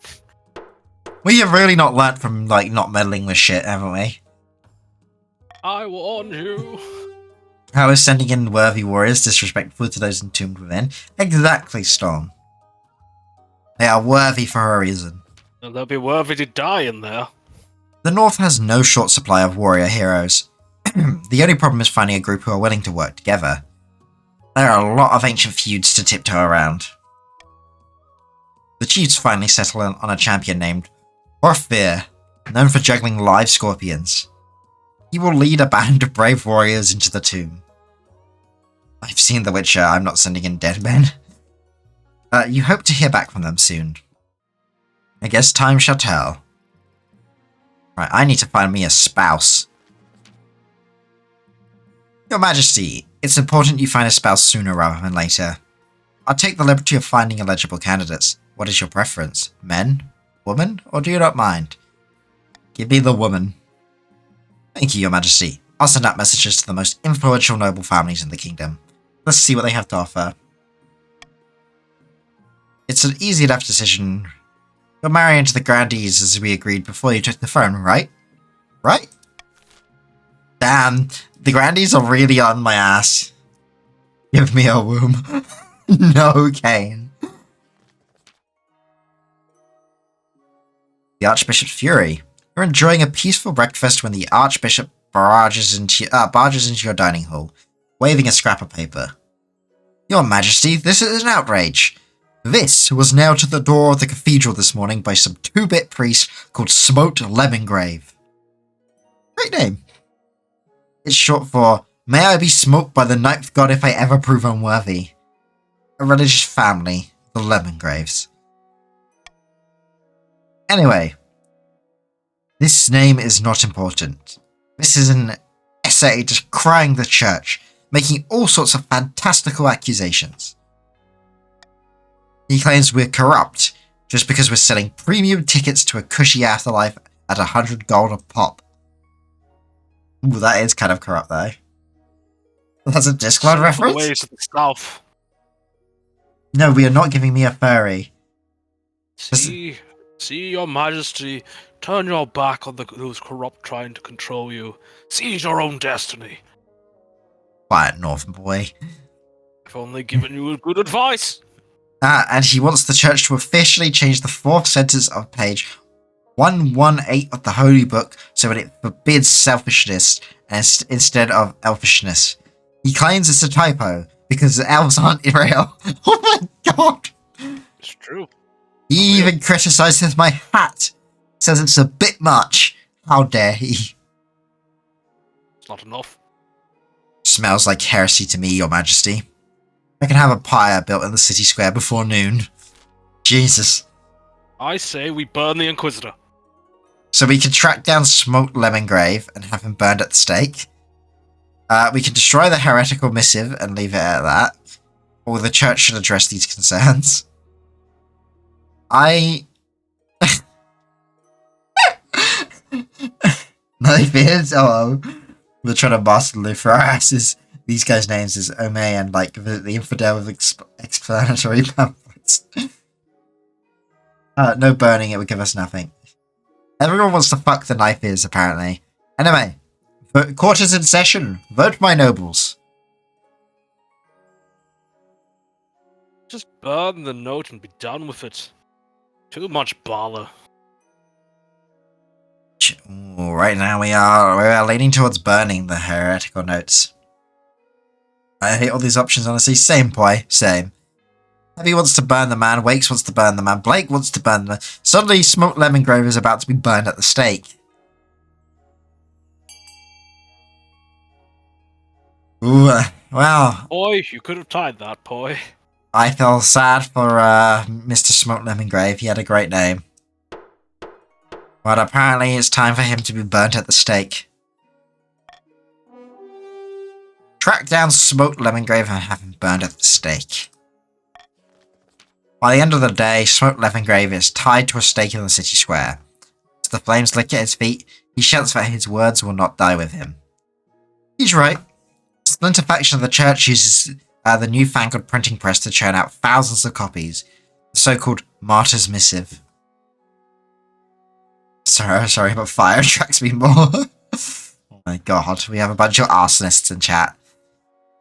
We have really not learnt from, like, not meddling with shit, haven't we? I warned you. How is sending in worthy warriors disrespectful to those entombed within? Exactly, Storm. They are worthy for a reason. And they'll be worthy to die in there. The North has no short supply of warrior heroes. The only problem is finding a group who are willing to work together. There are a lot of ancient feuds to tiptoe around. The chiefs finally settle on a champion named Orfir, known for juggling live scorpions. He will lead a band of brave warriors into the tomb. I've seen The Witcher, I'm not sending in dead men. You hope to hear back from them soon. I guess time shall tell. Right, I need to find me a spouse. Your Majesty, it's important you find a spouse sooner rather than later. I'll take the liberty of finding eligible candidates. What is your preference? Men? Woman? Or do you not mind? Give me the woman. Thank you, Your Majesty. I'll send out messages to the most influential noble families in the kingdom. Let's see what they have to offer. It's an easy enough decision. You're marrying to the grandees as we agreed before you took the throne, right? Right? Damn, the grandees are really on my ass. Give me a womb. No, Kane. The Archbishop's fury. You're enjoying a peaceful breakfast when the Archbishop barges into your dining hall, waving a scrap of paper. Your Majesty, this is an outrage. This was nailed to the door of the cathedral this morning by some 2-bit priest called Smote Lemongrave. Great name. It's short for, May I be smoked by the ninth god if I ever prove unworthy. A religious family, the Lemongraves. Anyway, this name is not important. This is an essay decrying the church, making all sorts of fantastical accusations. He claims we're corrupt, just because we're selling premium tickets to a cushy afterlife at 100 gold a pop. Ooh, that is kind of corrupt, though. That's a Discworld reference? Ways of the South. No, we are not giving me a furry. See, Your Majesty, turn your back on those corrupt trying to control you. Seize your own destiny. Quiet, Northern boy. I've only given you good advice. And he wants the church to officially change the 4th sentence of page 118 of the Holy Book so that it forbids selfishness instead of elfishness. He claims it's a typo because the elves aren't real. Oh my god! It's true. He even criticizes my hat. Says it's a bit much. How dare he? It's not enough. Smells like heresy to me, Your Majesty. I can have a pyre built in the city square before noon. Jesus. I say we burn the Inquisitor. So we can track down Smote Lemongrave and have him burned at the stake. We can destroy the heretical missive and leave it at that. Or the church should address these concerns. Knife oh, we're trying to master live for our asses. These guys' names is Ome and like the infidel with explanatory pamphlets. No burning, it would give us nothing. Everyone wants to fuck the knife is apparently. Anyway, court is in session. Vote my nobles. Just burn the note and be done with it. Too much bother. Ooh, right now we are leaning towards burning the heretical notes. I hate all these options, honestly. Same, boy. Same. Heavy wants to burn the man. Wakes wants to burn the man. Blake wants to burn the man. Suddenly, Smote Lemongrave is about to be burned at the stake. Ooh, well. Boy, you could have tied that, boy. I feel sad for Mr. Smote Lemongrave. He had a great name. But apparently it's time for him to be burnt at the stake. Track down Smote Lemongrave and have him burned at the stake. By the end of the day, Smote Lemongrave is tied to a stake in the city square. As the flames lick at his feet, he shouts that his words will not die with him. He's right. The splinter faction of the church uses the newfangled printing press to churn out thousands of copies. The so-called Martyr's Missive. Sorry, but fire attracts me more. My god, we have a bunch of arsonists in chat.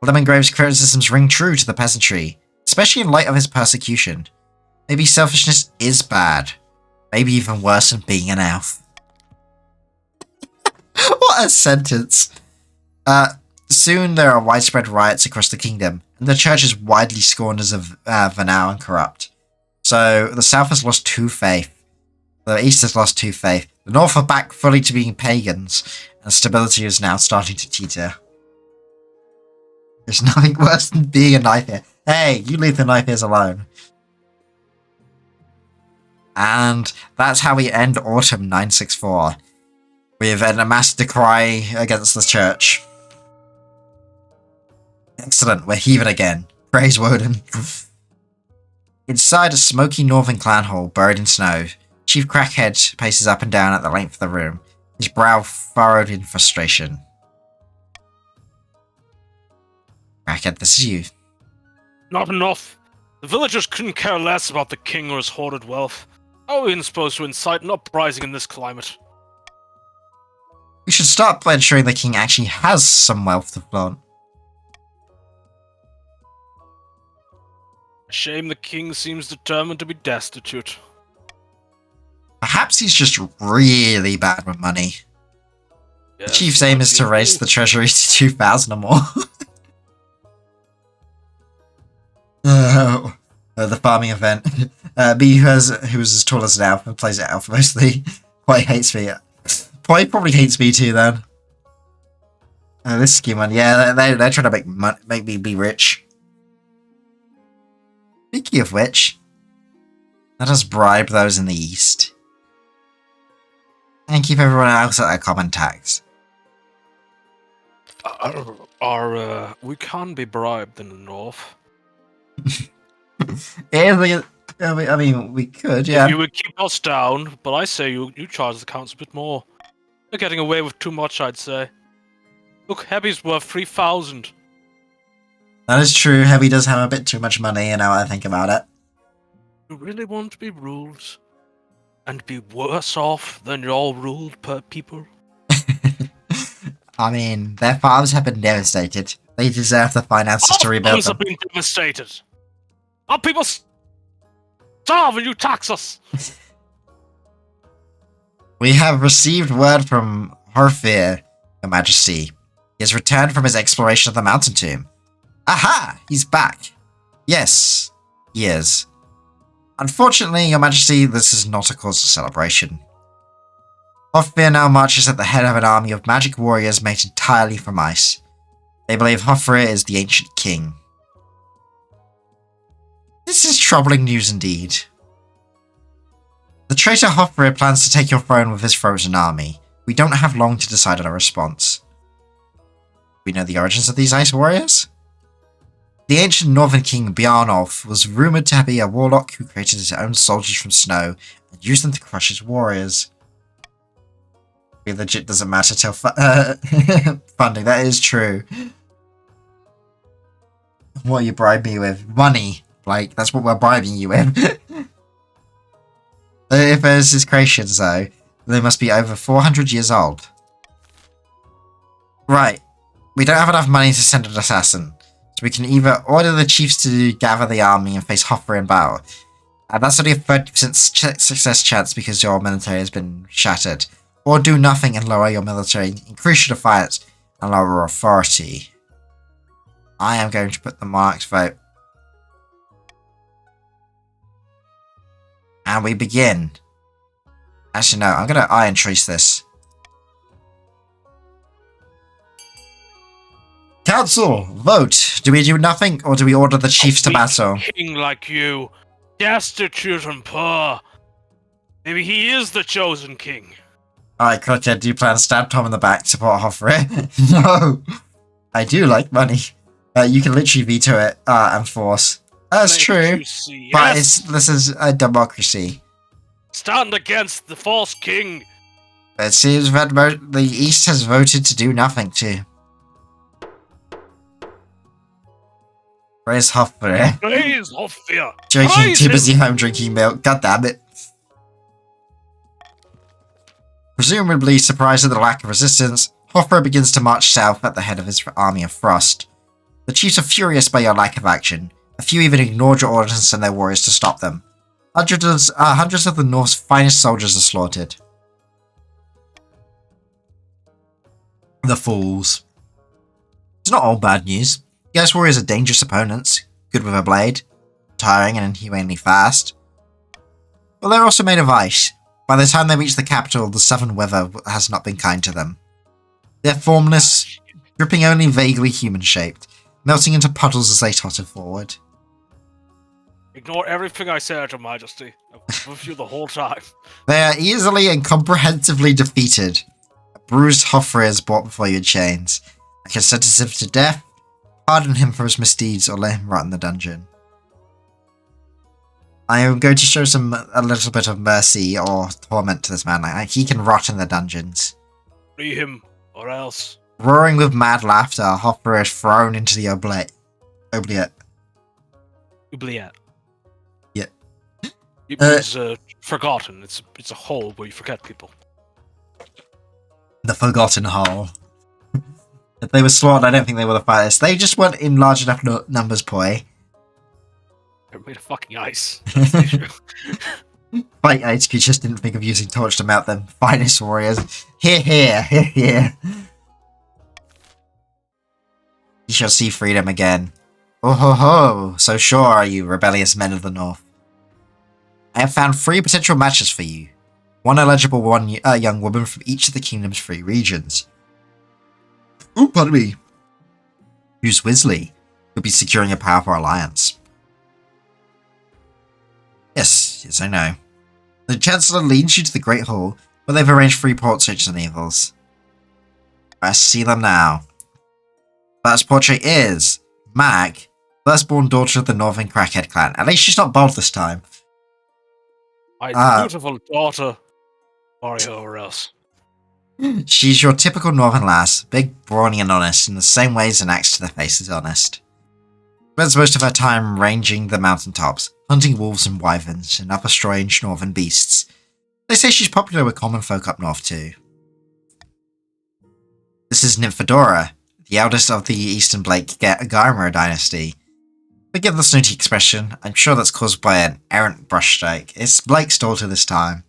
Lemongrave's criticisms ring true to the peasantry, especially in light of his persecution. Maybe selfishness is bad. Maybe even worse than being an elf. What a sentence. Soon there are widespread riots across the kingdom, and the church is widely scorned as venal and corrupt. So the south has lost 2 faith. The east has lost 2 faith. The north are back fully to being pagans, and stability is now starting to teeter. There's nothing worse than being a knife here. Hey, you leave the knife ears alone. And that's how we end Autumn 964. With a mass decry against the church. Excellent, we're heaving again. Praise Woden. Inside a smoky northern clan hall buried in snow, Chief Crackhead paces up and down at the length of the room, his brow furrowed in frustration. Crackhead, this is you. Not enough. The villagers couldn't care less about the king or his hoarded wealth. How are we even supposed to incite an uprising in this climate? We should start by ensuring the king actually has some wealth to flaunt. Shame the king seems determined to be destitute. Perhaps he's just really bad with money. Yes, The chief's aim is to raise the treasury to 2,000 or more. The farming event. Me, who was as tall as an elf and plays it elf mostly, Poi hates me. Poi probably hates me too then. This scheme one, yeah, they're trying to make me be rich. Speaking of which, let us bribe those in the east. And keep everyone else at their common tax. We can be bribed in the north. Yeah, I mean, we could, yeah. If you would keep us down, but I say you charge the council a bit more. You're getting away with too much, I'd say. Look, Heavy's worth 3,000. That is true, Heavy does have a bit too much money, you know, I think about it. You really want to be ruled and be worse off than you're all ruled per people? I mean, their farms have been devastated. They deserve the finances to rebuild Farms them. have been devastated. Our people starve and you tax us. We have received word from Horfir, Your Majesty. He has returned from his exploration of the mountain tomb. Aha! He's back. Yes, he is. Unfortunately, Your Majesty, this is not a cause for celebration. Horfir now marches at the head of an army of magic warriors made entirely from ice. They believe Horfir is the ancient king. This is troubling news indeed. The traitor Horfir plans to take your throne with his frozen army. We don't have long to decide on a response. We know the origins of these ice warriors? The ancient northern king Bjarnolf was rumoured to be a warlock who created his own soldiers from snow and used them to crush his warriors. It legit doesn't matter till funding, that is true. What you bribe me with? Money. Like, that's what we're bribing you with. If there's his creations though, they must be over 400 years old. Right. We don't have enough money to send an assassin. So we can either order the chiefs to gather the army and face Hoffer in battle. And that's only a 30% success chance because your military has been shattered. Or do nothing and lower your military, increase your defiance, and lower authority. I am going to put the monarch's vote. And we begin. Actually, no, I'm going to iron trace this. Council, vote. Do we do nothing, or do we order the chiefs to battle? A king like you, destitute and poor. Maybe he is the chosen king. Alright, Cricket, do you plan to stab Tom in the back, support Hoffrey? No! I do like money. You can literally veto it, and force. That's true, but this is a democracy. Stand against the false king. It seems that the East has voted to do nothing too. Where's Hoffrey? Praise Hoffir. Drinking, too busy home drinking milk, god damn it. Presumably surprised at the lack of resistance, Hothro begins to march south at the head of his army of Frost. The chiefs are furious by your lack of action. A few even ignored your orders and sent their warriors to stop them. Hundreds of the North's finest soldiers are slaughtered. The fools. It's not all bad news. Ghost warriors are dangerous opponents, good with a blade, tiring and inhumanely fast. But they're also made of ice. By the time they reach the capital, the southern weather has not been kind to them. They're formless, dripping only vaguely human-shaped, melting into puddles as they totter forward. Ignore everything I said, Your Majesty. I was with you the whole time. They are easily and comprehensively defeated. A bruised Hothro is brought before your chains. I can sentence him to death, pardon him for his misdeeds, or let him rot in the dungeon. I am going to show a little bit of mercy or torment to this man. He can rot in the dungeons. Free him, or else. Roaring with mad laughter, Hothro is thrown into the oubliette. Oubliette. Yeah. It means forgotten. It's a hole where you forget people. The Forgotten Hole. If they were slaughtered, I don't think they would have fight this. They just weren't in large enough numbers, boy. They're made of fucking ice. That's the issue. Fight HQ just didn't think of using torch to melt them. Finest warriors. Here. You shall see freedom again. Oh ho ho, so sure are you, rebellious men of the North. I have found 3 potential matches for you. One eligible young woman from each of the kingdom's 3 regions. Ooh, pardon me. Who's Weasley? You'll be securing a powerful alliance. Yes, I know. The Chancellor leads you to the Great Hall, where they've arranged 3 portraits and evils. I see them now. First portrait is Mag, firstborn daughter of the Northern Crackhead clan. At least she's not bald this time. My beautiful daughter, Mario, or else. She's your typical Northern lass, big, brawny and honest, in the same ways an axe to the face is honest. Spends most of her time ranging the mountaintops, hunting wolves and wyverns and other strange northern beasts. They say she's popular with common folk up north too. This is Nymphadora, the eldest of the Eastern Blake Garmer dynasty. Forgive the snooty expression, I'm sure that's caused by an errant brushstrike. It's Blake's daughter this time.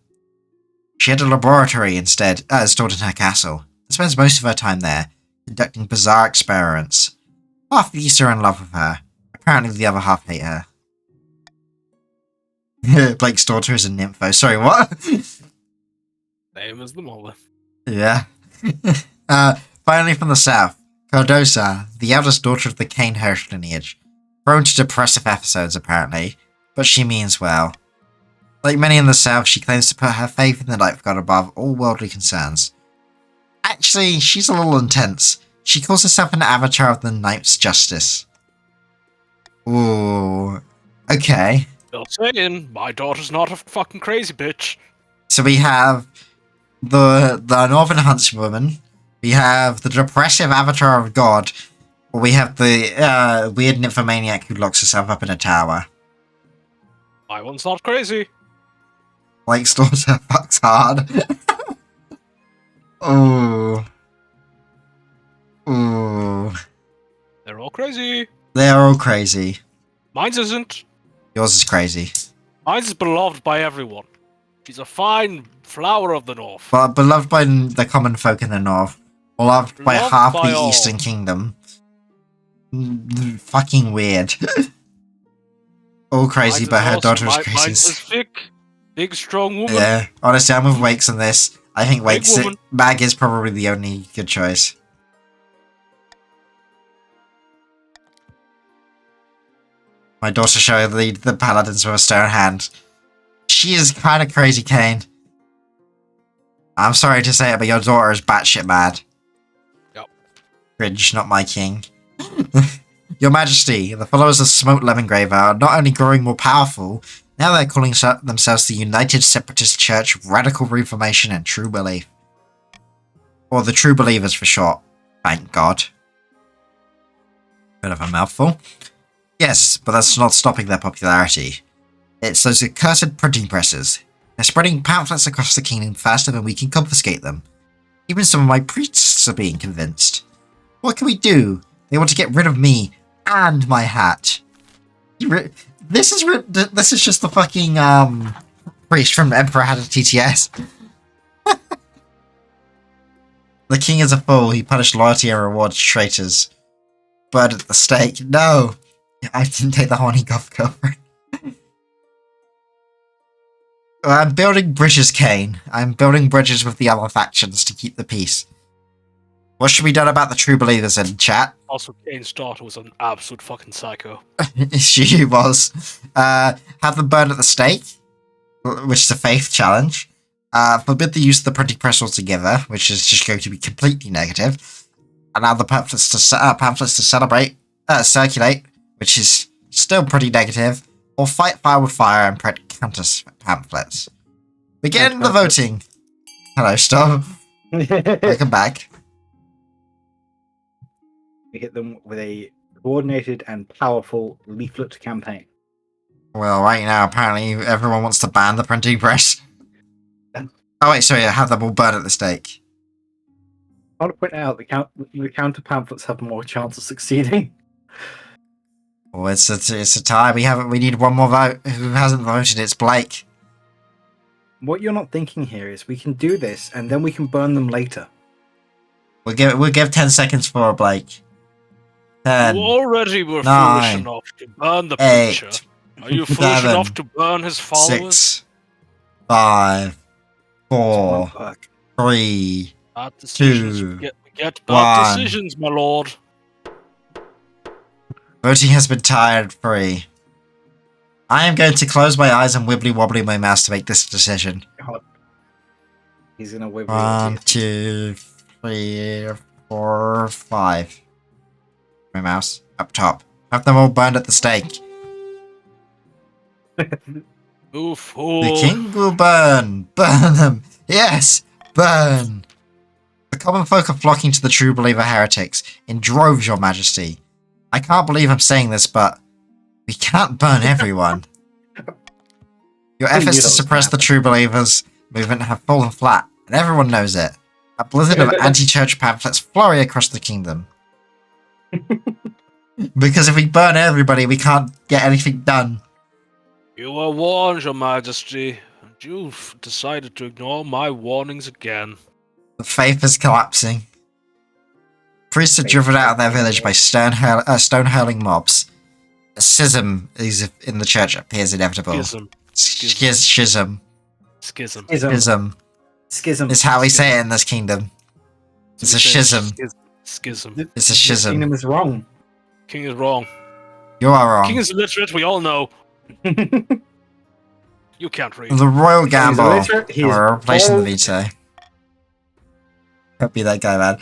She had a laboratory installed in her castle, and spends most of her time there, conducting bizarre experiments. Half the East are in love with her. Apparently the other half hate her. Blake's daughter is a nympho. Sorry, what? Same as the mother. Yeah. Finally from the south, Cardosa, the eldest daughter of the Cain Hirsch lineage. Prone to depressive episodes, apparently, but she means well. Like many in the south, she claims to put her faith in the light of God above all worldly concerns. Actually, she's a little intense. She calls herself an avatar of the Knight's Justice. Ooh. Okay. Still saying, my daughter's not a fucking crazy bitch. So we have the Northern Huntswoman, we have the depressive avatar of God, or we have the weird nymphomaniac who locks herself up in a tower. My one's not crazy. Blake's daughter fucks hard. Ooh. Ooh. They're all crazy. They're all crazy. Mine's isn't. Yours is crazy. Mine's is beloved by everyone. She's a fine flower of the North. But beloved by the common folk in the North. Beloved by Beloved half by the all. Eastern Kingdom. Fucking weird. All crazy, Mine's but her awesome. daughter is Mine's crazy. is thick, big, strong woman. Yeah, honestly, I'm with Wakes on this. I think Wakes woman. Mag is probably the only good choice. My daughter showed the paladins with a stone hand. She is kind of crazy, Kane. I'm sorry to say it, but your daughter is batshit mad. Yep. Cringe, not my king. Your Majesty, the followers of Smoke Lemongrave are not only growing more powerful, now they're calling themselves the United Separatist Church of Radical Reformation and True Belief. Or the True Believers for short. Thank God. Bit of a mouthful. Yes, but that's not stopping their popularity. It's those accursed printing presses. They're spreading pamphlets across the kingdom faster than we can confiscate them. Even some of my priests are being convinced. What can we do? They want to get rid of me and my hat. This is just the fucking priest from Emperor had a TTS. The king is a fool. He punished loyalty and rewards traitors. Bird at the stake. No, I didn't take the horny golf girlfriend. I'm building bridges, Kane. I'm building bridges with the other factions to keep the peace. What should be done about the true believers in chat? Also, Kane's daughter was an absolute fucking psycho. She was. Have them burned at the stake, which is a faith challenge. Forbid the use of the printing press altogether, which is just going to be completely negative. Allow the pamphlets to circulate, which is still pretty negative. Or fight fire with fire and print counter pamphlets. Begin the voting. Hello, Storm. Welcome back. We hit them with a coordinated and powerful leaflet campaign. Well, right now, apparently everyone wants to ban the printing press. Oh wait, sorry, have them all burn at the stake. I want to point out the counter pamphlets have more chance of succeeding. Oh, it's a tie. We need one more vote. Who hasn't voted? It's Blake. What you're not thinking here is we can do this and then we can burn them later. We'll give 10 seconds for Blake. 10. You already were 9, foolish enough to burn the 8, preacher. Are you foolish 7, enough to burn his followers? 6, 5, 4, Fuck. 3. Bad decisions. 2, We get bad 1. decisions, my lord. Voting has been tied free. I am going to close my eyes and wibbly wobbly my mouse to make this decision. God. He's gonna wibble. 1, 2, 3, 4, 5. My mouse up top. Have them all burned at the stake. You fool. The king will burn. Burn them. Yes, burn. The common folk are flocking to the true believer heretics in droves, your majesty. I can't believe I'm saying this, but we can't burn everyone. Your efforts to suppress the true believers movement have fallen flat, and everyone knows it. A blizzard of anti-church pamphlets flurry across the kingdom. Because if we burn everybody, we can't get anything done. You were warned, your majesty, and you've decided to ignore my warnings again. The faith is collapsing. Priests are driven out of their village by stone-hurling mobs. A schism is in the church appears inevitable. Schism. Schism. Schism. Schism. Is how we say it in this kingdom. It's a schism. Schism. It's a schism. Kingdom is wrong. King is wrong. You are wrong. King is illiterate, we all know. You can't read. The royal gamble. illiterate, he is We're replacing the bald. veto. Don't be that guy, man.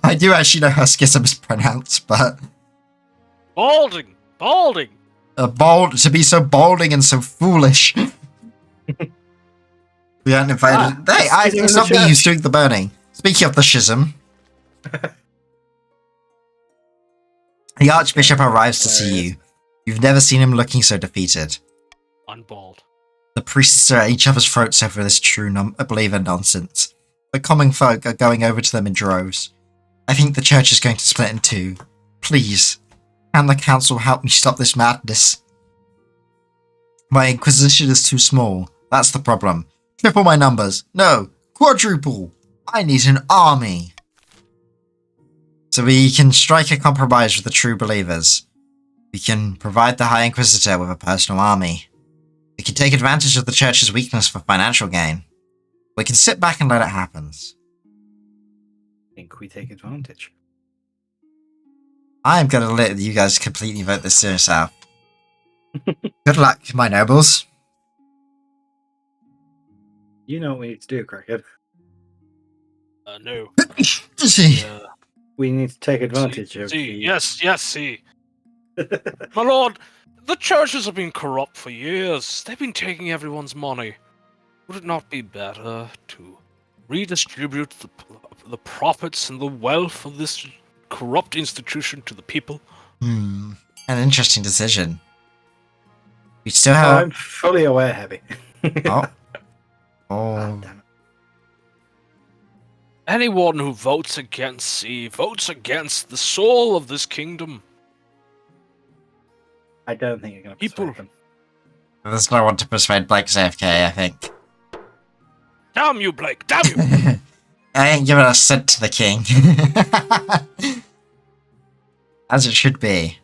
I do actually know how schism is pronounced, but Balding! Balding! to be so balding and so foolish. We aren't invited. Hey, schism it's in the not me church. who's doing the burning. Speaking of the schism, the Archbishop arrives to see you. You've never seen him looking so defeated. I'm bald. The priests are at each other's throats over this true believer nonsense. The common folk are going over to them in droves. I think the church is going to split in two. Please, can the council help me stop this madness? My inquisition is too small. That's the problem. Triple my numbers. No, quadruple. I need an army. So we can strike a compromise with the true believers. We can provide the High Inquisitor with a personal army. We can take advantage of the church's weakness for financial gain. We can sit back and let it happen. I think we take advantage. I'm gonna let you guys completely vote this serious out. Good luck, my nobles. You know what we need to do, Crackhead. No. See. We need to take advantage of See, the... yes, see. My lord, the churches have been corrupt for years. They've been taking everyone's money. Would it not be better to redistribute the profits and the wealth of this corrupt institution to the people? An interesting decision. We still Oh, have... I'm fully aware, Heavy. Oh. Ah, Oh. damn it. Anyone who votes against sea votes against the soul of this kingdom. I don't think you're going to People- persuade them. There's no one to persuade Blake's AFK, I think. Damn you, Blake! Damn you! I ain't giving a cent to the king. As it should be.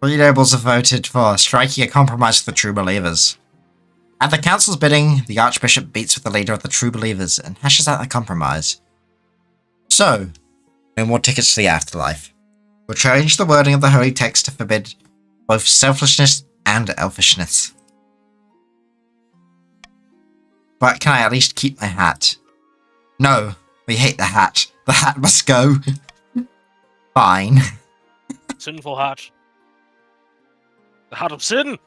3 nobles have voted for striking a compromise with the True Believers. At the council's bidding, the Archbishop meets with the leader of the True Believers and hashes out a compromise. So, no more tickets to the afterlife. We'll change the wording of the holy text to forbid both selfishness and elfishness. But can I at least keep my hat? No, we hate the hat. The hat must go. Fine. Sinful hat. The hat of sin!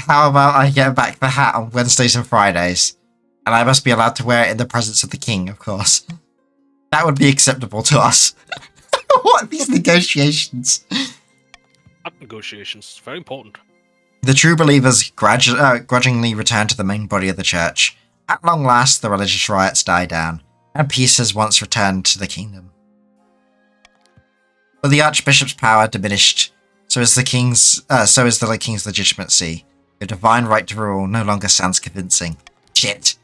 How about I get back the hat on Wednesdays and Fridays? And I must be allowed to wear it in the presence of the king, of course. That would be acceptable to us. What are these negotiations? Hat negotiations. Very important. The True Believers grudgingly return to the main body of the church. At long last, the religious riots die down, and peace has once returned to the kingdom. But the Archbishop's power diminished, so is the king's legitimacy. Your divine right to rule no longer sounds convincing. Shit.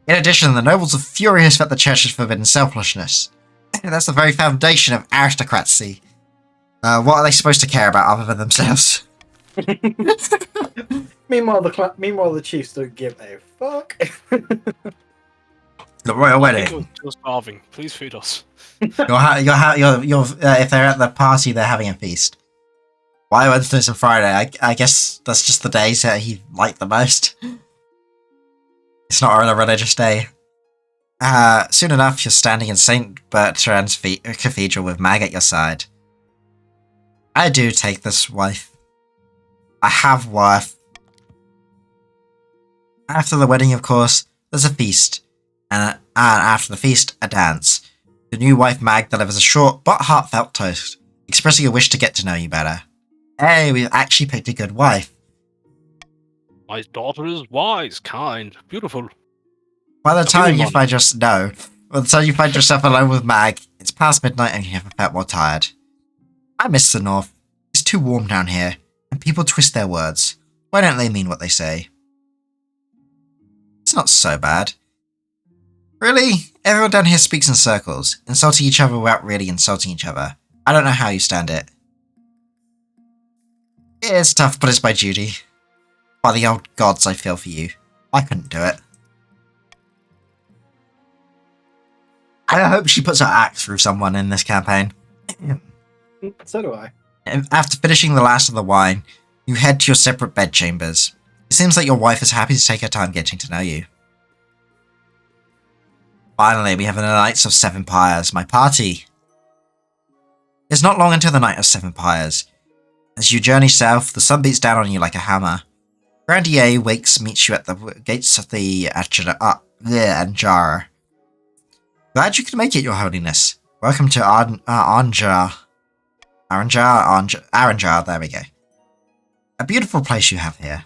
In addition, the nobles are furious that the church has forbidden selfishness. That's the very foundation of aristocracy. What are they supposed to care about other than themselves? Meanwhile, the chiefs don't give a fuck. The royal wedding. We're starving. Please feed us. If they're at the party, they're having a feast. Why Wednesdays and Friday? I guess that's just the days that he liked the most. It's not a religious day. Soon enough, you're standing in St. Bertrand's Cathedral with Mag at your side. I do take this wife. I have wife. After the wedding, of course, there's a feast. And after the feast, a dance. The new wife Mag delivers a short but heartfelt toast, expressing a wish to get to know you better. Hey, we've actually picked a good wife. My daughter is wise, kind, beautiful. By the time you Everyone. find yourself alone with Mag, it's past midnight and you haven't felt more tired. I miss the north. It's too warm down here, and people twist their words. Why don't they mean what they say? It's not so bad. Really? Everyone down here speaks in circles, insulting each other without really insulting each other. I don't know how you stand it. It's tough, but it's my duty. By the old gods, I feel for you. I couldn't do it. I hope she puts her axe through someone in this campaign. So do I. And after finishing the last of the wine, you head to your separate bedchambers. It seems like your wife is happy to take her time getting to know you. Finally, we have the Knights of Seven Pyres, my party. It's not long until the Night of Seven Pyres. As you journey south, the sun beats down on you like a hammer. Grandier meets you at the gates of the Anjara. Glad you could make it, Your Holiness. Welcome to Anjar, there we go. A beautiful place you have here.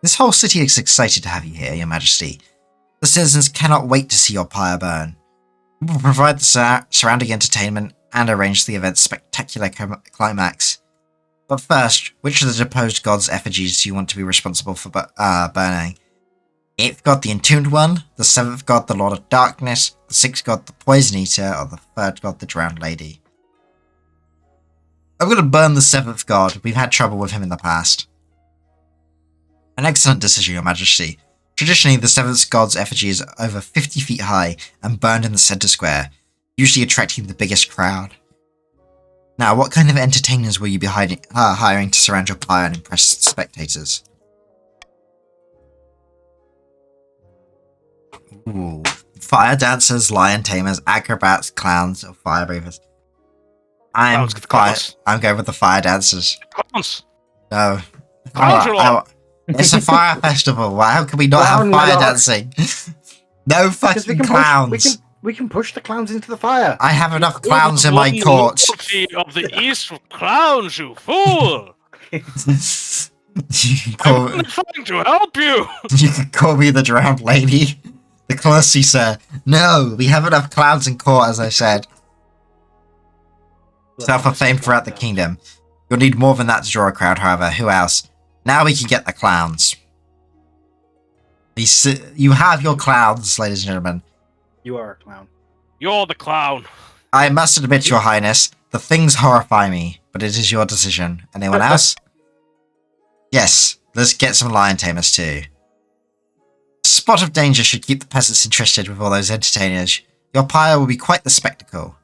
This whole city is excited to have you here, Your Majesty. The citizens cannot wait to see your pyre burn. We will provide the surrounding entertainment and arrange the event's spectacular climax. But first, which of the deposed gods' effigies do you want to be responsible for burning? The 8th god, the Entombed One, the 7th god, the Lord of Darkness, the 6th god, the Poison Eater, or the 3rd god, the Drowned Lady? I'm going to burn the 7th god. We've had trouble with him in the past. An excellent decision, Your Majesty. Traditionally, the 7th god's effigy is over 50 feet high and burned in the center square, usually attracting the biggest crowd. Now, what kind of entertainers will you be hiring to surround your pyre and impress the spectators? Ooh. Fire dancers, lion tamers, acrobats, clowns, or fire breathers. I'm going with the fire dancers. Clowns! No. Clowns are all- It's a fire festival. How can we not have Clown fire lot. dancing? No fucking Push, clowns. we can push the clowns into the fire. I have enough clowns in my court. Of the East of clowns, you fool! You can I'm only trying to help you! you can call me the drowned lady. Diplomacy, sir. No, we have enough clowns in court, as I said. Self-acclaimed throughout the kingdom. You'll need more than that to draw a crowd, however. Who else? Now we can get the clowns. You have your clowns, ladies and gentlemen. You are a clown. You're the clown. I must admit, your highness, the things horrify me, but it is your decision. Anyone else? Yes, let's get some lion tamers too. A spot of danger should keep the peasants interested with all those entertainers. Your pyre will be quite the spectacle.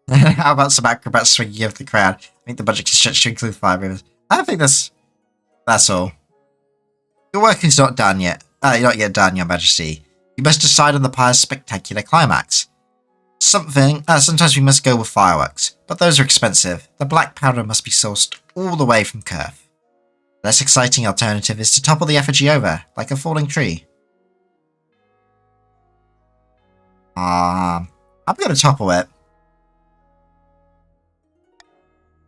How about some acrobats swinging over the crowd? I think the budget can stretch to include 5 rivers. I think that's all. Your work is not done yet. Not yet done, your majesty. You must decide on the pyre's spectacular climax. Sometimes we must go with fireworks, but those are expensive. The black powder must be sourced all the way from Kurth. The less exciting alternative is to topple the effigy over, like a falling tree. I'm going to topple it.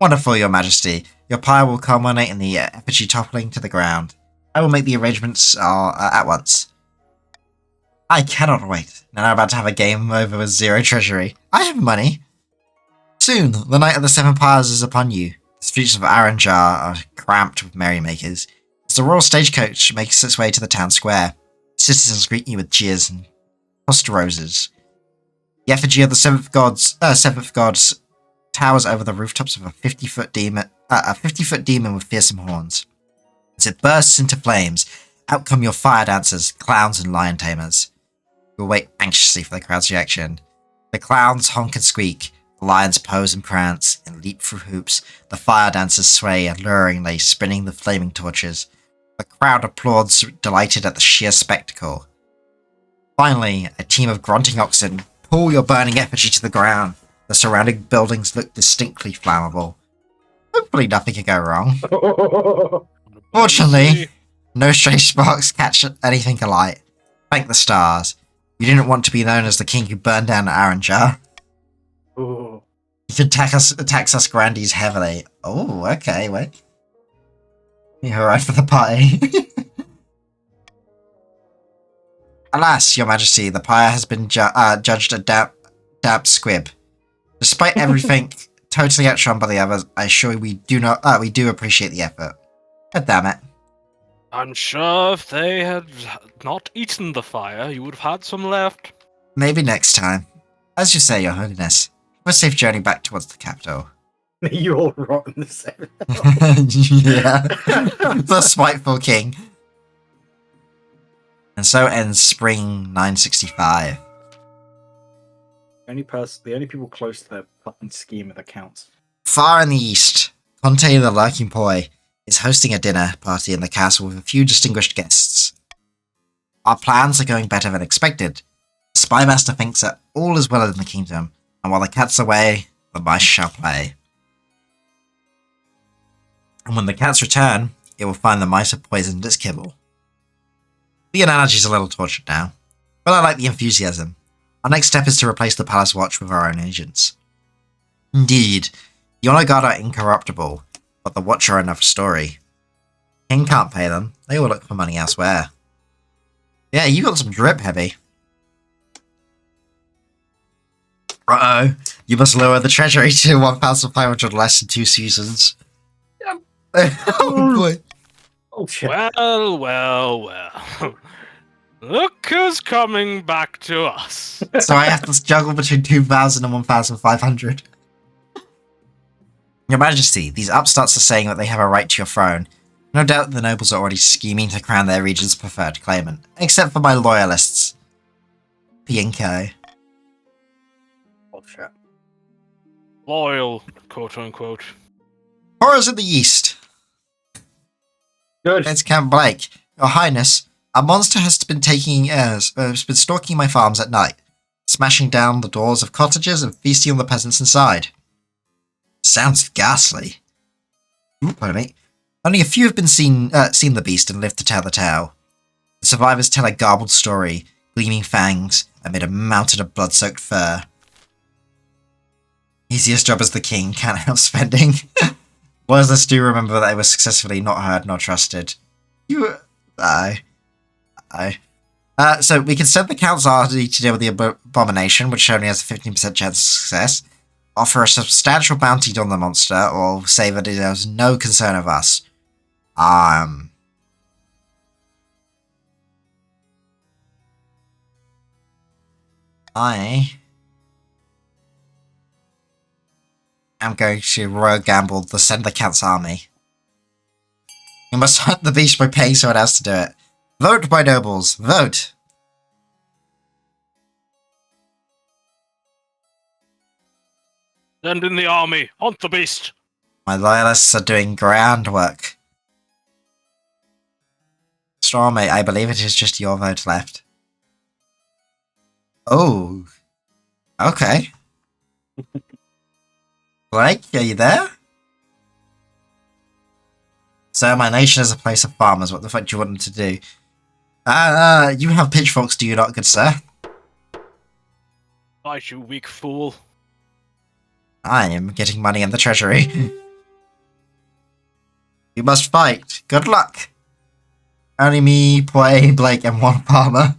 Wonderful, your majesty. Your pyre will culminate in the effigy toppling to the ground. I will make the arrangements at once. I cannot wait. Now I'm about to have a game over with 0 treasury. I have money. Soon, the night of the 7 pyres is upon you. The streets of Aranjar are cramped with merrymakers. As the royal stagecoach makes its way to the town square, citizens greet you with cheers and tossed roses. The effigy of the seventh gods towers over the rooftops of a 50-foot demon with fearsome horns. As it bursts into flames, out come your fire dancers, clowns, and lion tamers. You'll wait anxiously for the crowd's reaction. The clowns honk and squeak, the lions pose and prance and leap through hoops, the fire dancers sway alluringly, spinning the flaming torches. The crowd applauds, delighted at the sheer spectacle. Finally, a team of grunting oxen pull your burning effigy to the ground. The surrounding buildings look distinctly flammable. Hopefully nothing can go wrong. Fortunately, no stray sparks catch anything alight. Thank the stars. You didn't want to be known as the king who burned down Aranjar. Ooh. He could tax us grandees heavily. Oh, okay, wait. You're right for the party. Alas, your majesty, the pyre has been judged a damp squib. Despite everything totally outshone by the others, I assure you we do appreciate the effort. God damn it. I'm sure if they had not eaten the fire, you would have had some left. Maybe next time. As you say, your holiness. Have a safe journey back towards the capital. You all rot in the same. Yeah. The spiteful king. And so ends spring 965. The only people close to the fucking scheme are the counts. Far in the east, Conte the Lurking Boy is hosting a dinner party in the castle with a few distinguished guests. Our plans are going better than expected. The Spymaster thinks that all is well in the kingdom, and while the cat's away, the mice shall play. And when the cats return, it will find the mice have poisoned its kibble. The analogy's a little tortured now, but I like the enthusiasm. Our next step is to replace the Palace Watch with our own agents. Indeed, the Honor Guard are incorruptible, but the Watch are another story. King can't pay them, they will look for money elsewhere. Yeah, you got some drip, Heavy. Uh-oh, you must lower the treasury to 1,500 less in 2 seasons. Yep. Oh boy. Oh shit. Well. Look who's coming back to us. So I have to juggle between 2,000 and 1,500. Your Majesty, these upstarts are saying that they have a right to your throne. No doubt the nobles are already scheming to crown their region's preferred claimant, except for my loyalists. P&K. Oh shit. Loyal, quote-unquote. Horrors in the east. Good. It's Camp Blake. Your Highness, a monster has been stalking my farms at night, smashing down the doors of cottages and feasting on the peasants inside. Sounds ghastly. Ooh, pardon me. Only a few have been seen the beast and lived to tell the tale. The survivors tell a garbled story, gleaming fangs amid a mountain of blood-soaked fur. Easiest job as the king, can't help spending. Loyalists do remember that they were successfully not heard nor trusted. So we can send the Count's army to deal with the abomination, which only has a 15% chance of success, offer a substantial bounty on the monster, or say that it has no concern of us. I am going to royal gamble to send the Count's army. You must hunt the beast by paying someone else to do it. Vote, my nobles, vote! Send in the army. Hunt the beast. My loyalists are doing grand work. Stormy, I believe it is just your vote left. Oh. Okay. Blake, are you there? Sir, my nation is a place of farmers. What the fuck do you want them to do? You have pitchforks, do you not, good sir? Fight, you weak fool. I am getting money in the treasury. You must fight. Good luck. Only me, Poe, Blake, and one farmer.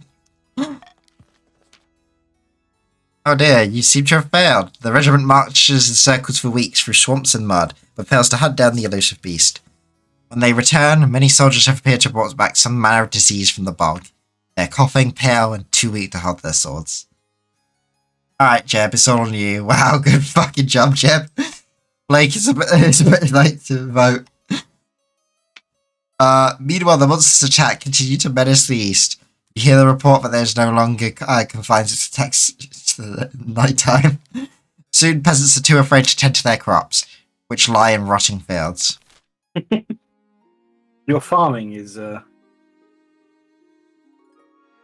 Oh dear, you seem to have failed. The regiment marches in circles for weeks through swamps and mud, but fails to hunt down the elusive beast. When they return, many soldiers have appeared to have brought back some manner of disease from the bog. They're coughing, pale, and too weak to hold their swords. Alright, Jeb, it's all on you. Wow, good fucking job, Jeb. Blake, it's a bit late to vote. Meanwhile, the monster's attack continued to menace the east. You hear the report that there's no longer confines its attacks to the nighttime. Soon, peasants are too afraid to tend to their crops, which lie in rotting fields. Your farming is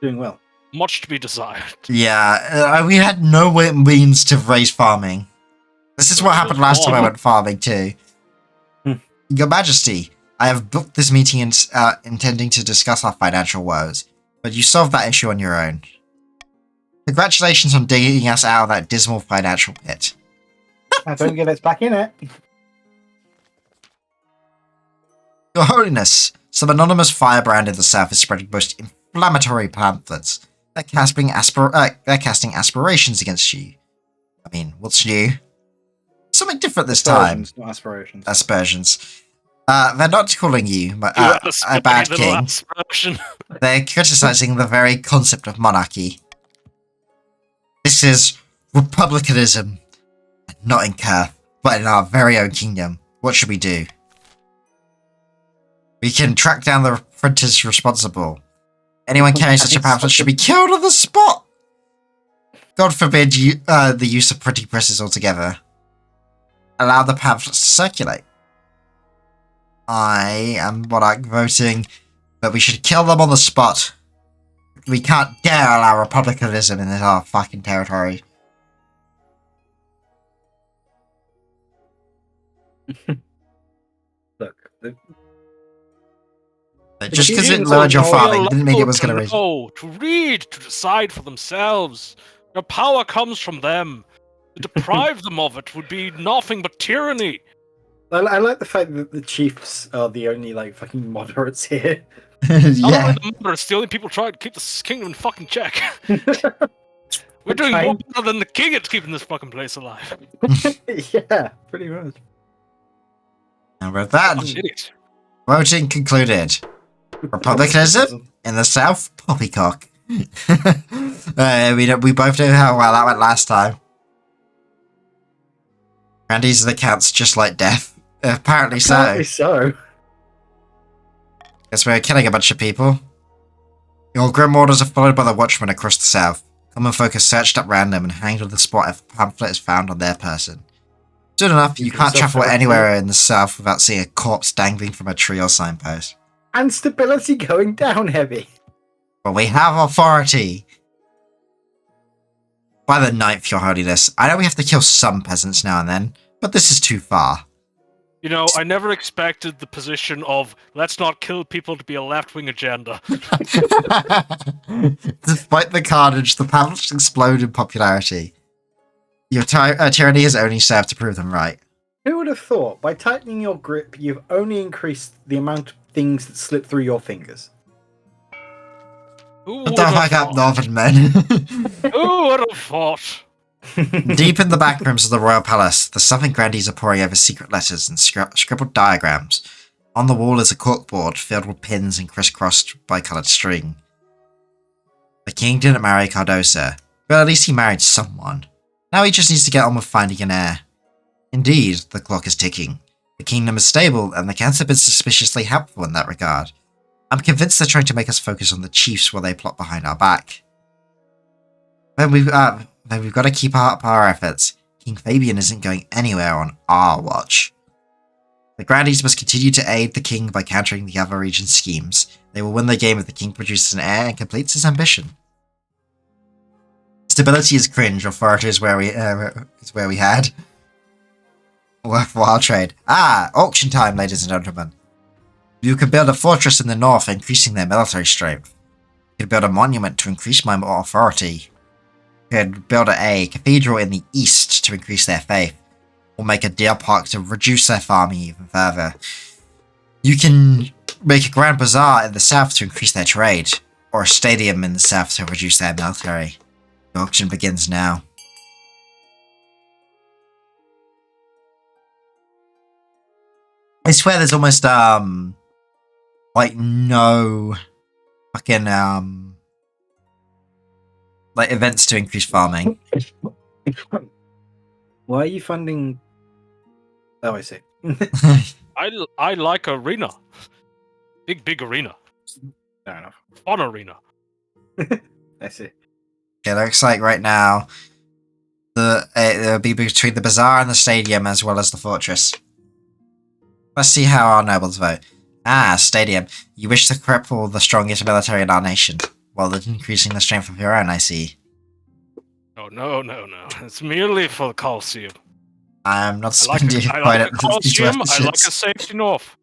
doing well. Much to be desired. Yeah, we had no means to raise farming. This is what happened last time I went farming too. Your Majesty, I have booked this meeting intending to discuss our financial woes, but you solved that issue on your own. Congratulations on digging us out of that dismal financial pit. I don't get us back in it. Your Holiness, some anonymous firebrand in the south is spreading most inflammatory pamphlets. They're casting aspirations against you. I mean, what's new? Something different this time. Not aspirations. Aspersions. They're not calling you a bad king. They're criticizing the very concept of monarchy. This is republicanism. Not in Kurth, but in our very own kingdom. What should we do? We can track down the printers responsible. Anyone carrying such a pamphlet should be killed on the spot! God forbid the use of printing presses altogether. Allow the pamphlets to circulate. I am monarch voting that we should kill them on the spot. We can't dare allow republicanism in our fucking territory. Look, Just because it lowered your farming didn't mean it was going to raise. Oh, to read, to decide for themselves. Your power comes from them. To deprive them of it would be nothing but tyranny. I like the fact that the chiefs are the only fucking moderates here. Not Yeah. only the moderates, the only people trying to keep this kingdom in fucking check. We're doing more better than the king at keeping this fucking place alive. Yeah, pretty much. And with that, Fucking idiot. voting concluded. Republicanism in the south, poppycock. We both know how well that went last time. Randy's the Count's just like death. Apparently so. Apparently so. Guess we're killing a bunch of people. Your grim orders are followed by the watchmen across the south. Common folk are searched at random and hanged on the spot if a pamphlet is found on their person. Soon enough, you can't travel anywhere in the south without seeing a corpse dangling from a tree or signpost. And stability going down heavy. But we have authority. By the 9th, Your Holiness, I know we have to kill some peasants now and then, but this is too far. You know, I never expected the position of let's not kill people to be a left-wing agenda. Despite the carnage, the pamphlets explode in popularity. Your tyranny has only served to prove them right. Who would have thought, by tightening your grip, you've only increased the amount of things that slip through your fingers? Who What would the have fuck up, thought? Northern men? Who would have thought? Deep in the back rooms of the royal palace, the Southern grandees are poring over secret letters and scribbled diagrams. On the wall is a corkboard filled with pins and crisscrossed by coloured string. The king didn't marry Cardosa, but at least he married someone. Now he just needs to get on with finding an heir. Indeed, the clock is ticking. The kingdom is stable, and the council have been suspiciously helpful in that regard. I'm convinced they're trying to make us focus on the chiefs while they plot behind our back. Then we've got to keep up our efforts. King Fabian isn't going anywhere on our watch. The grandees must continue to aid the king by countering the other region's schemes. They will win the game if the king produces an heir and completes his ambition. Stability is cringe. Authority is where we had. Worthwhile trade. Auction time, ladies and gentlemen. You could build a fortress in the north, increasing their military strength. You could build a monument to increase my authority. You could build a cathedral in the east to increase their faith. Or make a deer park to reduce their farming even further. You can make a grand bazaar in the south to increase their trade. Or a stadium in the south to reduce their military. The auction begins now. I swear there's almost, like, no fucking, like, events to increase farming. Why are you funding... Oh, I see. I like arena. Big arena. Fair enough. Fun arena. I see. It looks like right now, it'll be between the bazaar and the stadium as well as the fortress. Let's see how our nobles vote. Stadium. You wish to cripple the strongest military in our nation, while increasing the strength of your own, I see. Oh, no. It's merely for the Colosseum. I'm not I like spending a quite at Colosseum. these I like a shits. safety north.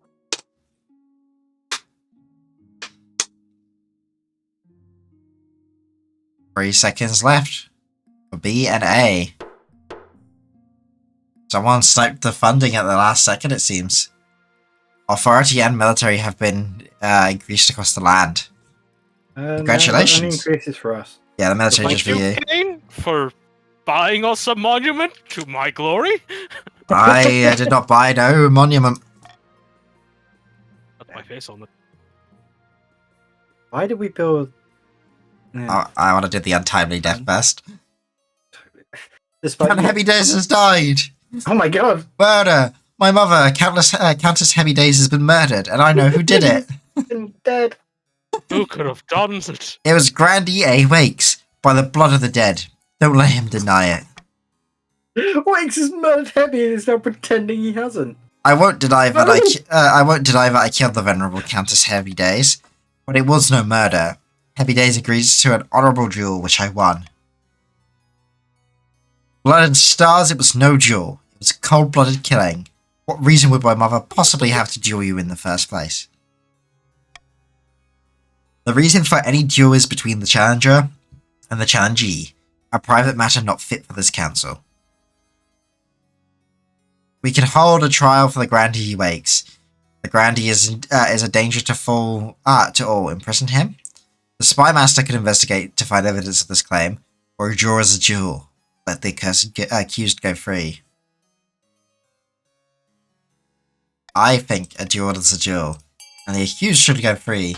3 seconds left for B and A. Someone sniped the funding at the last second, it seems. Authority and military have been increased across the land. Congratulations. No, only increases for us. Yeah, the military Thank just for you. Kane, for buying us a monument to my glory. I did not buy no monument. That's my face on it. Why did we build... Yeah. I want to do the untimely death first. Despite Count Heavy Days has died. Oh my god! Murder. My mother, Countess Heavy Days, has been murdered, and I know who did it. I'm dead. Who could have done it? It was Grandee A. Wakes, by the blood of the dead. Don't let him deny it. Wakes has murdered Heavy and is now pretending he hasn't. I won't deny that I killed the venerable Countess Heavy Days, but it was no murder. Heavy Days agrees to an honourable duel, which I won. Blood and Stars, it was no duel. It was cold-blooded killing. What reason would my mother possibly have to duel you in the first place? The reason for any duel is between the challenger and the challengee, a private matter not fit for this council. We can hold a trial for the Grandee Wakes. The Grandee is a danger to all. Imprison him? The Spy Master can investigate to find evidence of this claim, or draw as a duel. Let the accused go free. I think a duel is a duel, and the accused should go free.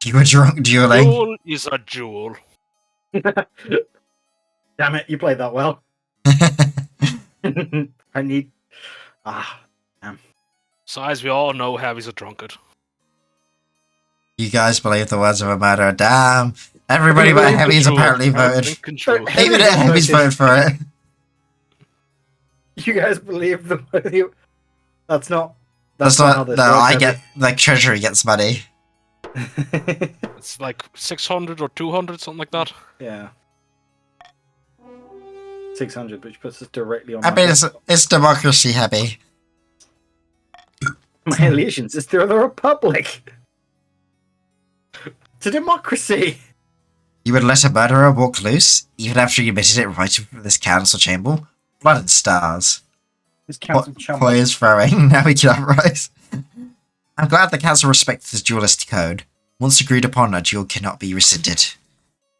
You were drunk dueling. Jewel is a jewel. Damn it, you played that well. I need... So as we all know, Heavy's a drunkard. You guys believe the words of a murderer. Damn. Everybody but Heavy's apparently voted. Control. Even Heavy's voted for it. You guys believe the... That's not how No, this works, I Heavy. get, the treasury gets money. It's like 600 or 200, something like that. Yeah. 600, which puts us directly on... I mean, it's democracy, Heavy. My allegiance is to the Republic. To democracy. You would let a murderer walk loose, even after you admitted it right in this council chamber? Blood and Stars. This council Boy is throwing, now we can uprise. I'm glad the council respects his dualistic code. Once agreed upon, a duel cannot be rescinded.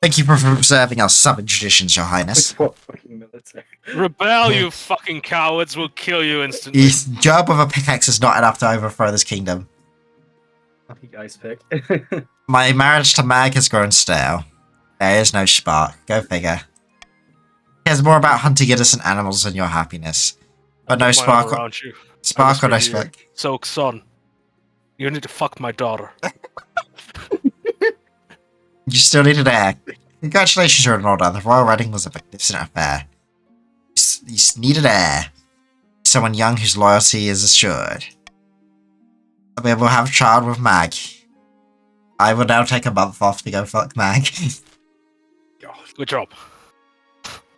Thank you for preserving our Southern traditions, Your Highness. What fucking military? Rebel, you fucking cowards! We'll kill you instantly. His job with a pickaxe is not enough to overthrow this kingdom. Fucking ice pick. My marriage to Mag has grown stale. There is no spark. Go figure. He cares more about hunting innocent animals than your happiness. But no Put my arm spark. around you. Spark or no I whisper in your spark. ear, So, son, you need to fuck my daughter. You still need an heir. Congratulations, Your Honor. The royal wedding was a magnificent affair. You need an heir. Someone young whose loyalty is assured. I'll be able to have a child with Mag. I will now take a month off to go fuck Mag. God. Good job.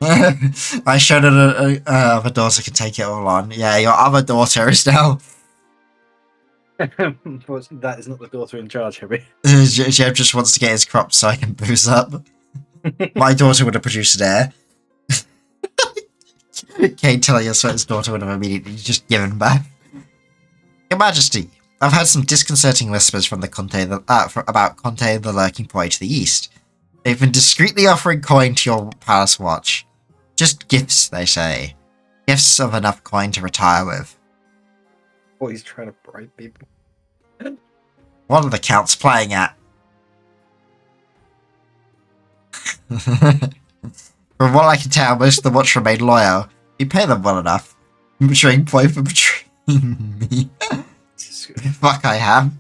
I showed her that other daughter can take it all on. Yeah, your other daughter is now... That is not the daughter in charge, Heavy. Jeb just wants to get his crops so I can booze up. My daughter would have produced an heir. Kate telling us what his daughter would have immediately just given back. Your Majesty, I've heard some disconcerting whispers from the about Conte the Lurking Poi to the east. They've been discreetly offering coin to your palace watch. Just gifts, they say. Gifts of enough coin to retire with. What he's trying to bribe people. What are the counts playing at? From what I can tell, most of the watch remain loyal. You pay them well enough. Betraying Poi for betraying me. Fuck, I have.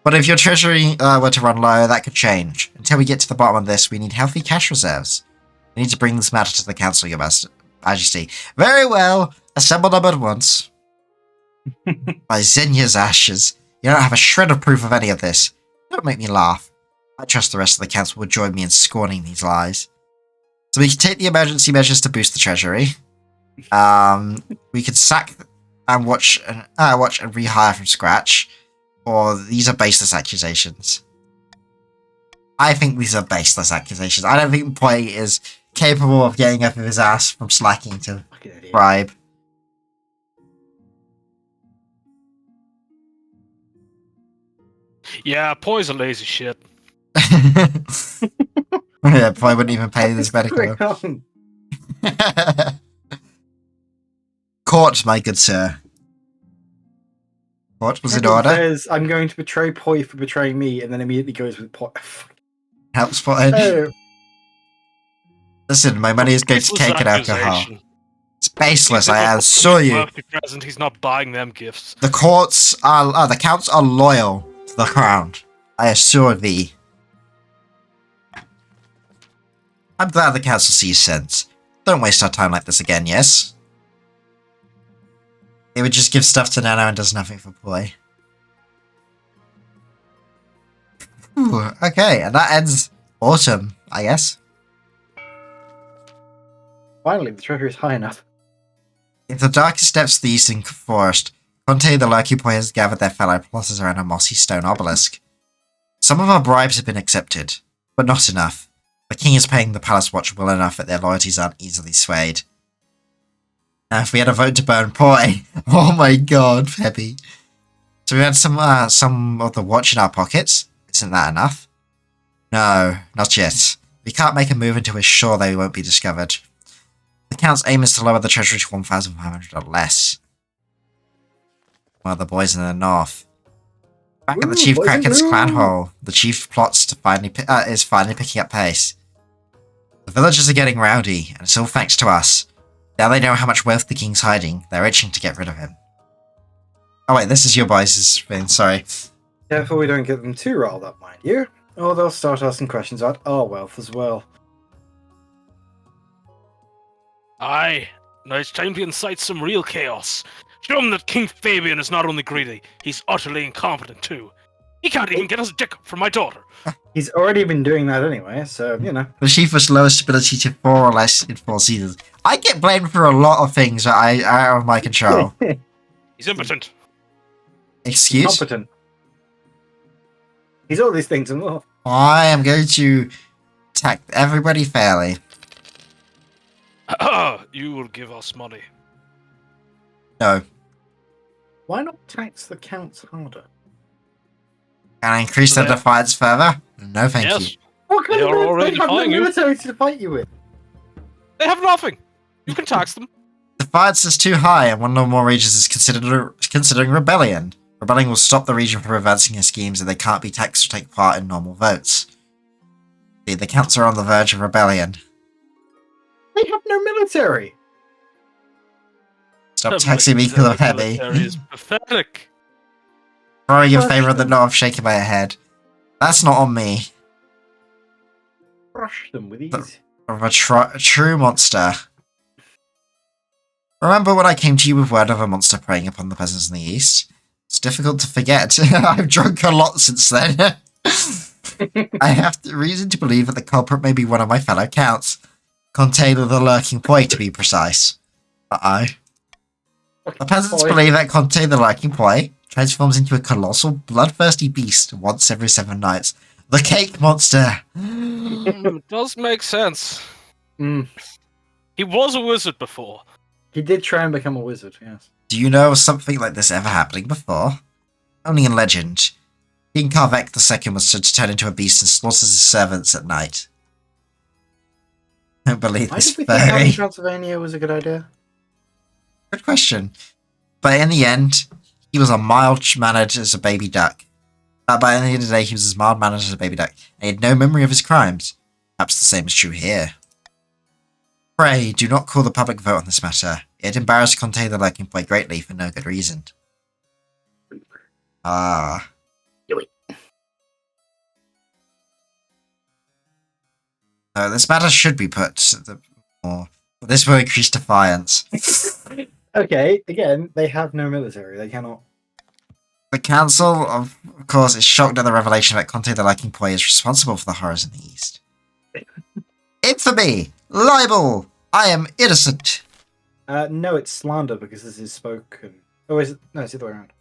But if your treasury were to run low, that could change. Until we get to the bottom of this, we need healthy cash reserves. We need to bring this matter to the council, Your Majesty. Very well. Assemble them at once. By Zenya's ashes. You don't have a shred of proof of any of this. Don't make me laugh. I trust the rest of the council will join me in scorning these lies. So we can take the emergency measures to boost the treasury. We could sack and watch and rehire from scratch. Or these are baseless accusations. I think these are baseless accusations. I don't think Poi is capable of getting up of his ass from slacking to Fucking idiot. bribe. Yeah, Poi's a lazy shit. Yeah, Poi wouldn't even pay this medical. Quick on. Court, my good sir. Court was in Everyone order. says, I'm going to betray Poi for betraying me, and then immediately goes with Poi. Helps Poi. Oh, Listen, my money is going to Baseless cake and alcohol. accusation. It's baseless, He's I never assure you. birthday present, he's not buying them gifts. The counts are loyal to the crown. I assure thee. I'm glad the council sees sense. Don't waste our time like this again, yes? It would just give stuff to Nano and does nothing for Poi. Ooh, okay, and that ends autumn, I guess. finally, the treasure is high enough. In the darkest depths of the eastern forest, Conte the Lurking Poi has gathered their fellow plotters around a mossy stone obelisk. Some of our bribes have been accepted, but not enough. The king is paying the palace watch well enough that their loyalties aren't easily swayed. Now, if we had a vote to burn Poi, oh my god, Peppy. So we had some of the watch in our pockets. Isn't that enough? No, not yet. We can't make a move until we're sure they won't be discovered. The count's aim is to lower the treasury to 1,500 or less. Well, the boys in the north. Back at the Ooh, Chief boys in Kraken's blue. clan hall, the chief plots to is finally picking up pace. The villagers are getting rowdy, and it's all thanks to us. Now they know how much wealth the king's hiding, they're itching to get rid of him. Oh wait, this is your boys' thing, sorry. Careful we don't get them too riled up, mind you. Or they'll start asking questions about our wealth as well. Aye, now it's time to incite some real chaos. Show him that King Fabian is not only greedy, he's utterly incompetent too. He can't even get his dick up for my daughter. He's already been doing that anyway, so, you know. The chief was lowest ability to 4 or less in 4 seasons. I get blamed for a lot of things that are out of my control. He's impotent. Excuse? Competent. He's all these things and more. I am going to attack everybody fairly. You will give us money. No. Why not tax the counts harder? Can I increase So their they- defiance further? No, thank yes. you. What kind They of are already they have no defying you. military to fight you with? They have nothing. You can tax them. Defiance is too high, and one or more regions is considering rebellion. Rebelling will stop the region from advancing their schemes, and they can't be taxed to take part in normal votes. See, the counts are on the verge of rebellion. They have no military. Stop taxing me, The Heavy. military is pathetic. Throwing in favour of the no, I'm shaking my head. That's not on me. Crush them with ease. Of a true monster. Remember when I came to you with word of a monster preying upon the peasants in the east? It's difficult to forget. I've drunk a lot since then. I have reason to believe that the culprit may be one of my fellow counts. Conte the Lurking Poi, to be precise. Uh-oh. The peasants believe that Conte the Lurking Poi transforms into a colossal, bloodthirsty beast once every 7 nights. The Cake Monster! It does make sense. Mm. He was a wizard before. He did try and become a wizard, yes. Do you know of something like this ever happening before? Only in legend. King Karvek II was said to turn into a beast and slaughter his servants at night. I don't believe Why this did we think having fairy. Transylvania was a good idea? Good question. But in the end, he was as mild-mannered as a baby duck. By the end of the day, he was as mild-mannered as a baby duck, and he had no memory of his crimes. Perhaps the same is true here. Pray, do not call the public vote on this matter. It embarrassed Conte the Lurking Poi greatly for no good reason. Ah. Do it. No, this matter should be put to the more. This will increase defiance. Okay, again, they have no military. They cannot. The council, of course, is shocked at the revelation that Conte the Lurking Poi is responsible for the horrors in the East. Infamy! Libel! I am innocent! No, it's slander because this is spoken. Oh, is it? No, it's the other way around.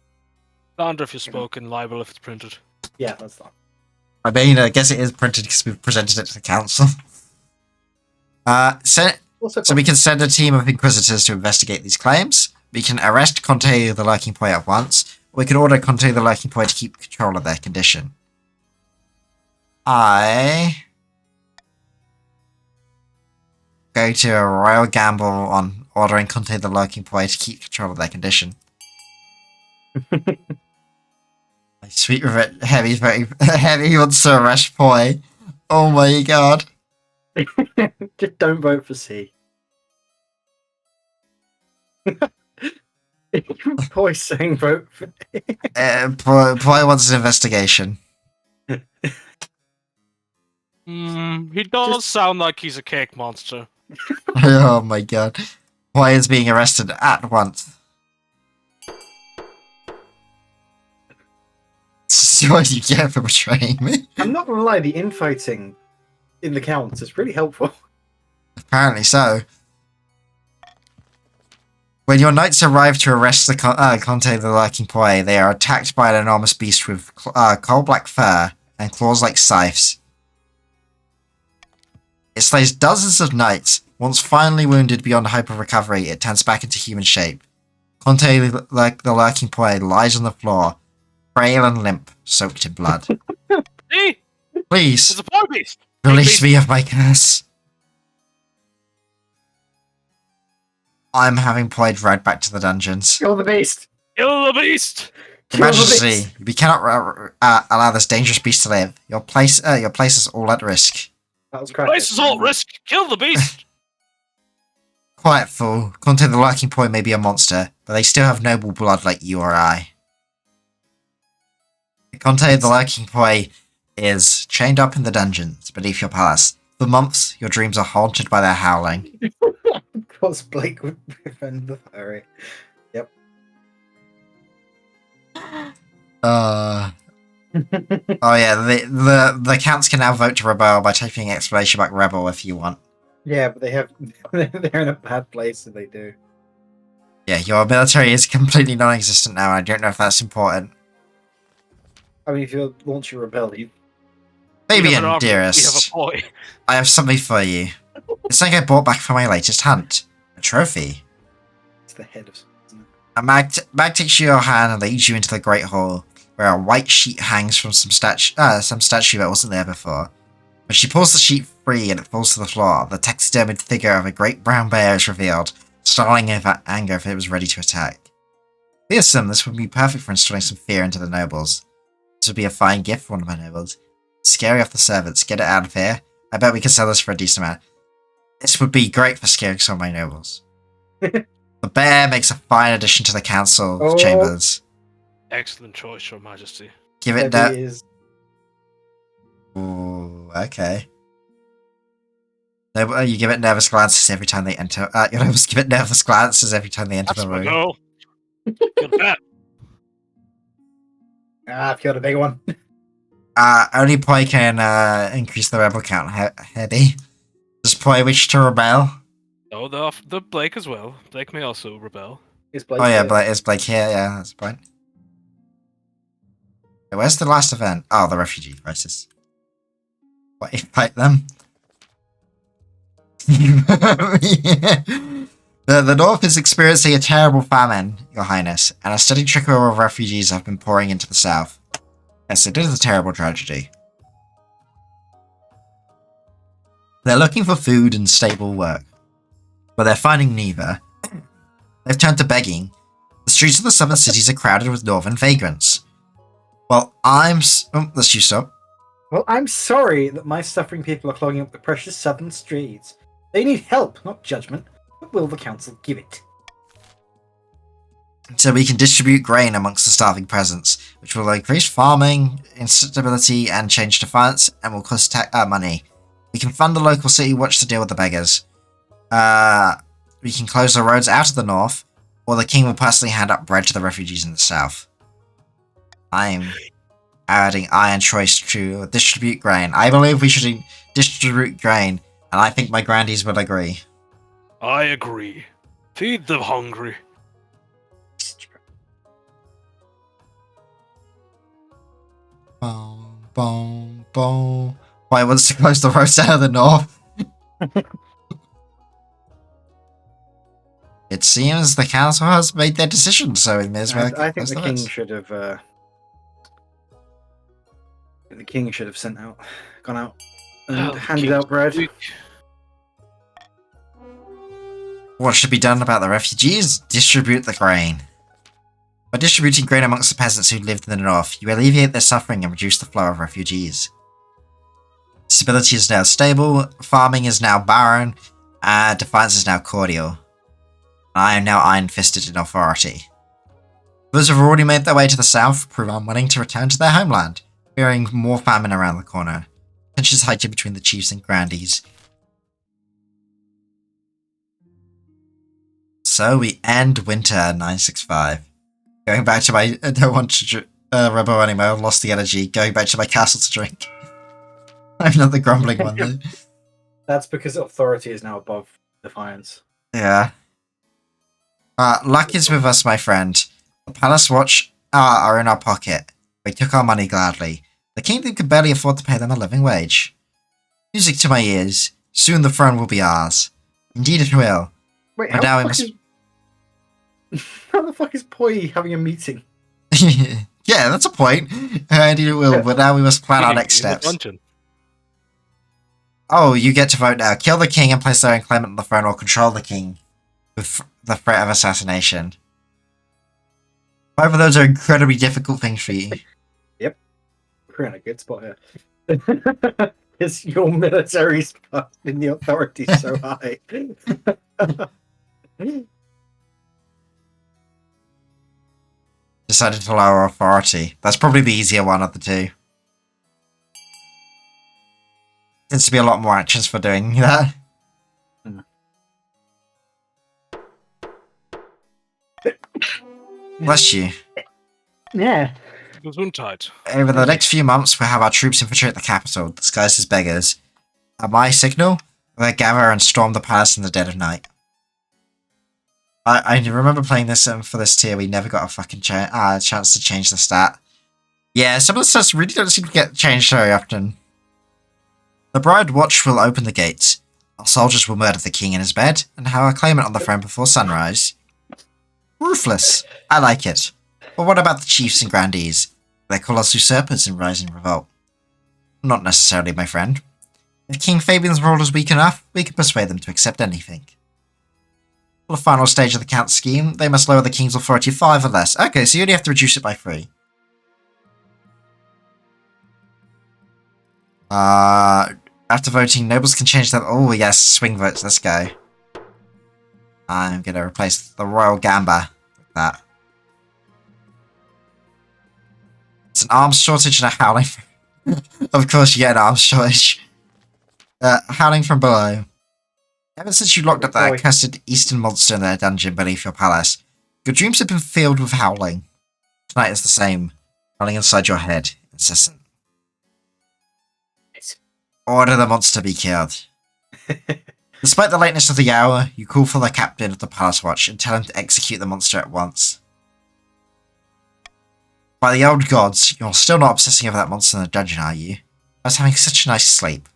Slander if you spoke, and libel if it's printed. Yeah, that's that. I mean, I guess it is printed because we've presented it to the council. Also, So we can send a team of inquisitors to investigate these claims. We can arrest Conte the Lurking Poi at once. Or we can order Conte the Lurking Poi to keep control of their condition. I go to a royal gamble on ordering Conte the Lurking Poi to keep control of their condition. My sweet Heavy wants to arrest Poi. Oh my god. just don't vote for C. Boy saying vote for Poi wants an investigation. He does sound like he's a cake monster. Oh my god. Poi is being arrested at once. This is what you get for betraying me. I'm not gonna lie, the infighting in the counts is really helpful. Apparently so. When your knights arrive to arrest the Conte the Lurking Poi, they are attacked by an enormous beast with coal-black fur and claws like scythes. It slays dozens of knights. Once finally wounded beyond hope of recovery, it turns back into human shape. Conte the Lurking Poi lies on the floor, frail and limp, soaked in blood. See? Please, It's a pie beast! release me of my curse. I'm having Poi dragged back to the dungeons. Kill the beast! Kill the beast! Kill the Majesty, beast! we cannot allow this dangerous beast to live. Your place is all at risk. That was crap. Place is all at risk! Kill the beast! Quiet, fool. Conte the Lurking Poi may be a monster, but they still have noble blood like you or I. Conte the Lurking Poi is chained up in the dungeons beneath your palace. For months, your dreams are haunted by their howling. Of course, Blake would defend the fairy. Oh yeah, the counts can now vote to rebel by typing exclamation mark rebel if you want. Yeah, but they're in a bad place if they do. Yeah, your military is completely non-existent now. I don't know if that's important. I mean, if you launch your rebellion, Maybe, We have an army, dearest, We have a boy. I have something for you. It's something I bought back from my latest hunt. A trophy. it's the head of something, isn't it? A mag takes your hand and leads you into the Great Hall. where a white sheet hangs from some statue that wasn't there before. When she pulls the sheet free and it falls to the floor, the taxidermied figure of a great brown bear is revealed, snarling in anger if it was ready to attack. Fearsome, this would be perfect for instilling some fear into the nobles. This would be a fine gift for one of my nobles. Scary off the servants, get it out of here. I bet we can sell this for a decent amount. This would be great for scaring some of my nobles. The bear makes a fine addition to the council chambers. Excellent choice, Your Majesty. Give it Heavy is Ooh, okay. No, you give it nervous glances every time they enter. You always give it nervous glances every time they enter That's the my room. goal. Good bet. I've got a big one. Only Poi can increase the rebel count, Heady. Does Poi wish to rebel? Oh, the Blake as well. Blake may also rebel. Is Blake Oh yeah, here? is Blake here? Yeah, that's the point. Okay, where's the last event? Oh, the refugee crisis. What, you fight them? The North is experiencing a terrible famine, Your Highness, and a steady trickle of refugees have been pouring into the south. Yes, it is a terrible tragedy. They're looking for food and stable work, but they're finding neither. They've turned to begging. The streets of the southern cities are crowded with northern vagrants. Well, let's you stop. Well, I'm sorry that my suffering people are clogging up the precious southern streets. They need help, not judgment. But will the council give it? So we can distribute grain amongst the starving peasants, which will increase farming, instability, and change defiance, and will cost money. We can fund the local city watch to deal with the beggars. We can close the roads out of the north, or the king will personally hand out bread to the refugees in the south. I'm adding iron choice to distribute grain. I believe we should distribute grain, and I think my grandees will agree. I agree. Feed the hungry. Boom, boom, boom. Why wants to close the roads out of the north? It seems the council has made their decision, so we may as well. I think close the the king roads. should have. The king should have gone out, and Oh, handed King's out bread. weak. What should be done about the refugees? Distribute the grain. By distributing grain amongst the peasants who lived in the north, you alleviate their suffering and reduce the flow of refugees. Stability is now stable, farming is now barren, and defiance is now cordial. I am now iron-fisted in authority. Those who have already made their way to the south prove unwilling to return to their homeland, fearing more famine around the corner. Tensions heightened between the chiefs and grandees. So we end winter 965. Going back to my I don't want to rebel anymore, I've lost the energy. Going back to my castle to drink. I'm not the grumbling one though. That's because authority is now above defiance. Yeah. Luck is with us, my friend. The palace watch are in our pocket. We took our money gladly. The kingdom could barely afford to pay them a living wage. Music to my ears. Soon the throne will be ours. Indeed it will. Wait, But now we must... how the fuck is Poi having a meeting? Yeah, that's a point. Indeed it will, but now we must plan our next In the steps. dungeon. Oh, you get to vote now. Kill the king and place their own claimant on the throne, or control the king with the threat of assassination. Both of those are incredibly difficult things for you. We're in a good spot here. Is your military spot in the authority so high? Decided to lower authority. That's probably the easier one of the two. Seems to be a lot more actions for doing that. Bless you. Yeah. Gesundheit. Over the next few months, we'll have our troops infiltrate the capital, disguised as beggars. At my signal, we'll gather and storm the palace in the dead of night. I remember playing this for this tier, we never got a fucking chance to change the stat. Yeah, some of the stats really don't seem to get changed very often. The Bride Watch will open the gates. Our soldiers will murder the king in his bed, and have a claimant on the throne before sunrise. Ruthless. I like it. But what about the chiefs and grandees? They call us usurpers in Rising Revolt. Not necessarily, my friend. If King Fabian's rule is weak enough, we can persuade them to accept anything. For the final stage of the Count's scheme, they must lower the King's authority 5 or less. Okay, so you only have to reduce it by 3. After voting, nobles can change their... Oh, yes, swing votes, let's go. I'm gonna replace the Royal Gamba with that. It's an arms shortage and a howling. Of course you get an arms shortage. Howling from below. Ever since you locked up that accursed eastern monster in their dungeon beneath your palace, your dreams have been filled with howling. Tonight is the same. Howling inside your head. Incessant. Order the monster be killed. Despite the lateness of the hour, you call for the captain of the Palace Watch and tell him to execute the monster at once. By the old gods, you're still not obsessing over that monster in the dungeon, are you? I was having such a nice sleep.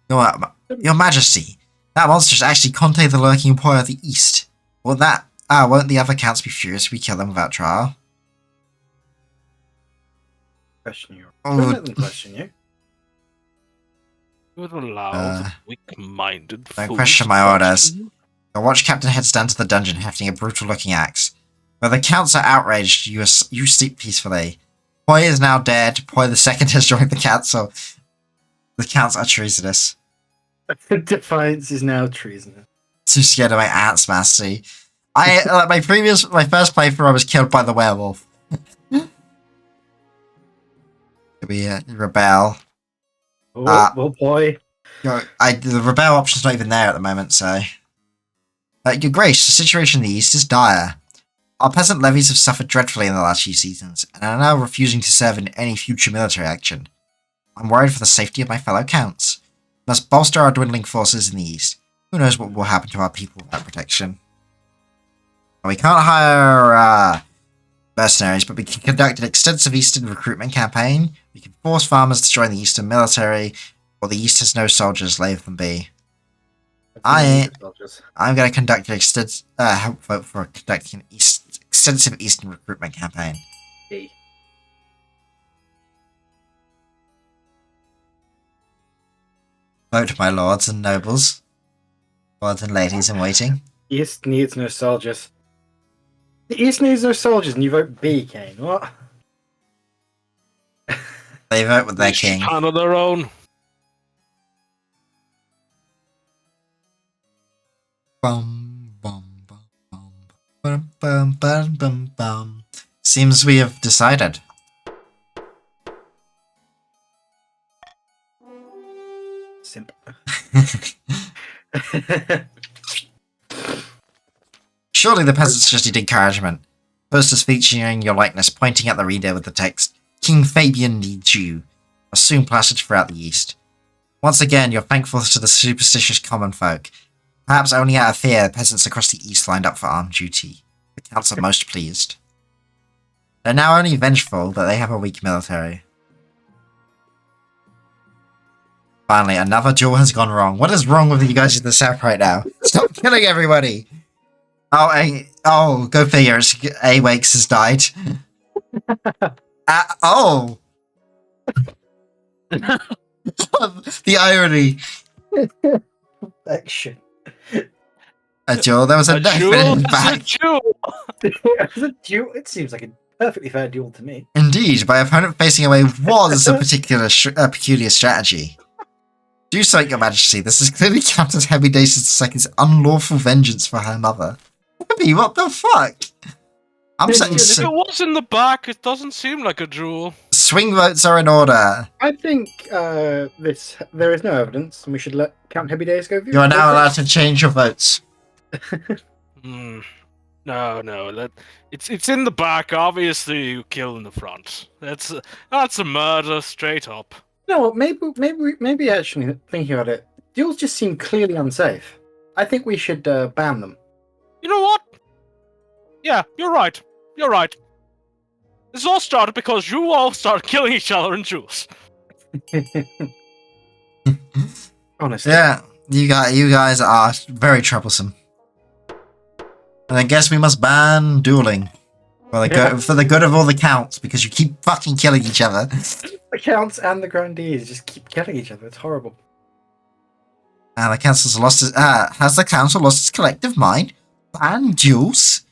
Your Majesty, that monster is actually Conte the Lurking Employer of the East. Won't the other counts be furious if we kill them without trial? Question you. Oh. Don't let them question you. You would allow the weak-minded Don't fools question to my orders. question you? The watch captain heads down to the dungeon hefting a brutal-looking axe. Where the counts are outraged, you sleep peacefully. Poi is now dead. Poi the second has joined the council. The counts are treasonous. Defiance is now treasonous. Too scared of my ants, Massey. My first playthrough, I was killed by the werewolf. Could we rebel? Oh boy. The rebel option's not even there at the moment, so... Your Grace, the situation in the East is dire. Our peasant levies have suffered dreadfully in the last few seasons, and are now refusing to serve in any future military action. I'm worried for the safety of my fellow counts. We must bolster our dwindling forces in the East. Who knows what will happen to our people without protection. We can't hire mercenaries, but we can conduct an extensive Eastern recruitment campaign. We can force farmers to join the Eastern military, or the East has no soldiers, leave them be. I'm going to conduct an help vote for conducting an extensive Eastern recruitment campaign. E. Vote, my lords and nobles. Lords and ladies in waiting. East needs no soldiers. The East needs no soldiers, and you vote B, Kane. What? They vote with their Each king. pan of their own. Bum, bum, bum, bum, bum, bum, bum, bum, bum. Seems we have decided. Simp. Surely the peasants just need encouragement. Posters featuring your likeness pointing at the reader with the text, King Fabian needs you, are soon plastered throughout the East. Once again, you're thankful to the superstitious common folk. Perhaps only out of fear, peasants across the East lined up for armed duty. The counts are most pleased. They're now only vengeful that they have a weak military. Finally, another duel has gone wrong. What is wrong with you guys in the South right now? Stop killing everybody! Go figure. A Wakes has died. Oh! The irony. Action. A duel? There was a knife in his back. It seems like a perfectly fair duel to me. Indeed, my opponent facing away was a peculiar strategy. Do so, Your Majesty. This is clearly Countess Heavy Days II's unlawful vengeance for her mother. Heavy, what the fuck? I'm saying If it was in the back, it doesn't seem like a duel. swing votes are in order. I think there is no evidence, and we should let Count Heavy Days go. You are now allowed to change your votes. No. It's in the back. Obviously, you kill in the front. That's a murder straight up. No, maybe actually thinking about it, duels just seem clearly unsafe. I think we should ban them. You know what? Yeah, you're right. You're right. This all started because you all started killing each other in duels. Honestly. Yeah, you guys are very troublesome. And I guess we must ban dueling. For the good of all the counts, because you keep fucking killing each other. The counts and the grandees just keep killing each other. It's horrible. The council's lost its, has the council lost its collective mind? Ban duels?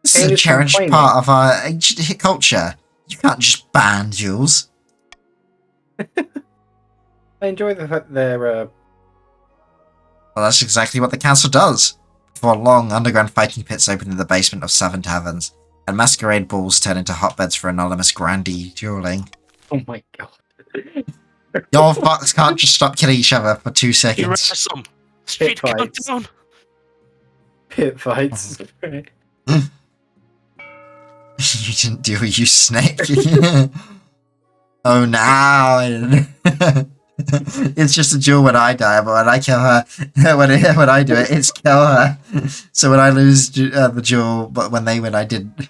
This is Kane a is cherished complaining. part of our ancient culture. You can't just ban duels. I enjoy the fact they're Well, that's exactly what the council does. Before long, underground fighting pits open in the basement of 7 taverns, and masquerade balls turn into hotbeds for anonymous grandee dueling. oh my god. Your fucks can't just stop killing each other for 2 You seconds. ransom. Speed fights. countdown. Pit fights. You didn't do it, you snake. Oh, now. It's just a duel when I die, but when I kill her, when I do it, it's kill her. So when I lose the duel, but when they win, I didn't.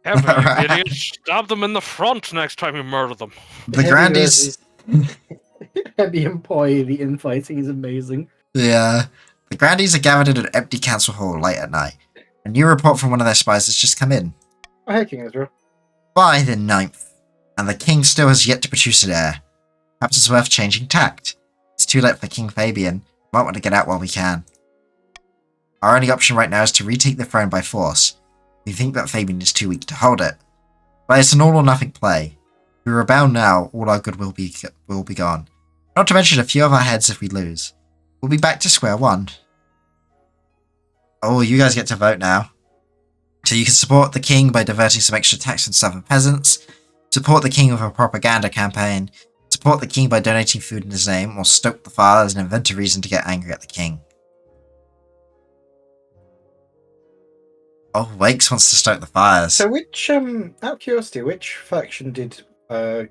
Ever, you idiot. Stab them in the front next time you murder them. The grandees. Heavy employee, the infighting is amazing. Yeah. The grandees are gathered in an empty council hall late at night. A new report from one of their spies has just come in. Oh, hey, King Ezreal. By the 9th, and the king still has yet to produce an heir. Perhaps it's worth changing tact. It's too late for King Fabian. We might want to get out while we can. Our only option right now is to retake the throne by force. We think that Fabian is too weak to hold it. But it's an all or nothing play. If we rebel now, all our good will be gone. Not to mention a few of our heads if we lose. We'll be back to square one. Oh, you guys get to vote now. So you can support the king by diverting some extra tax from southern peasants, support the king with a propaganda campaign, support the king by donating food in his name, or stoke the fires and invent a reason to get angry at the king. Oh, Wakes wants to stoke the fires. So which, out of curiosity, which faction did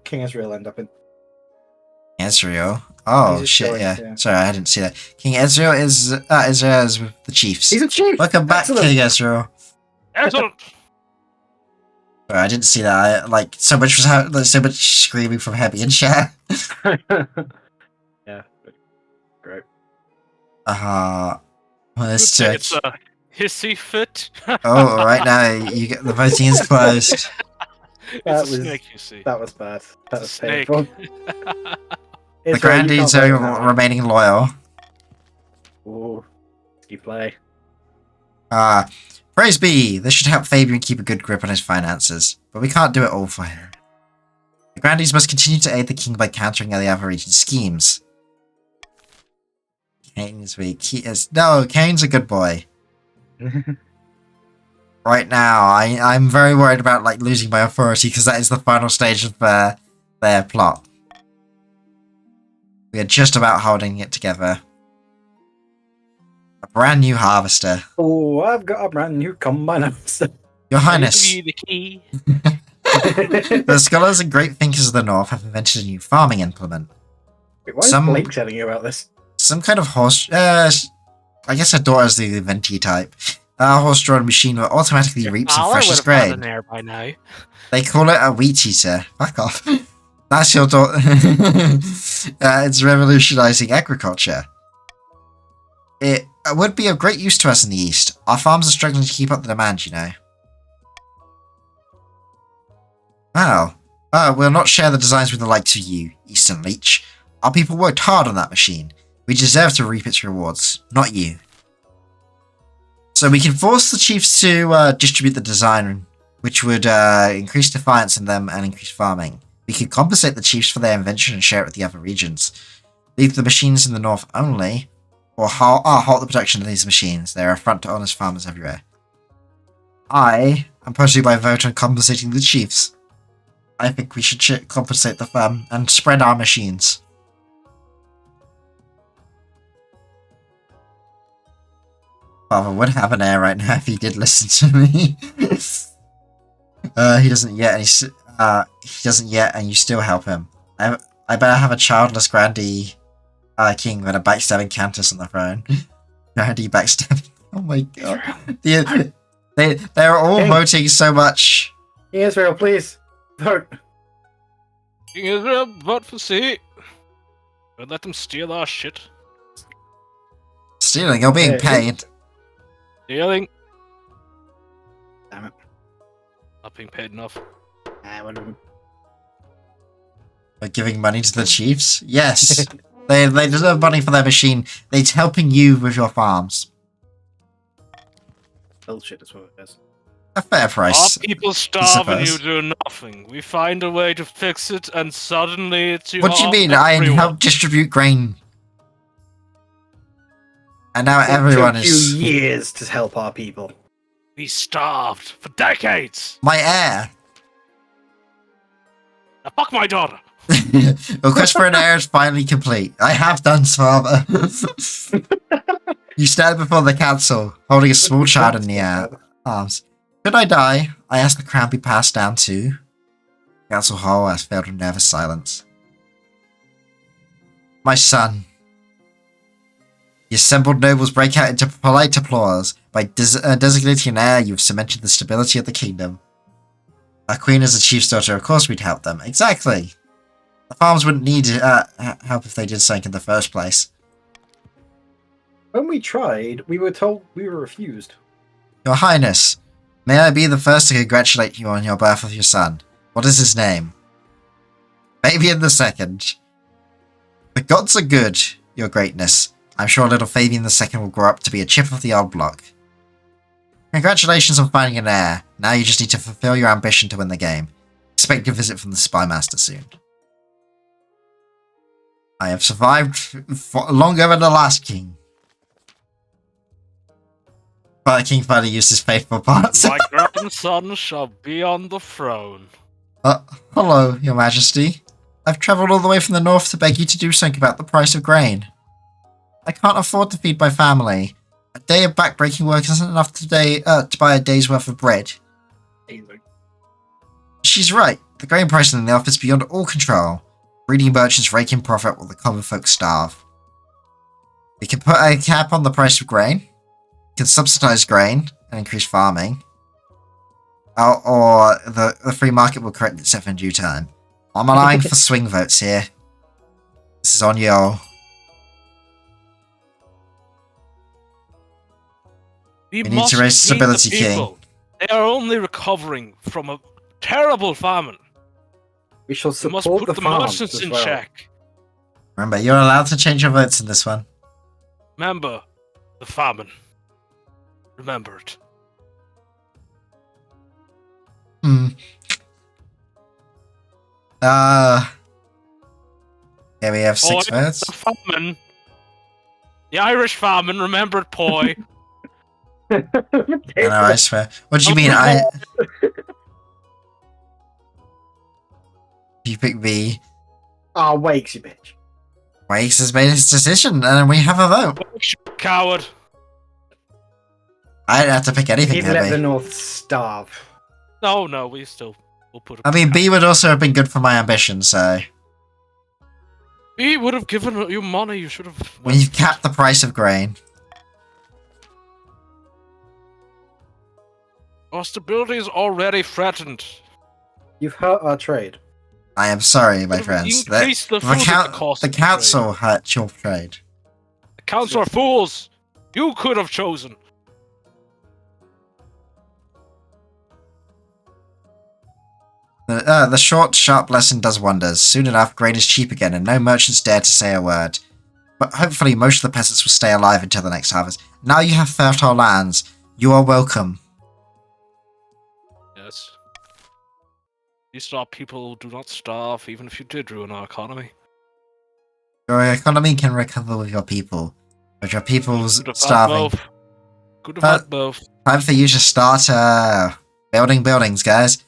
King Ezreal end up in? Ezreal? Oh, He's shit, joined, yeah. yeah. Sorry, I didn't see that. King Ezreal is with the chiefs. He's a chief! Welcome back, Excellent. King Ezreal. Excellent. Sorry, I didn't see that. So much screaming from Heavy and chat. Yeah. Great. Let's Would say check. it's a hissy fit. Oh, right now you get the voting is closed. It's That a was- snake, you see. That was bad. That was Snake. painful. The grandees are remaining loyal. Ooh. Risky play. Praise be! This should help Fabian keep a good grip on his finances, but we can't do it all for him. The grandees must continue to aid the king by countering the other region's schemes. Kane is weak. No, Kane's a good boy. Right now, I'm very worried about losing my authority because that is the final stage of their plot. We are just about holding it together. A brand new harvester. Oh, I've got a brand new combine. Your Highness, Give you the key. the scholars and great thinkers of the North have invented a new farming implement. Why is Some- Blake telling you about this? Some kind of horse... I guess her daughter's the inventee type. A horse-drawn machine that automatically reaps and I threshes would have had grain. an air by now. They call it a wheat eater. Fuck off. That's your daughter. It's revolutionizing agriculture. It would be of great use to us in the East. Our farms are struggling to keep up the demand, you know. Well, we'll not share the designs with the likes of you, Eastern Leech. Our people worked hard on that machine. We deserve to reap its rewards, not you. So we can force the chiefs to distribute the design, which would increase defiance in them and increase farming. We could compensate the chiefs for their invention and share it with the other regions. Leave the machines in the north only, or halt the production of these machines. They are a front to honest farmers everywhere. I am personally by vote on compensating the chiefs. I think we should compensate the farm and spread our machines. Father would have an heir right now if he did listen to me. He doesn't yet, and you still help him. I better have a childless grandee king than a backstabbing countess on the throne. Grandee backstabbing. Oh my god. They're all King. voting so much. King Ezreal, please. Vote. King Israel, vote for C. Don't let them steal our shit. Stealing, you're being Yeah, paid. Stealing. Damn it. Not being paid enough. Whatever. By giving money to the chiefs? Yes. they deserve money for their machine. It's helping you with your farms. Bullshit is what it is. A fair price. Our people starve and you suppose. do nothing. We find a way to fix it, and suddenly it's you. What do you mean? I everyone. help distribute grain. And now everyone It took is... you years to help our people. We starved for decades. My heir. Now fuck my daughter. Request for an heir is finally complete. I have done, father. You stand before the council, holding a small child in the arms. Should I die, I ask the crown be passed down to... Council Hall has failed in nervous silence. My son. The assembled nobles break out into polite applause. By designating an heir, you've cemented the stability of the kingdom. Our queen is a chief's daughter, of course we'd help them. Exactly. The farms wouldn't need help if they did something in the first place. When we tried, we were told we were refused. Your Highness, may I be the first to congratulate you on your birth of your son. What is his name? Fabian II. The gods are good, your greatness. I'm sure little Fabian II will grow up to be a chip of the old block. Congratulations on finding an heir. Now you just need to fulfill your ambition to win the game. Expect a visit from the Spy Master soon. I have survived for longer than the last king. But the king finally used his faithful parts. My grandson shall be on the throne. Hello, your majesty. I've travelled all the way from the north to beg you to do something about the price of grain. I can't afford to feed my family. A day of backbreaking work isn't enough today to buy a day's worth of bread. She's right. The grain price in the north is beyond all control. Greedy merchants rake in profit while the common folk starve. We can put a cap on the price of grain. We can subsidise grain and increase farming. Or the free market will correct itself in due time. I'm allowing for swing votes here. This is on you. We need to must raise feed the stability, king. people. They are only recovering from a terrible famine. We shall We must support put the the farms merchants as in well. check. Remember, you're allowed to change your votes in this one. Remember the famine. Remember it. Yeah, we have 6 Poi, votes. The famine. The Irish famine. Remember it, Poi. I know, I swear. What do you mean? You pick B. Ah, wakes, you bitch. Wakes has made his decision, and we have a vote. Coward. I didn't have to pick anything, He'd let the Heavy. North starve. No, we'll put it. I mean, B would also have been good for my ambition, so... We would have given you money. You should have. When you've capped the price of grain. Our stability is already threatened. You've hurt our trade. I am sorry, my Would have friends. increased the food at the cost The of the trade. council hurt your trade. The council are fools. You could have chosen. The short, sharp lesson does wonders. Soon enough, grain is cheap again, and no merchants dare to say a word. But hopefully most of the peasants will stay alive until the next harvest. Now you have fertile lands. You are welcome. Yes. At least our people do not starve, even if you did ruin our economy. Your economy can recover with your people. But your people's Could have had starving. both. Could have had both. Time for you to start building buildings, guys.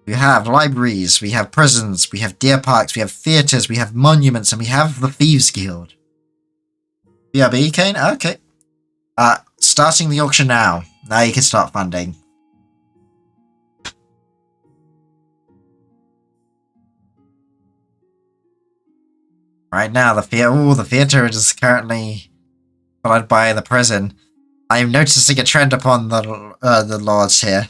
We have libraries, we have prisons, we have deer parks, we have theatres, we have monuments, and we have the Thieves Guild. BRB, Kane? Okay. Starting the auction now. Now you can start funding. Right now, the theatre is currently followed by the prison. I am noticing a trend upon the lords here.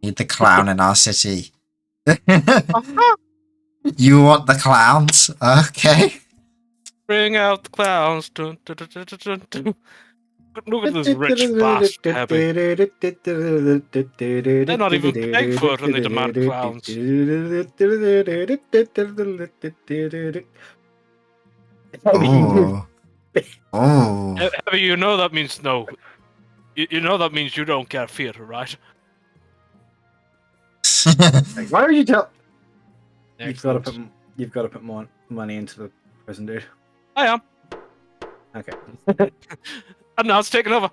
Need the clown in our city. You want the clowns? Okay. Bring out the clowns. Dun, dun, dun, dun, dun, dun. Look at this rich bastard, Heavy. They're not even paying for it and they demand crowns. Oh. Oh. Heavy, you know that means no. You know that means you don't get theatre, right? Like, why would you tell? Excellent. You've got to put more money into the prison, dude. I am. Okay. And now it's taken over.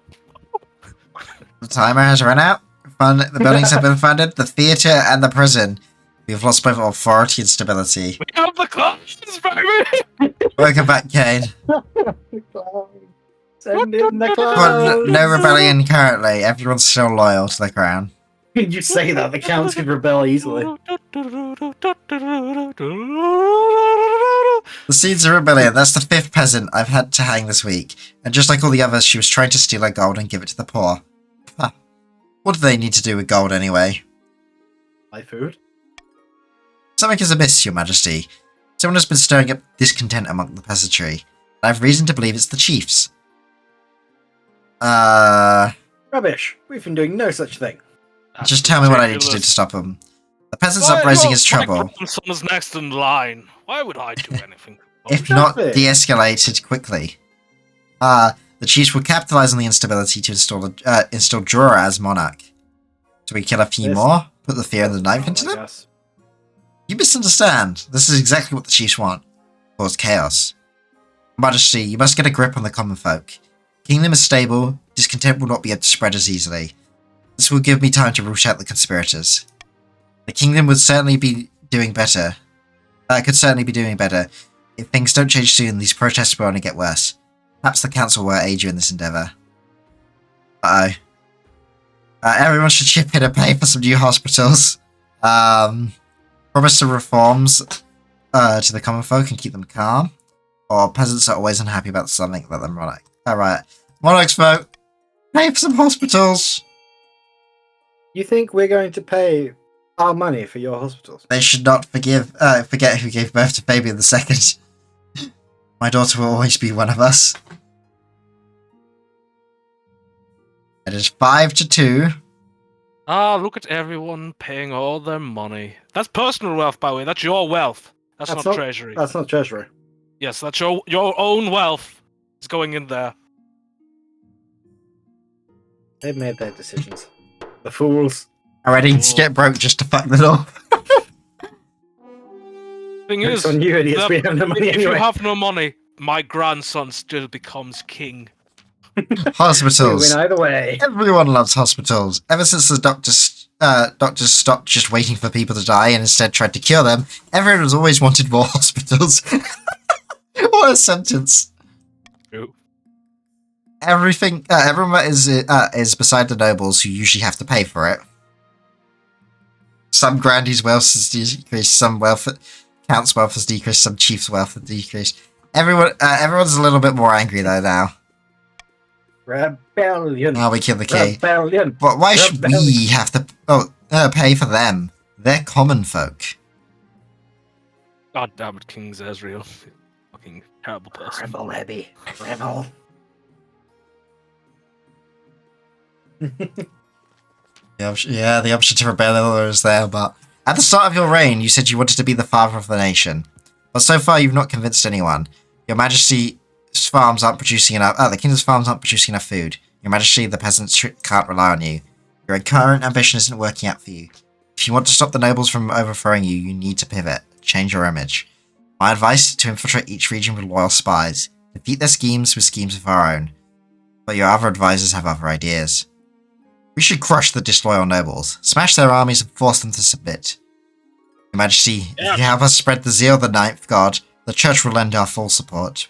The timer has run out. The buildings have been funded. The theatre and the prison. We've lost both authority and stability. We have the clowns, baby! Welcome back, Kane. Send in the But clowns. no rebellion currently. Everyone's still loyal to the crown. You say that the clowns could rebel easily. The seeds of rebellion. That's the 5th peasant I've had to hang this week. And just like all the others, she was trying to steal her gold and give it to the poor. Huh. What do they need to do with gold anyway? Buy food. Something is amiss, your majesty. Someone has been stirring up discontent among the peasantry. I have reason to believe it's the chiefs. Rubbish. We've been doing no such thing. Just tell me what I need to do to stop them. The peasants' uprising is trouble. My grandson is next in line. Why would I do anything? If not Traffic. de-escalated quickly. The chiefs will capitalize on the instability to install Jorah as monarch. Do we kill a few This- more? Put the fear and the knife Oh, into I them? guess. You misunderstand. This is exactly what the chiefs want. Cause chaos. Majesty, you must get a grip on the common folk. Kingdom is stable. Discontent will not be able to spread as easily. This will give me time to root out the conspirators. The kingdom would certainly be doing better. Could certainly be doing better. If things don't change soon, these protests will only get worse. Perhaps the council will aid you in this endeavour. Uh-oh. Everyone should chip in and pay for some new hospitals. Promise some reforms to the common folk and keep them calm. Or peasants are always unhappy about something, let them monarch. Alright. Monarchs vote. Pay for some hospitals. You think we're going to pay our money for your hospitals? They should not forget who gave birth to Fabian II. My daughter will always be one of us. It is 5-2. Ah, look at everyone paying all their money. That's personal wealth, by the way. That's your wealth. That's not treasury. That's not treasury. Yes, that's your own wealth. Is going in there. They've made their decisions. The fools. I ready to get broke just to fuck them up. Thing It's is, on you idiots. We have no money if anyway. you have no money, my grandson still becomes king. We Hospitals. win either way. Everyone loves hospitals. Ever since the doctors stopped just waiting for people to die and instead tried to cure them, everyone has always wanted more hospitals. What a sentence. True. Everyone is beside the nobles who usually have to pay for it. Some grandees' wealth has decreased, some count's wealth has decreased, some chief's wealth has decreased. Everyone's a little bit more angry though now. Rebellion. Now we kill the king. Rebellion. But why should we Rebellion. have to pay for them? They're common folk. God damn it, King Zezreal. Fucking terrible person. Rebel, Hebby. Rebel. The option to rebel is there, but at the start of your reign, you said you wanted to be the father of the nation. But so far, you've not convinced anyone. Your Majesty's farms aren't producing enough. The kingdom's farms aren't producing enough food. Your Majesty, the peasants can't rely on you. Your current ambition isn't working out for you. If you want to stop the nobles from overthrowing you, you need to pivot. Change your image. My advice is to infiltrate each region with loyal spies. Defeat their schemes with schemes of our own. But your other advisors have other ideas. We should crush the disloyal nobles, smash their armies and force them to submit. Your Majesty, if you help us spread the zeal of the Ninth God, the Church will lend our full support.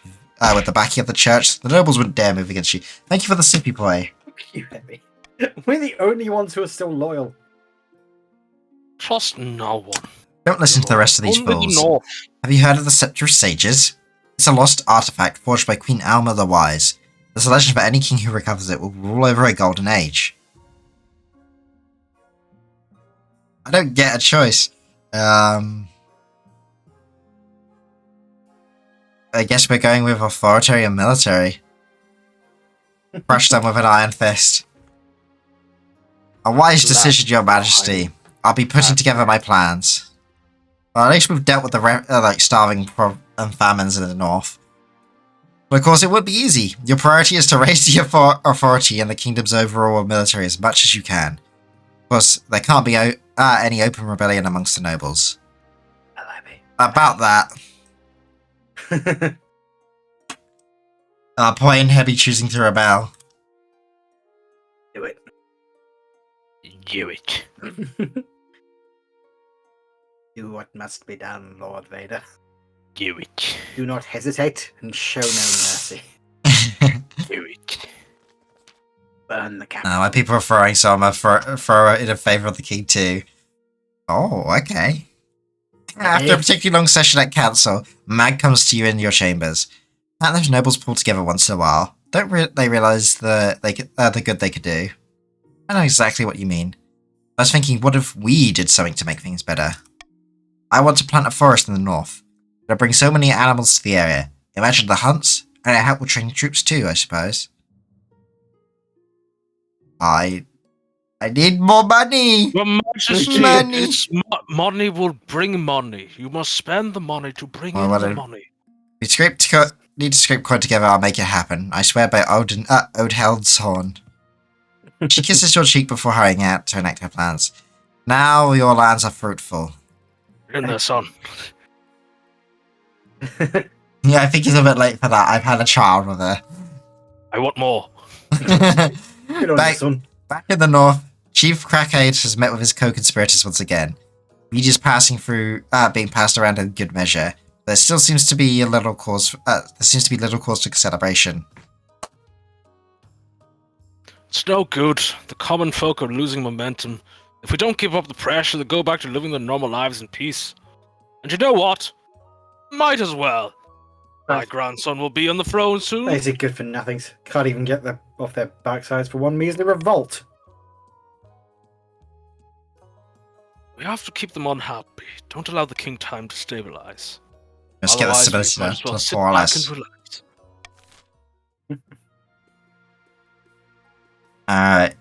With the backing of the Church, the nobles wouldn't dare move against you. Thank you for the sippy boy. You, Hebby. We're the only ones who are still loyal. Trust no one. Don't listen to the rest of these Only the fools. North. Have you heard of the Scepter of Sages? It's a lost artifact forged by Queen Alma the Wise. There's a legend that any king who recovers it will rule over a golden age. I don't get a choice. I guess we're going with authoritarian military. Crush them with an iron fist. A wise decision, Your Majesty. I'll be putting together my plans. Well, at least we've dealt with the starving and famines in the north. But of course, it would be easy. Your priority is to raise the authority in the kingdom's overall military as much as you can. Of course, there can't be any open rebellion amongst the nobles. About that. Point Heavy choosing to rebel. Do it. Do it. Do what must be done, Lord Vader. Do it. Do not hesitate and show no mercy. Do it. Burn the capital. My people are throwing, so I'm going to throw it in favour of the king too. Oh, okay. After a particularly long session at council, Mag comes to you in your chambers. And those nobles pull together once in a while. Don't they realise the good they could do? I know exactly what you mean. I was thinking, what if we did something to make things better? I want to plant a forest in the north. It'll bring so many animals to the area. Imagine the hunts, and it'll help with training troops too, I suppose. I need more money! Your Majesty, Money. money will bring money. You must spend the money to bring Well, in what the a- money. We need to scrape coin together, I'll make it happen. I swear by Odheld's horn. She kisses your cheek before hurrying out to enact her plans. Now your lands are fruitful. In the sun. Yeah, I think it's a bit late for that. I've had a child with her. I want more. Good on Back- you, son. Back in the north, Chief Crackade has met with his co-conspirators once again. Media's being passed around in good measure. There still seems to be little cause for celebration. It's no good. The common folk are losing momentum. If we don't keep up the pressure, they go back to living their normal lives in peace. And you know what? Might as well. My grandson will be on the throne soon. Basic good for nothings. Can't even get them off their backsides for one measly revolt. We have to keep them unhappy. Don't allow the king time to stabilize. Let's get the Otherwise, we stability might there, as well sit more or back less. and relax. Alright.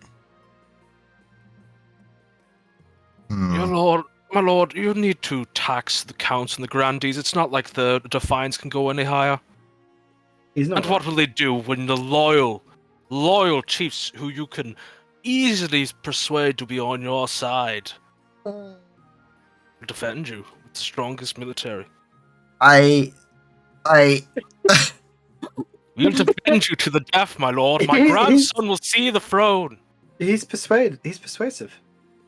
My lord, you need to tax the counts and the grandees. It's not like the defiance can go any higher. He's not. And what will they do when the loyal chiefs who you can easily persuade to be on your side will defend you with the strongest military? I We'll defend you to the death, my lord. My grandson will see the throne. He's persuaded. He's persuasive.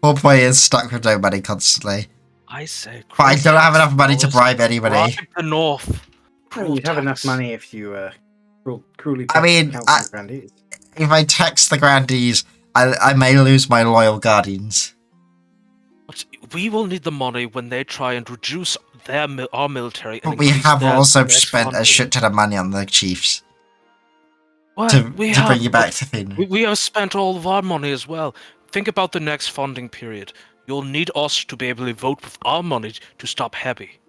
poor boy is stuck with no money constantly. I say, But I don't have enough money to bribe anybody. Bribe the north. Cruel You'd have enough tax. money if you cruelly. I mean, taxed the council grandees. If I tax the grandees, I may lose my loyal guardians. But we will need the money when they try and reduce our military. And But we increase have their also direct spent a funding. shit ton of money on the chiefs Well, to we bring you back but to Finn. we have spent all of our money as well. Think about the next funding period. You'll need us to be able to vote with our money to stop Heavy.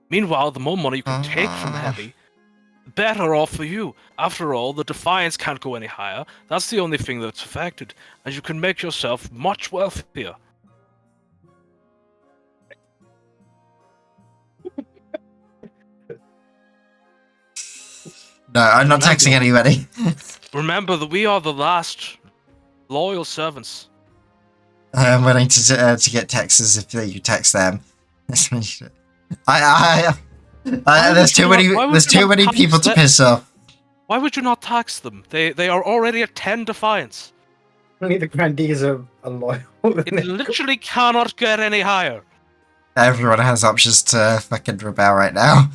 Meanwhile, the more money you can take from Heavy, the better off for you. After all, the Defiance can't go any higher. That's the only thing that's affected, and you can make yourself much wealthier. No, I'm not taxing anybody. Remember that we are the last loyal servants. I'm willing to get taxes if you tax them. There's too many people to piss off. Why would you not tax them? They are already at 10 Defiance. Only the grandees are loyal. It literally cannot get any higher. Everyone has options to fucking rebel right now.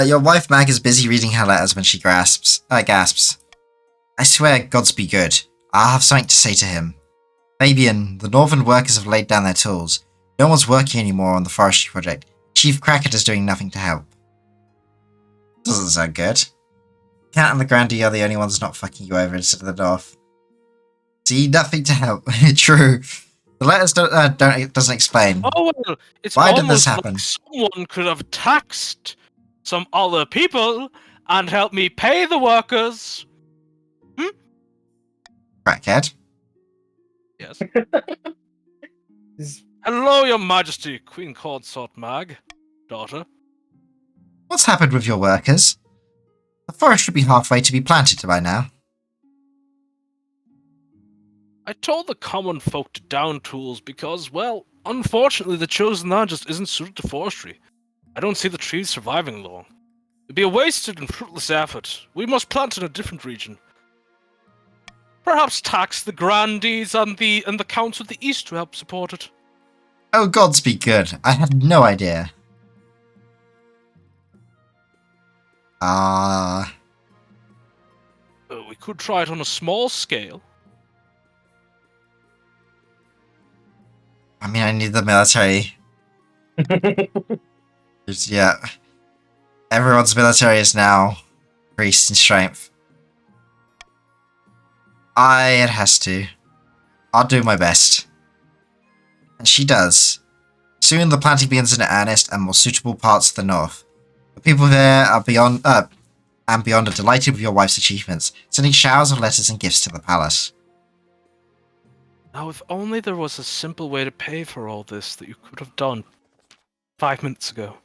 Your wife Mag is busy reading her letters when she gasps. I swear, gods be good. I'll have something to say to him. Fabian, the northern workers have laid down their tools. No one's working anymore on the forestry project. Chief Crackett is doing nothing to help. Doesn't sound good. Cat and the Grandee are the only ones not fucking you over instead of the North. See, nothing to help. True. The letters doesn't explain. Oh well, it's Why did this almost happen? like someone could have taxed some other people and help me pay the workers. Crackhead. Yes. Is- Hello, Your Majesty, Queen Consort Mag, daughter. What's happened with your workers? The forest should be halfway to be planted by now. I told the common folk to down tools because, well, unfortunately the chosen land just isn't suited to forestry. I don't see the trees surviving long. It'd be a wasted and fruitless effort. We must plant in a different region. Perhaps tax the grandees and the counts of the east to help support it. Oh, gods be good. I had no idea. We could try it on a small scale. I mean, I need the military. Yeah. Everyone's military is now increased in strength. It has to. I'll do my best. And she does. Soon the planting begins in earnest and more suitable parts of the north. The people there are beyond are delighted with your wife's achievements, sending showers of letters and gifts to the palace. Now, if only there was a simple way to pay for all this that you could have done 5 minutes ago.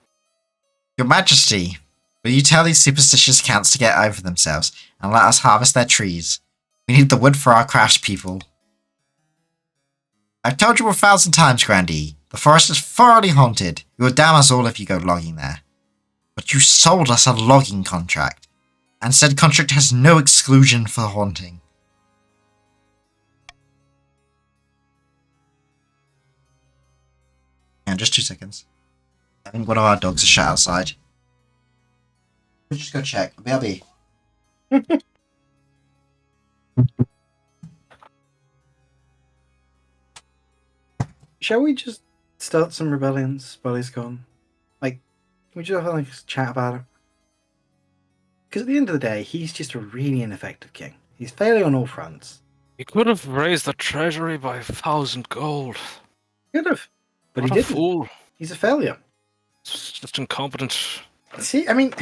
Your Majesty, will you tell these superstitious counts to get over themselves and let us harvest their trees? We need the wood for our craftspeople. I've told you 1,000 times, Grandee. The forest is thoroughly haunted. You will damn us all if you go logging there. But you sold us a logging contract, and said contract has no exclusion for haunting. And just 2 seconds. I think one of our dogs is shut outside. We'll just go check. BRB. Shall we just start some rebellions while he's gone? Like, can we just have a chat about it? Because at the end of the day, he's just a really ineffective king. He's failing on all fronts. He could have raised the treasury by 1,000 gold. Could have, but What he a didn't. fool. He's a failure. It's just incompetent. See, I mean,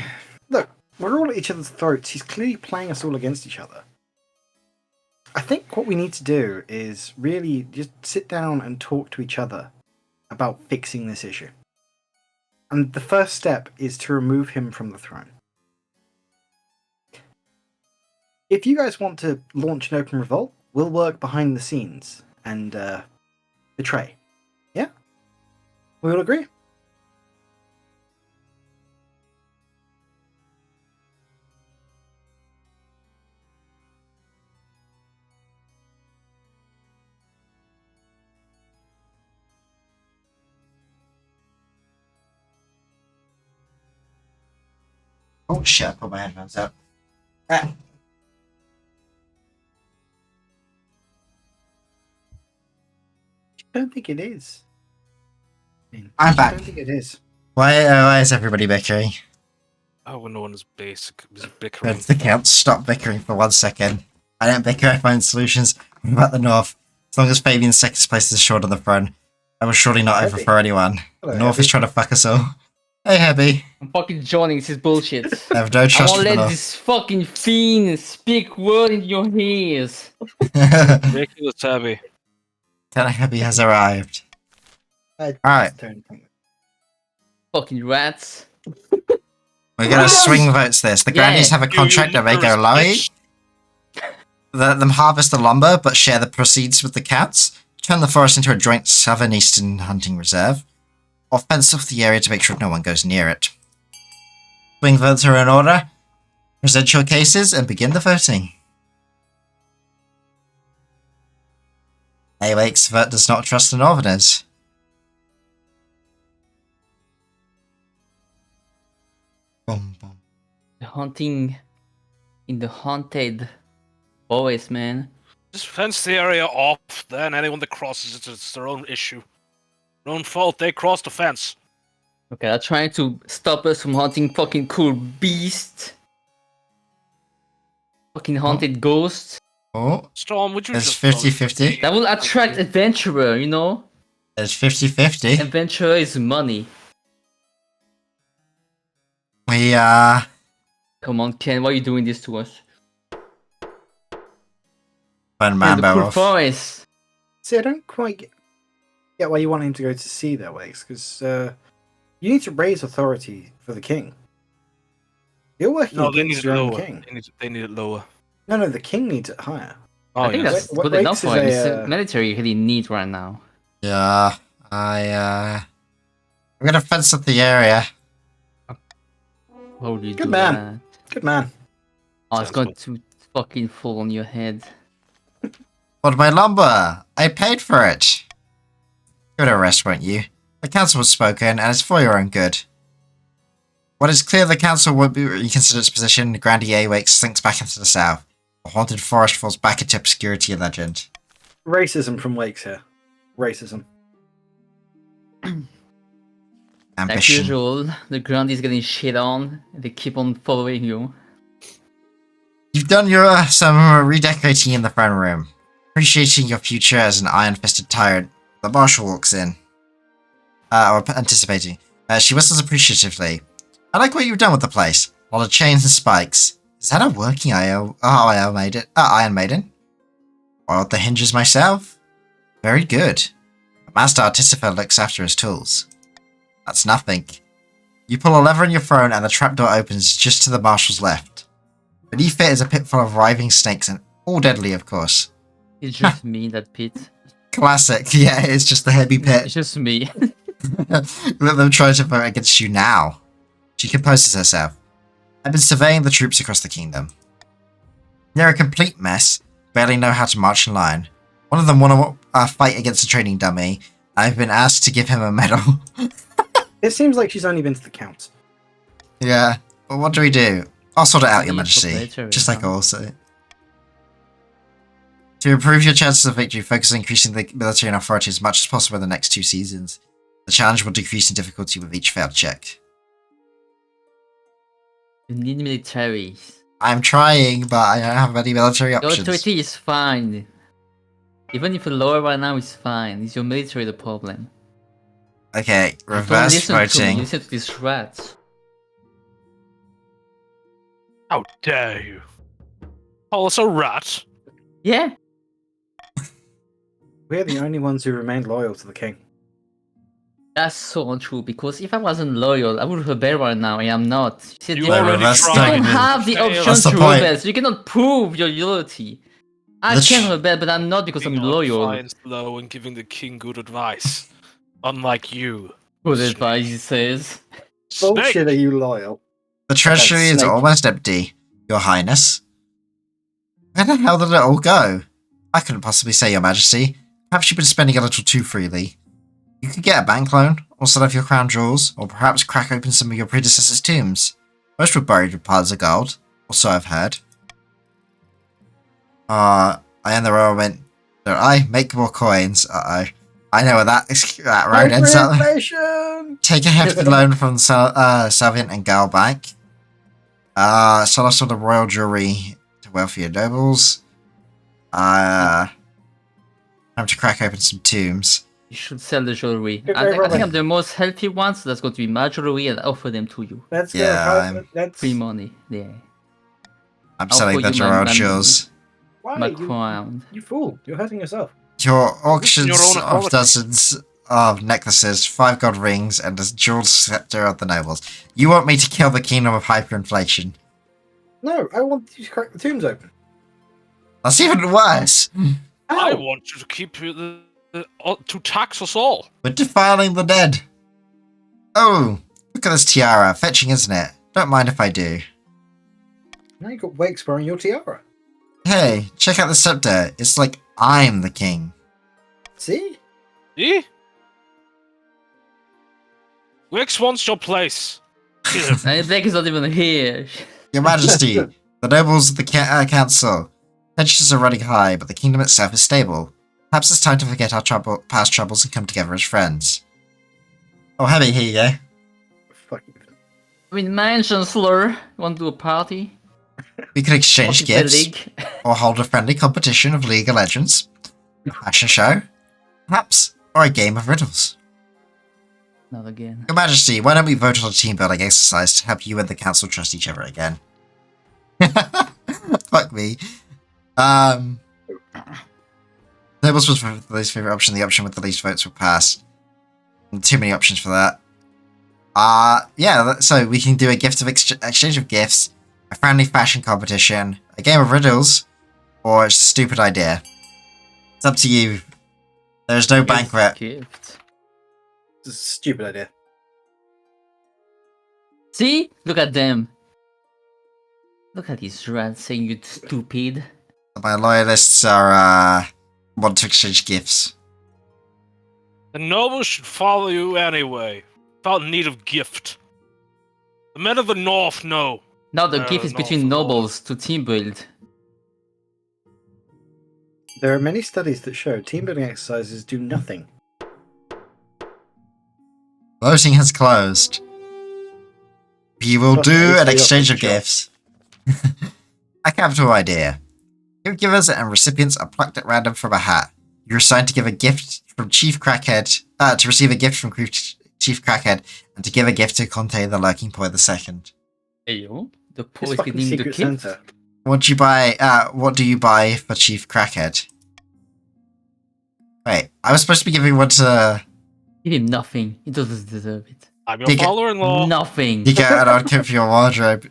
look, we're all at each other's throats. He's clearly playing us all against each other. I think what we need to do is really just sit down and talk to each other about fixing this issue. And the first step is to remove him from the throne. If you guys want to launch an open revolt, we'll work behind the scenes and betray. Yeah? We all agree? Oh shit, I put my headphones up. Ah. I don't think it is. I'm I back. don't think it is. Why is everybody bickering? Oh, when no one is basic. It was bickering. The counts stop bickering for 1 second. I don't bicker, I find solutions. What about the north? As long as Fabian's second place is short on the front, I will surely not Heavy. overthrow anyone. Hello, The north Heavy. is trying to fuck us all. Hey, Hebby. I'm fucking joining this bullshit. I have no I trust won't for the let north. this fucking fiend speak word in your ears. Ridiculous, Abby. Tell Hebby has arrived. I Alright. don't think- Fucking rats. We're gonna swing votes this. The Yeah. grannies have a contract that they go low. Let them harvest the lumber, but share the proceeds with the cats. Turn the forest into a joint southern eastern hunting reserve. Or fence off the area to make sure no one goes near it. Swing votes are in order. Present your cases and begin the voting. Alex vote does not trust the Northerners. Boom, boom. The hunting in the haunted forest, man. Just fence the area off, then anyone that crosses it, it's their own issue. Their own fault, they crossed the fence. Okay, they're trying to stop us from hunting fucking cool beasts. Fucking haunted ghosts. Oh, Storm, would you it's just... vote? 50-50. That will attract adventurer, you know? It's 50-50. Adventurer is money. We, Come on, Ken, why are you doing this to us? burn In the Mambo cool off. forest. See, I don't quite get why you want him to go to sea that way, because you need to raise authority for the king. You're working No, they need against it your own lower. king. They need it lower. No, the king needs it higher. Oh, I think yes. that's What good enough makes for is him. It's a, the military really needs right now. Yeah, I'm gonna fence up the area. How would you Good do man. that? Good man. Oh, it's Sounds going good. to fucking fall on your head. But my lumber! I paid for it! Give it a rest, won't you? The council has spoken, and it's for your own good. When it's clear the council won't be reconsider its position, Grandier Wakes slinks back into the south. The haunted forest falls back into obscurity and legend. Racism from Wakes here. Racism. Like Ambition. usual, the ground is getting shit on. They keep on following you. You've done your some redecorating in the throne room. Appreciating your future as an iron-fisted tyrant, the marshal walks in. Or anticipating. She whistles appreciatively. I like what you've done with the place. A lot of chains and spikes. Is that a working Iron Maiden? Oiled the hinges myself? Very good. Master Artificer looks after his tools. That's nothing. You pull a lever on your throne and the trapdoor opens just to the marshal's left. Beneath it is a pit full of writhing snakes and all deadly, of course. It's just me, that pit. Classic. Yeah, it's just the heavy It's pit. just me. Let them try to vote against you now. She composes herself. I've been surveying the troops across the kingdom. They're a complete mess, barely know how to march in line. One of them won a fight against a training dummy. I've been asked to give him a medal. It seems like she's only been to the count. Yeah, but what do we do? I'll sort it out, Your Need Majesty. military, Just like I huh? also. To improve your chances of victory, focus on increasing the military and authority as much as possible in the next 2 seasons. The challenge will decrease in difficulty with each failed check. You need military. I'm trying, but I don't have any military Your options. authority is fine. Even if you lower right now, it's fine. It's your military the problem. Okay, Don't reverse listen to me, voting. listen to these rats. How dare you? Call us a rat? Yeah, We're the only ones who remained loyal to the king. that's so untrue. Because if I wasn't loyal, I would rebel right now. I am not. See, You you already reverse tried. don't voting. have the Failed. option That's the to point. rebel, so you cannot prove your loyalty. I The can tr- rebel, but I'm not because I'm Being loyal. fine, slow, and giving the king good advice. Unlike you. Good Snake. advice, he says. Bullshit, Snake! are you loyal? The treasury is snake. almost empty, Your Highness. Where the hell did it all go? I couldn't possibly say, Your Majesty. Perhaps you've been spending a little too freely. You could get a bank loan, or sell off your crown jewels, or perhaps crack open some of your predecessors' tombs. Most were buried with piles of gold, or so I've heard. I am the royal mint. Don't I? Make more coins. Uh-oh. I know where that road ends up. Hyperinflation! Take a hefty loan from Salviant and Gal Bank. Sell off some of the royal jewelry to wealthier nobles. Time to crack open some tombs. You should sell the jewelry. Okay, I think Robin. I'm the most healthy one, so that's going to be my jewelry and offer them to you. Let's Yeah, go. I'm- That's Free money. Yeah. I'm I'll selling put the you my- royal my- jewels. why My you, crown. you fool. You're hurting yourself. Your auctions Your own of equality. dozens of necklaces, 5 gold rings, and a jeweled scepter of the nobles. You want me to kill the kingdom of hyperinflation? No, I want you to crack the tombs open. That's even worse. I Ow. want you to keep to tax us all. We're defiling the dead. Oh, look at this tiara. Fetching, isn't it? Don't mind if I do. Now you got Wakes wearing your tiara. Hey, check out the scepter. It's like I'm the king. See? See? Wix wants your place. Kill him. And Blake is not even here. Your Majesty, the nobles of the council. Tensions are running high, but the kingdom itself is stable. Perhaps it's time to forget our past troubles and come together as friends. Oh, Heavy, here you go. Fucking. I mean, man, Chancellor, want to do a party? We could exchange Officer gifts, League. or hold a friendly competition of League of Legends, a fashion show, perhaps, or a game of riddles. Not again. Your Majesty, why don't we vote on a team building exercise to help you and the council trust each other again? Fuck me. Nobles was the least favorite option. The option with the least votes will pass. Too many options for that. Yeah, so we can do a gift of exchange of gifts, a friendly fashion competition, a game of riddles, or it's a stupid idea. It's up to you. There's no banquet. Gift. It's a stupid idea. See? Look at them. Look at these rats saying you stupid. My loyalists are, want to exchange gifts. The nobles should follow you anyway, without need of gift. The men of the north know. Now the gift is not between for nobles to team build. There are many studies that show team building exercises do nothing. Voting has closed. We will Plus, do I an say exchange you're of gifts. A capital idea. Givers and recipients are plucked at random from a hat. You're assigned to give a gift from Chief Crackhead, to receive a gift from Chief Crackhead, and to give a gift to Conte the Lurking Boy II. Hey yo, the It's poor is fucking getting the Secret gift. Santa. What do you buy for Chief Crackhead? Wait, I was supposed to be giving one to... Give him nothing. He doesn't deserve it. I'm your Dig it. father-in-law. Nothing. You get an outfit for your wardrobe. I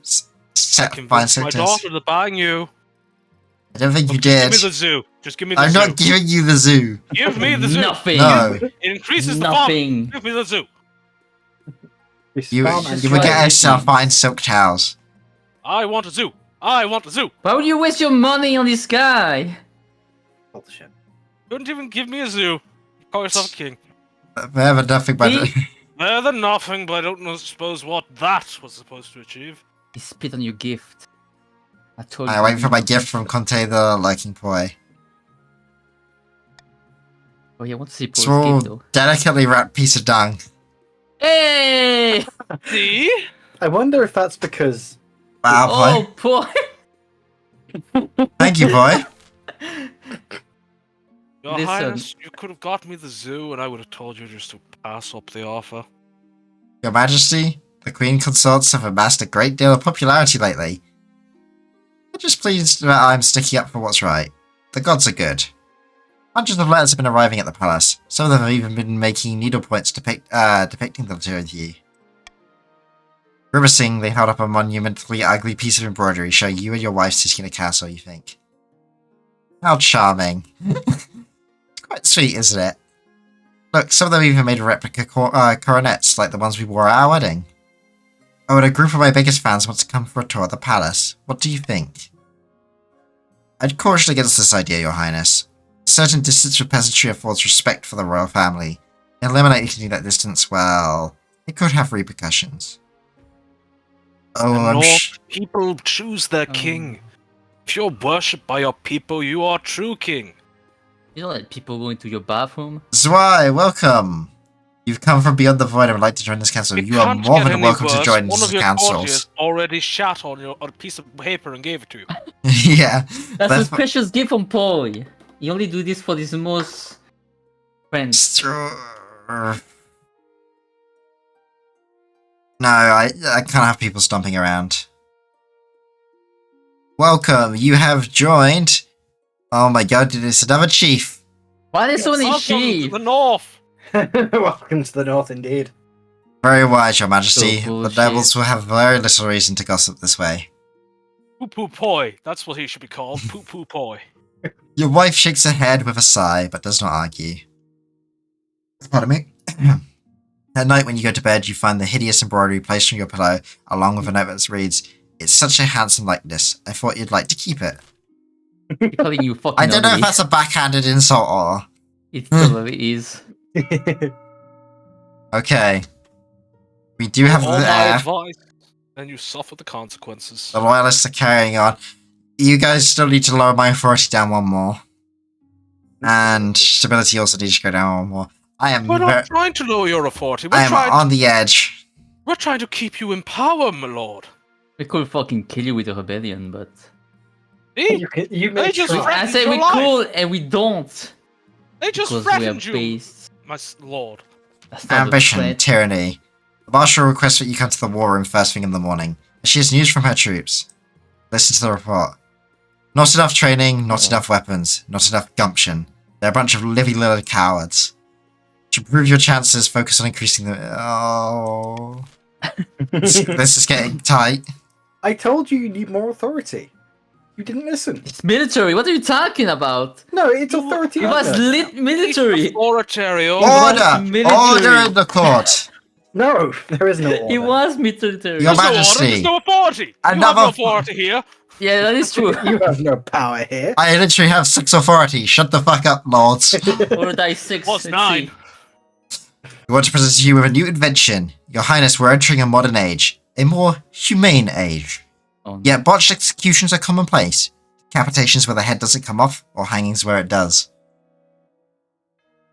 Fine convinced my sectors. daughter to bang you. I don't think you Look, just did. give me the zoo. Just give me the I'm zoo. not giving you the zoo. Give me the zoo. Nothing. No. It increases the Nothing. bomb. Give me the zoo. We You, spam and you will try get it. yourself fine silk towels. I want a zoo. I want a zoo. Why would you waste your money on this guy? bullshit. Couldn't even give me a zoo. You call yourself a king. They have nothing but... See? Better than nothing, but I don't know, suppose what that was supposed to achieve. He spit on your gift. I told you. I wait for my gift from Conte the Lurking Boy. Oh yeah, I want to see Paul's Small, gift though. delicately wrapped piece of dung. Hey! See? I wonder if that's because Wow, Oh, boy. boy! Thank you, boy. Your Listen. Highness, you could have got me the zoo and I would have told you just to pass up the offer. Your Majesty, the Queen consorts have amassed a great deal of popularity lately. I'm just pleased that I'm sticking up for what's right. The gods are good. Hundreds of letters have been arriving at the palace. Some of them have even been making needlepoints depicting the two of you. Grimacing, they held up a monumentally ugly piece of embroidery showing you and your wife sitting in a castle, you think. How charming. It's quite sweet, isn't it? Look, some of them even made replica coronets, like the ones we wore at our wedding. Oh, and a group of my biggest fans wants to come for a tour of the palace. What do you think? I'd caution against this idea, Your Highness. A certain distance with peasantry affords respect for the royal family. Eliminating that distance, well, it could have repercussions. Oh, The I'm North people choose their Um. king. If you're worshipped by your people, you are true king. You don't let people go into your bathroom. Zwei, welcome! You've come from beyond the void and would like to join this council. It You are can't more get than any welcome to worse. join One of this your councils. courtiers already shat on a piece of paper and gave it to you. Yeah. That's That's a precious gift from Paul. He only do this for his most friends. No, I can't have people stomping around. Welcome, you have joined. Oh my god, it's another chief. Why there's so many Welcome to sheep? the North. welcome to the north indeed. Very wise, your majesty. So The bullshit. nobles will have very little reason to gossip this way. Poo poo poi. That's what he should be called. Poo poo poi. Your wife shakes her head with a sigh, but does not argue. Pardon me. At night when you go to bed, you find the hideous embroidery placed on your pillow, along with a note that reads, "It's such a handsome likeness. I thought you'd like to keep it." He's calling you fucking I don't know if ugly. that's a backhanded insult or... It totally is. Okay. We do have All the my air. advice, and you suffer the consequences. The loyalists are carrying on. You guys still need to lower my authority down one more. And stability also needs to go down one more. I am We're not trying to lower your authority. I am We're on the edge. trying to keep you in power, my lord. We could fucking kill you with a rebellion, but See? you They may just try. threatened I say your we life. could and we don't They just because we are threatened you, based. my lord. That's not a Ambition, threat. tyranny. The Marshal requests that you come to the war room first thing in the morning. She has news from her troops. Listen to the report. Not enough training, not enough weapons, not enough gumption. They're a bunch of livy-little cowards. To improve your chances, focus on increasing the... Oh... this is getting tight. I told you need more authority. You didn't listen. It's military. What are you talking about? No, it's authority. It was under. military. Authoritarian. Order! military. Order in the court! No, there is no order. It was military. Your There's no order, Majesty. there's no authority. You have Another- no authority here. Yeah, that is true. You have no power here. I literally have 6 authority. Shut the fuck up, lords. Or die 6. What's let's 9? see. We want to present you with a new invention. Your Highness, we're entering a modern age. A more humane age. Oh, no. Yet botched executions are commonplace. Decapitations where the head doesn't come off, or hangings where it does.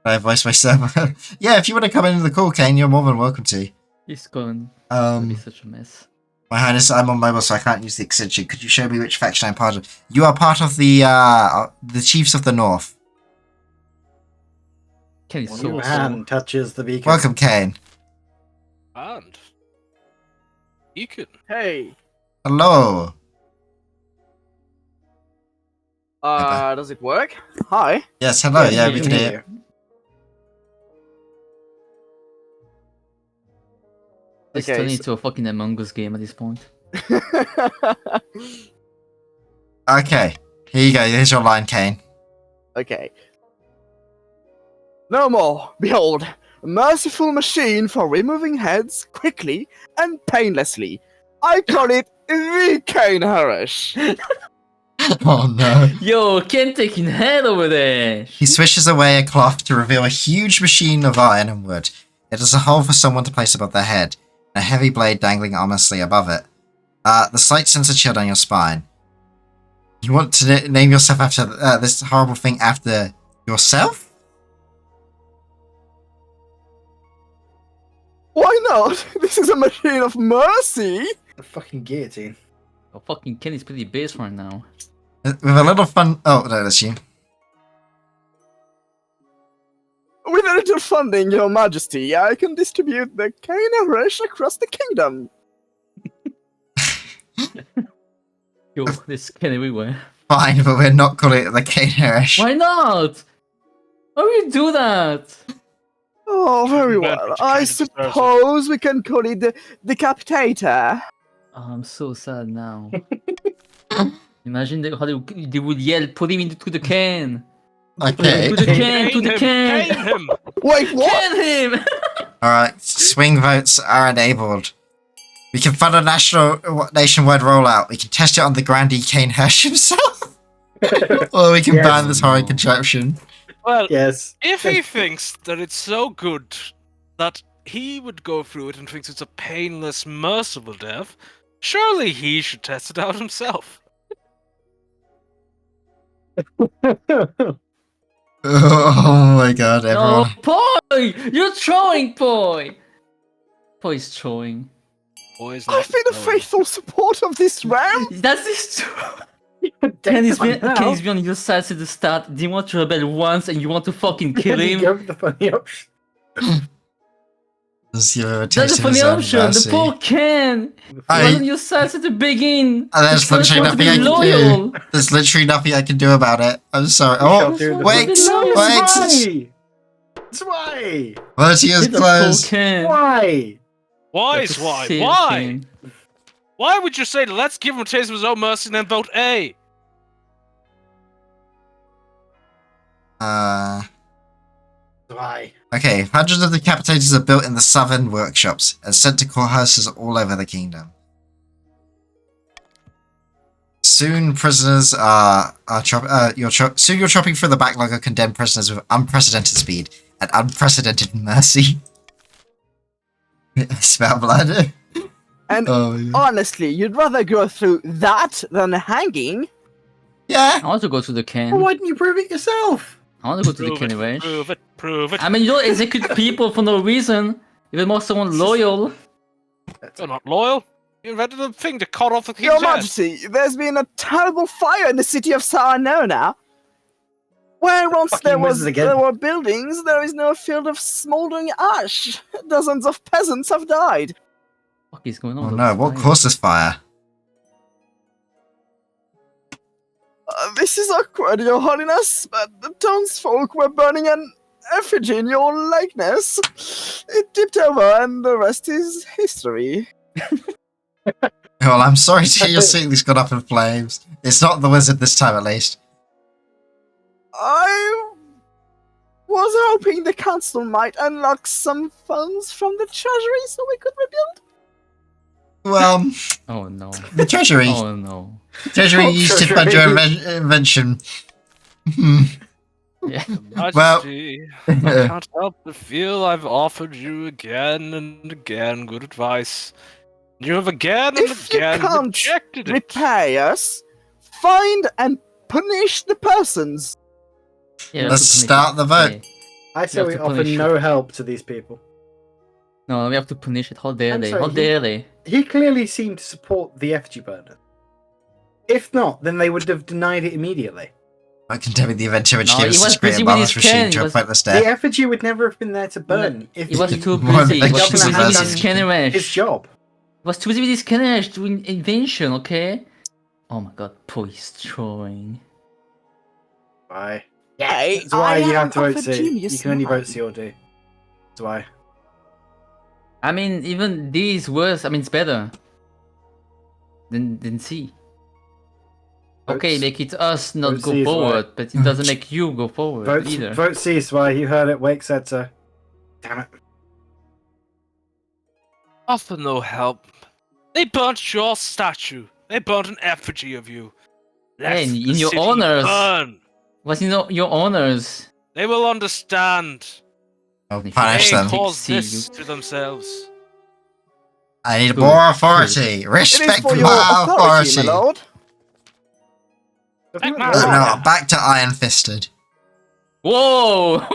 I voice myself. Yeah, if you want to come into the call, Kane, you're more than welcome to. It's going to be Um, such a mess. My Highness, I'm on mobile, so I can't use the extension. Could you show me which faction I'm part of? You are part of the Chiefs of the North. Ken is One so hand touches the beacon. Welcome, Kane. And Beacon. Hey, Hello. does it work? Hi. Yes, hello. Yes, Yeah, we we can can hear hear. It's Okay, turning so- into a fucking Among Us game at this point. Okay, here you go. Here's your line, Kane. Okay. No more. Behold, a merciful machine for removing heads quickly and painlessly. I call it the Kane Harish. Oh no. Yo, Ken taking head over there. He swishes away a cloth to reveal a huge machine of iron and wood. It has a hole for someone to place above their head, and a heavy blade dangling ominously above it. The sight sends a chill down your spine. You want to name yourself after this horrible thing after yourself? Why not? This is a machine of mercy. The fucking guillotine. Oh, fucking Ken is pretty base right now. With a little fun... Oh, no, that's you. With a little funding, Your Majesty, I can distribute the Kane Harish across the kingdom. Yo, there's Ken everywhere. Fine, but we're not calling it the Kane Harish. Why not? Why would you do that? Oh, very Bad well. but you I kinda deserves it. suppose we can call it the Decapitator. Oh, I'm so sad now. Imagine how they would yell, put him into the can. Okay. To the can, to the Cane can. him. Wait, what? Can him! Alright, swing votes are enabled. We can fund a nationwide rollout. We can test it on the Grandee Kane Hirsch himself. Or we can Yes. ban this horrid contraption. Well, Yes. if he thinks that it's so good that he would go through it and thinks it's a painless, merciful death, surely he should test it out himself. Oh my god, No, everyone. Poi! You're throwing, Poi! Poi's throwing. Boys, I've been a faithful supporter of this realm. That is true. Ken is been on your side since the start. Didn't want to rebel once and you want to fucking kill You him. go with the funny option. Does he ever That's taste a funny his own option. The mercy? poor Ken. He I- was on your side since the beginning. And there's He just literally wanted to nothing be I can loyal. do. There's literally nothing I can do about it. I'm sorry. You Oh, can't do the- wait, No, wait. Why? That's why. 30 years It's a poor closed. Ken. Why? why That's is a why? sad Why? Ken. Why would you say, let's give him a taste of his own mercy and then vote A? Why? Okay, hundreds of decapitators are built in the southern workshops and sent to courthouses all over the kingdom. Soon, prisoners soon you're chopping through the backlog of condemned prisoners with unprecedented speed and unprecedented mercy. I smell blood. And Oh, yeah. honestly, you'd rather go through that than hanging? Yeah. I want to go to the Well, Ken. why didn't you prove it yourself? I want to go to the Prove Ken it, anyway. prove it, prove it. I mean, you don't execute people for no reason. Even more someone loyal. You're not loyal. You invented a thing to cut off the king's Your head. Majesty, there's been a terrible fire in the city of Saranona. Where once Fucking wizards again. there were buildings, there is no field of smoldering ash. Dozens of peasants have died. What is going Oh on? no, what caused this fire? This is awkward, Your Holiness, but the townsfolk were burning an effigy in your likeness. It tipped over, and the rest is history. Well, I'm sorry to hear your ceiling got up in flames. It's not the wizard this time, at least. I was hoping the council might unlock some funds from the treasury so we could rebuild. Well, Oh no. the treasury. Oh no. Treasury Oh, used to fund your invention. Yeah. Well- Majesty, I can't help but feel I've offered you again and again good advice. You have again and If you again can't rejected it. Repay us, find and punish the persons. Yeah, Let's to punish start it. the vote. Yeah. I say have we to offer punish no help to these people. No, we have to punish it. How dare I'm they? sorry, How dare they? He clearly seemed to support the effigy burner. If not, then they would have denied it immediately. Not condemning the inventor which No, gave he us was this great busy with abolish his machine pen, to he a was- pointless The death. effigy would never have been there to burn. If He was he- too More busy. than He was just too busy the with his person. Kenneresh. his job. He was too busy with his Kenneresh doing invention, okay? Oh my god, poor he's throwing. Why? Yay, That's why you have to of vote a C. You genius can only vote mind. C or D. That's why. I mean, even D is worse. I mean, it's better than C. Okay, Votes- make it us not vote go C is forward, but it doesn't make you go forward Vote, either. vote C, Swy. You heard it. Wake said so. Damn it. Offer no help. They burnt your statue. They burnt an effigy of you. Let in the your city honors. burn. Was your honors? They will understand. I'll If punish They them. caused See this you. to themselves. I need Good. more authority. It is Respect for my your authority, authority. my lord. Take my No, back to Iron Fisted. Whoa!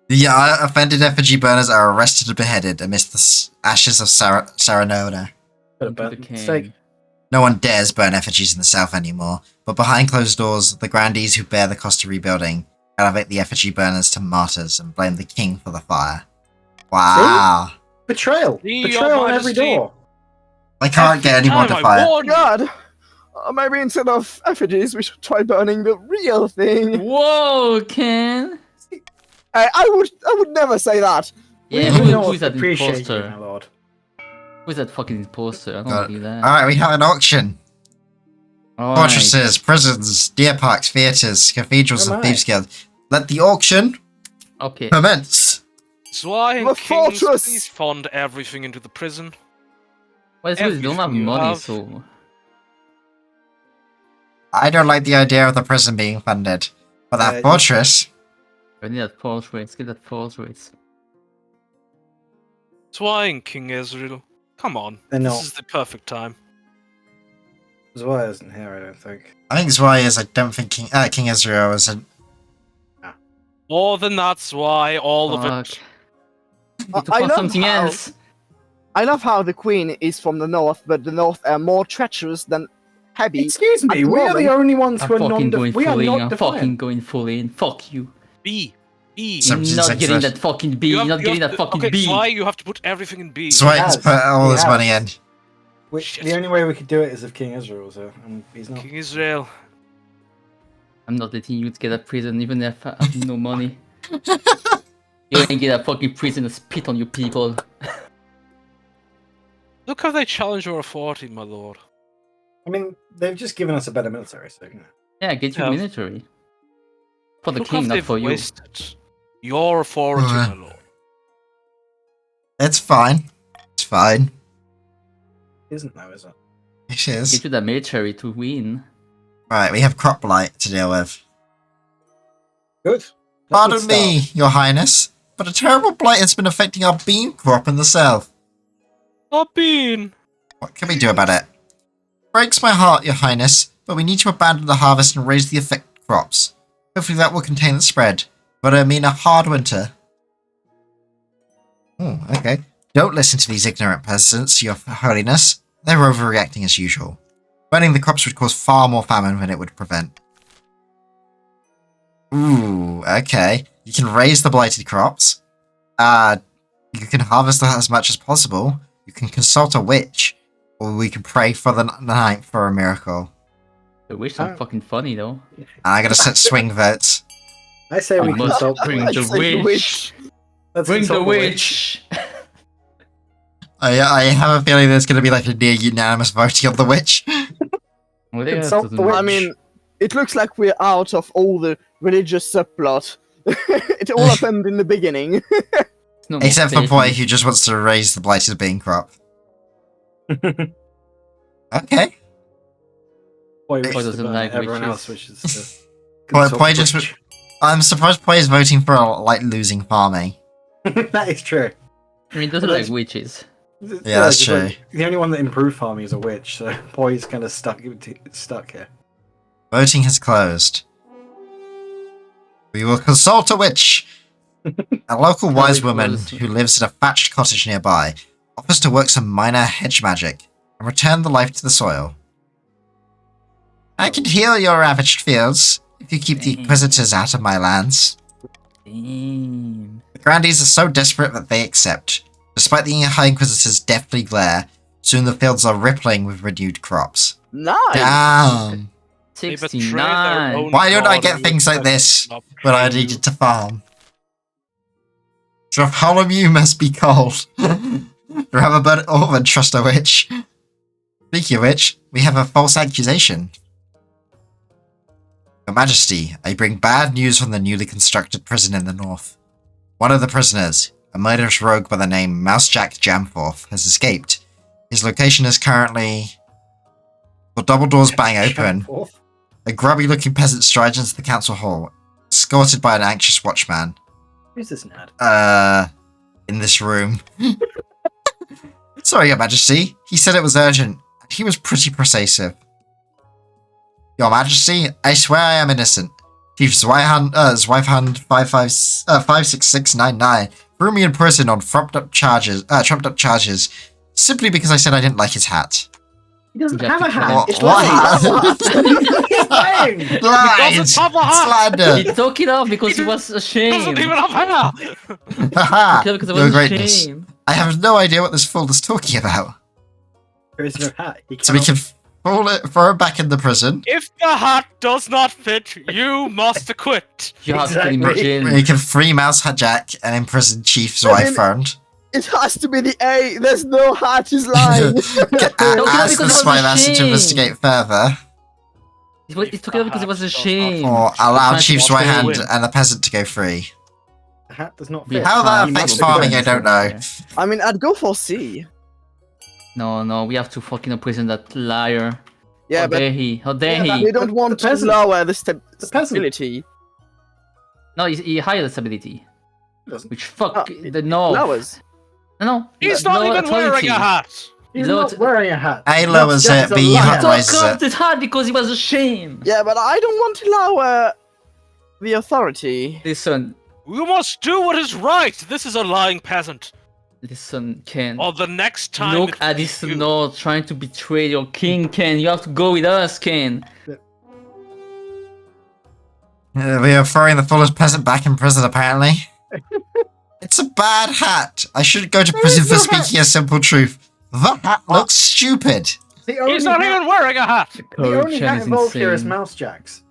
The offended effigy burners are arrested and beheaded amidst the ashes of Saranoda. Could have burnt the steak. No one dares burn effigies in the south anymore, but behind closed doors, the grandees who bear the cost of rebuilding elevate the effigy burners to martyrs and blame the king for the fire. Wow. Betrayal. See, Betrayal Your on every Majesty. door. I can't get anyone to Time I fire. warned you. God, maybe instead of effigies, we should try burning the real thing. Whoa, Ken! I would never say that. Yeah, We will who's that appreciate you, imposter? my lord. Who's that fucking imposter? I don't God. believe that. Alright, we have an auction. Alright. Fortresses, prisons, deer parks, theatres, cathedrals, Oh and my. thieves' guilds. Let the auction Okay. commence. Zwei and The kings, fortress. please fund everything into the prison. Well, it's because they don't have everything you money, have. so. I don't like the idea of the prison being funded. But that Yeah, fortress, I need that false rates. Get that false rates. Zwei and King Ezreal. Come on. They're this not. is the perfect time. Zwei isn't here, I don't think. I think it's why is I don't think King Israel is a More than that's why all of Fuck. it. Need to I find love something how- else. I love how the queen is from the north, but the north are more treacherous than heavy. Excuse me, at we are the moment. only ones I'm who are fucking going we are full in. not I'm defiant. fucking going full in. Fuck you. B. B. So- You're 17 not seconds You getting left. that fucking B. have- You're not you getting have that to- fucking okay, B. Zwei, you have to put everything in B. Swipe has has. put all He his has. money in. Shit. The only way we could do it is if King Israel was here, and he's not. King Israel. I'm not letting you get a prison even if I have no money. You ain't get a fucking prison and spit on you people. Look how they challenge your authority, my lord. I mean, they've just given us a better military, so you know. Yeah, get your Yeah. military. For the Look how king, not they've for you. wasted your authority, my lord. It's fine. It's fine. Isn't though, is it? It is. Get you the military to win. Right, we have crop blight to deal with. Good. That's a Pardon start. me, your highness, but a terrible blight has been affecting our bean crop in the south. Not bean. What can we do about it? Breaks my heart, your highness, but we need to abandon the harvest and raise the affected crops. Hopefully that will contain the spread, but I mean a hard winter. Oh, okay. Don't listen to these ignorant peasants, your holiness. They're overreacting as usual. Burning the crops would cause far more famine than it would prevent. Ooh, okay. You can raise the blighted crops. You can harvest as much as possible. You can consult a witch. Or we can pray for the night for a miracle. The wish sounds fucking funny though. And I gotta set swing votes. I say we I must consult bring I'd the say witch. Let's Bring the consult witch. I have a feeling there's gonna be like a near unanimous voting on the witch. Well, yeah, Consult doesn't the matter. I mean, it looks like we're out of all the religious subplot. It all happened in the beginning. It's no more Except for faith Boy, in- who just wants to raise the blighted bean crop. Okay. Boy Boy doesn't like everyone witches. else wishes to. Boy consult just witch. I'm surprised Boy is voting for like losing farming. That is true. I mean, doesn't like witches. Yeah, that's just true. like, the only one that improved farming is a witch, so Boy's kind of stuck here. Voting has closed. We will consult a witch. A local wise woman who lives in a thatched cottage nearby offers to work some minor hedge magic and return the life to the soil. I can heal your ravaged fields if you keep the inquisitors out of my lands. Damn. The grandees are so desperate that they accept. Despite the High Inquisitor's deathly glare, soon the fields are rippling with renewed crops. Nice. Damn! They betray their 69. own Why don't I god get and things like look this up when I to- needed to farm? Bartholomew must be cold. Rather burn it all than trust a witch. Speaking of which, we have a false accusation. Your Majesty, I bring bad news from the newly constructed prison in the north. One of the prisoners, a murderous rogue by the name Mousejack Jamforth, has escaped. His location is currently... The double doors bang open. A grubby-looking peasant strides into the council hall, escorted by an anxious watchman. Who's this Nad? In this room. Sorry, Your Majesty. He said it was urgent. He was pretty persuasive. Your Majesty, I swear I am innocent. Chief Zweihan 56699 threw me in prison on trumped up charges, simply because I said I didn't like his hat. He doesn't You have have a to hat. It's lying. Lies! have a hat! Slander! He took it off because he was ashamed. Doesn't even have hair! Haha! He took it because he Your was greatness. ashamed. I have no idea what this fool is talking about. There is no hat. He So we cannot- can throw him back in the prison. If the hat does not fit, you must quit. You have to put him in Exactly. jail. We can free Mouse Jack and imprison Chief I mean- Zweibrand. It has to be the A. There's no hat. He's lying. Ask because the it was Spymaster to ashamed. investigate further, He took it off because he was ashamed. or allow Trying to Chief wash away. Zweibrand and the peasant to go free. The hat does not We fit. How that can't affects put him in farming, I jail. don't know. I mean, I'd go for C. No, we have to fucking imprison that liar. Yeah, How but dare he? How dare Yeah, he? we don't want the to peasant- lower the peasant. stability. No, he higher the stability. He doesn't. Which fuck Oh, the no. Lowers. No. He's no not even wearing authority. a hat. He's No, not it's- wearing a hat. A lowers Jack's it, a B liar. hat Took raises off it. the hat because he was ashamed. Yeah, but I don't want to lower the authority. Listen, You must do what is right. This is a lying peasant. Ken. Or the next time. Look it's at this you. note trying to betray your king, Ken. You have to go with us, Ken. We are throwing the foolish peasant back in prison, apparently. It's a bad hat. I should go to prison for speaking a simple truth. The hat looks stupid. The only He's not hat- even wearing a hat. The only Chen hat is involved here is insane. Mouse Jacks.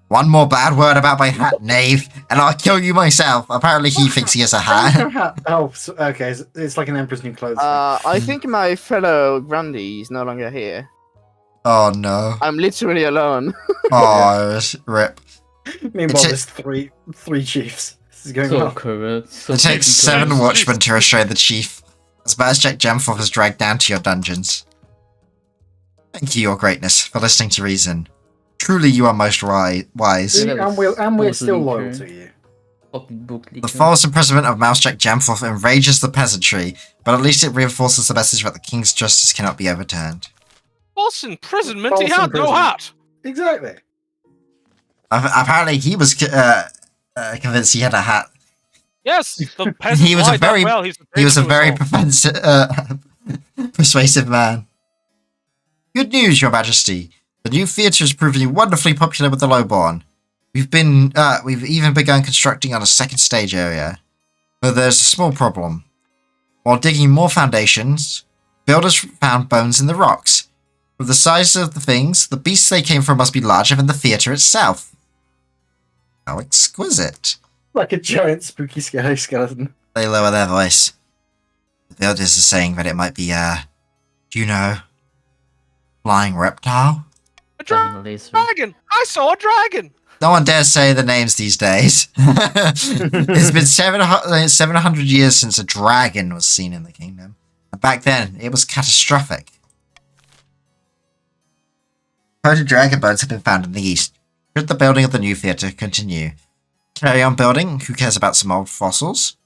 One more bad word about my hat, knave, and I'll kill you myself. Apparently he thinks he has a There's no hat. hat. Oh, so, okay. It's like an Emperor's New Clothes. I think my fellow Grundy is no longer here. Oh no. I'm literally alone. Oh, rip. Meanwhile, it's- there's three chiefs. This is going So well. corrupt. So It takes fucking 7 watchmen to restrain the chief, as Jack Jamforth is dragged down to your dungeons. Thank you, your greatness, for listening to reason. Truly you are most wise. Yeah. And we're Those still leaker. loyal to you. fucking book The leaker. false imprisonment of Mousejack Jamforth enrages the peasantry, but at least it reinforces the message that the king's justice cannot be overturned. False imprisonment. He False had no imprisonment. hat. Exactly. Apparently he was convinced he had a hat. Yes, the peasant He was a lied that very- well. He's He was a very persuasive. persuasive man. Good news, your majesty. The new theatre is proving wonderfully popular with the lowborn. We've even begun constructing on a second stage area. But there's a small problem. While digging more foundations, builders found bones in the rocks. With the size of the things, the beasts they came from must be larger than the theatre itself. How exquisite. Like a giant spooky scary skeleton. They lower their voice. The builders are saying that it might be, do you know, flying reptile? A Finding a laser. dragon! I saw a dragon! No one dares say the names these days. It's been 700 years since a dragon was seen in the kingdom. And back then, it was catastrophic. Coated dragon bones have been found in the east. Should the building of the new theatre continue? Carry on building? Who cares about some old fossils?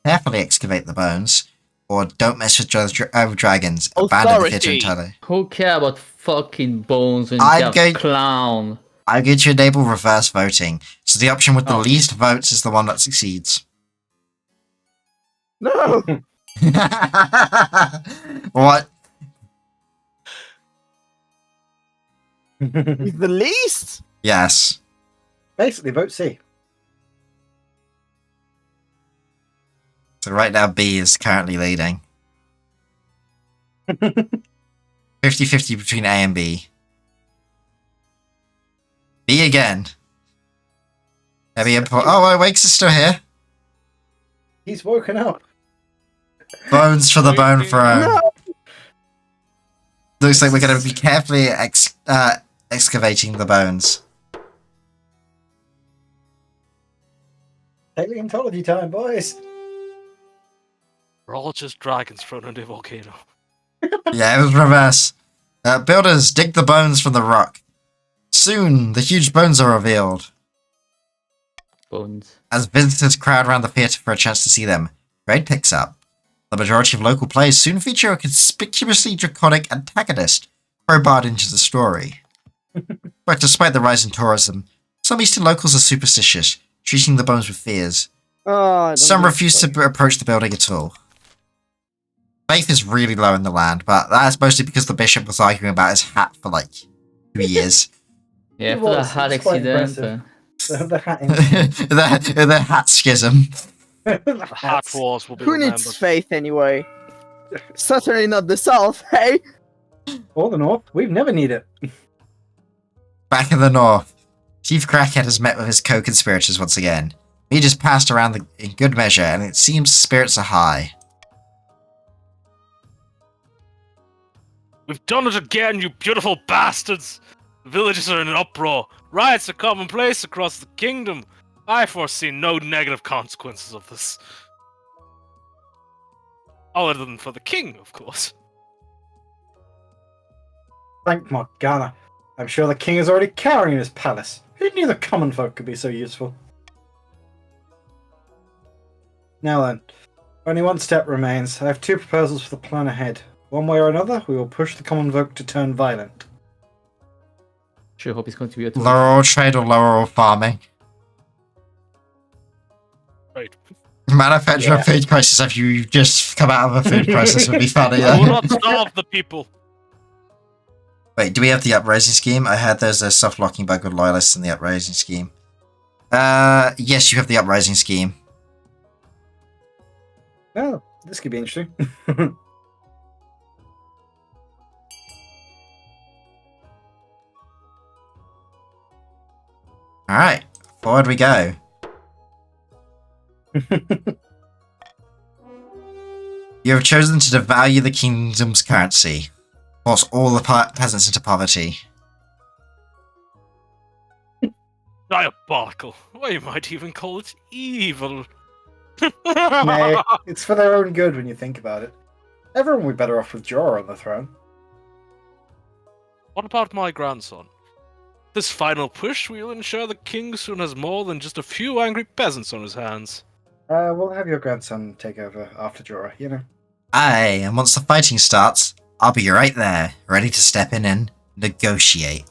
Carefully excavate the bones. Or don't mess with dragons. Abandon the theatre Authority. entirely. Who care about fucking bones when I'm you're going- a clown? I'm going to enable reverse voting. So the option with the least votes is the one that succeeds. No! What? With the least? Yes. Basically, vote C. So right now B is currently leading. 50-50 between A and B. B again. Maybe oh, Wakes is still here. He's woken up. Bones for the bone throne. No! Looks like we're going to be carefully excavating the bones. Paleontology time, boys. We're all just dragons thrown into a volcano. Yeah, it was reverse. Builders, dig the bones from the rock. Soon, the huge bones are revealed. Bones. As visitors crowd around the theatre for a chance to see them, trade picks up. The majority of local plays soon feature a conspicuously draconic antagonist crowbarred into the story. But despite the rise in tourism, some eastern locals are superstitious, treating the bones with fears. Oh, Some refuse to approach the building at all. Faith is really low in the land, but that's mostly because the bishop was arguing about his hat for like 2 years. Yeah, It for the was, hat it's quite accident. impressive. The hat the hat schism. The Hat Wars will be Who remembered. needs faith anyway? Certainly not the South, hey? Or the North. We've never needed it. Back in the north, Chief Crackhead has met with his co-conspirators once again. He just passed around in good measure, and it seems spirits are high. We've done it again, you beautiful bastards! The villages are in an uproar. Riots are commonplace across the kingdom. I foresee no negative consequences of this. Other than for the king, of course. Thank Morgana. I'm sure the king is already cowering in his palace. Who knew the common folk could be so useful? Now then, only one step remains. I have 2 proposals for the plan ahead. One way or another, we will push the common folk to turn violent. Sure hope it's going to be a Laurel trade or laurel farming. Right. Manufacture Yeah. a food crisis after you just come out of a food crisis would be funny. I will not starve the people. Wait, do we have the uprising scheme? I heard there's a soft locking bug with loyalists in the uprising scheme. Yes, you have the uprising scheme. Oh, this could be interesting. Alright, forward we go. You have chosen to devalue the kingdom's currency. Force all the peasants into poverty. Diabolical. Or you might even call it evil. Nay, it's for their own good when you think about it. Everyone would be better off with Jorah on the throne. What about my grandson? This final push will ensure the king soon has more than just a few angry peasants on his hands. We'll have your grandson take over after Jorah, you know. Aye, and once the fighting starts, I'll be right there, ready to step in and negotiate.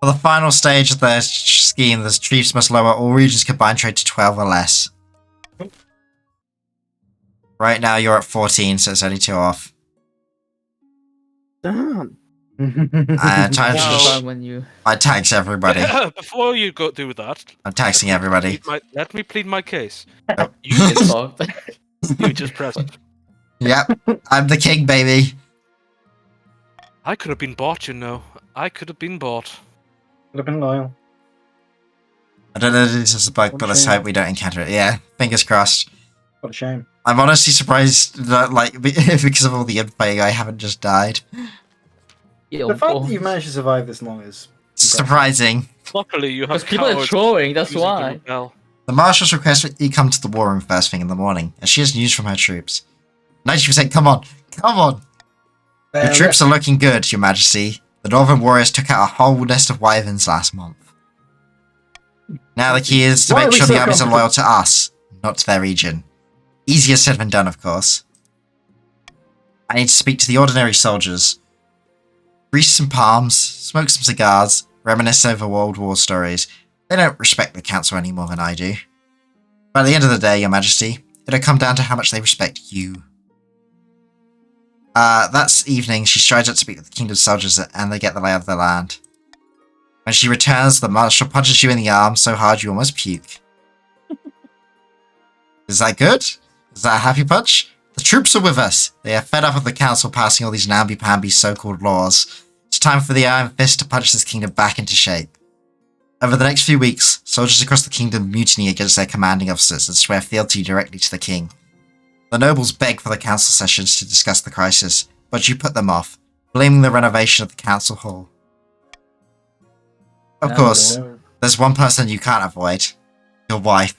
For the final stage of the scheme, the chiefs must lower all regions' combined trade to 12 or less. Right now you're at 14, so it's only 2 off. Damn. I tried No. to Fun when you. I tax everybody. Before you go do that, I'm taxing everybody. let me plead my case. Oh. You Get just, fucked. you just press it. Yep, I'm the king, baby. I could have been bought, you know. I could have been bought. Would have been loyal. I don't know if this is a bug, What but let's shame. hope we don't encounter it. Yeah, fingers crossed. What a shame. I'm honestly surprised that, like, because of all the infighting, I haven't just died. Yeah, The fact that you've managed to survive this long is Surprising. Luckily, you have because people are cowards throwing. That's using to why. rebel. The marshals request that you come to the war room first thing in the morning, as she has news from her troops. 90%, come on, come on! Your troops are looking good, your majesty. The northern warriors took out a whole nest of wyverns last month. Now the key is to Why are make we sure so the armies are confident? loyal to us, not to their region. Easier said than done, of course. I need to speak to the ordinary soldiers. Grease some palms, smoke some cigars, reminisce over World War stories. They don't respect the council any more than I do. But at the end of the day, your majesty, it'll come down to how much they respect you. That evening, she strides out to speak with the kingdom's soldiers and they get the lay of the land. When she returns, the marshal punches you in the arm so hard you almost puke. Is that good? Is that a happy punch? The troops are with us. They are fed up with the council passing all these namby-pamby so-called laws. It's time for the Iron Fist to punch this kingdom back into shape. Over the next few weeks, soldiers across the kingdom mutiny against their commanding officers and swear fealty directly to the king. The nobles beg for the council sessions to discuss the crisis, but you put them off, blaming the renovation of the council hall. Of course, there's one person you can't avoid. Your wife.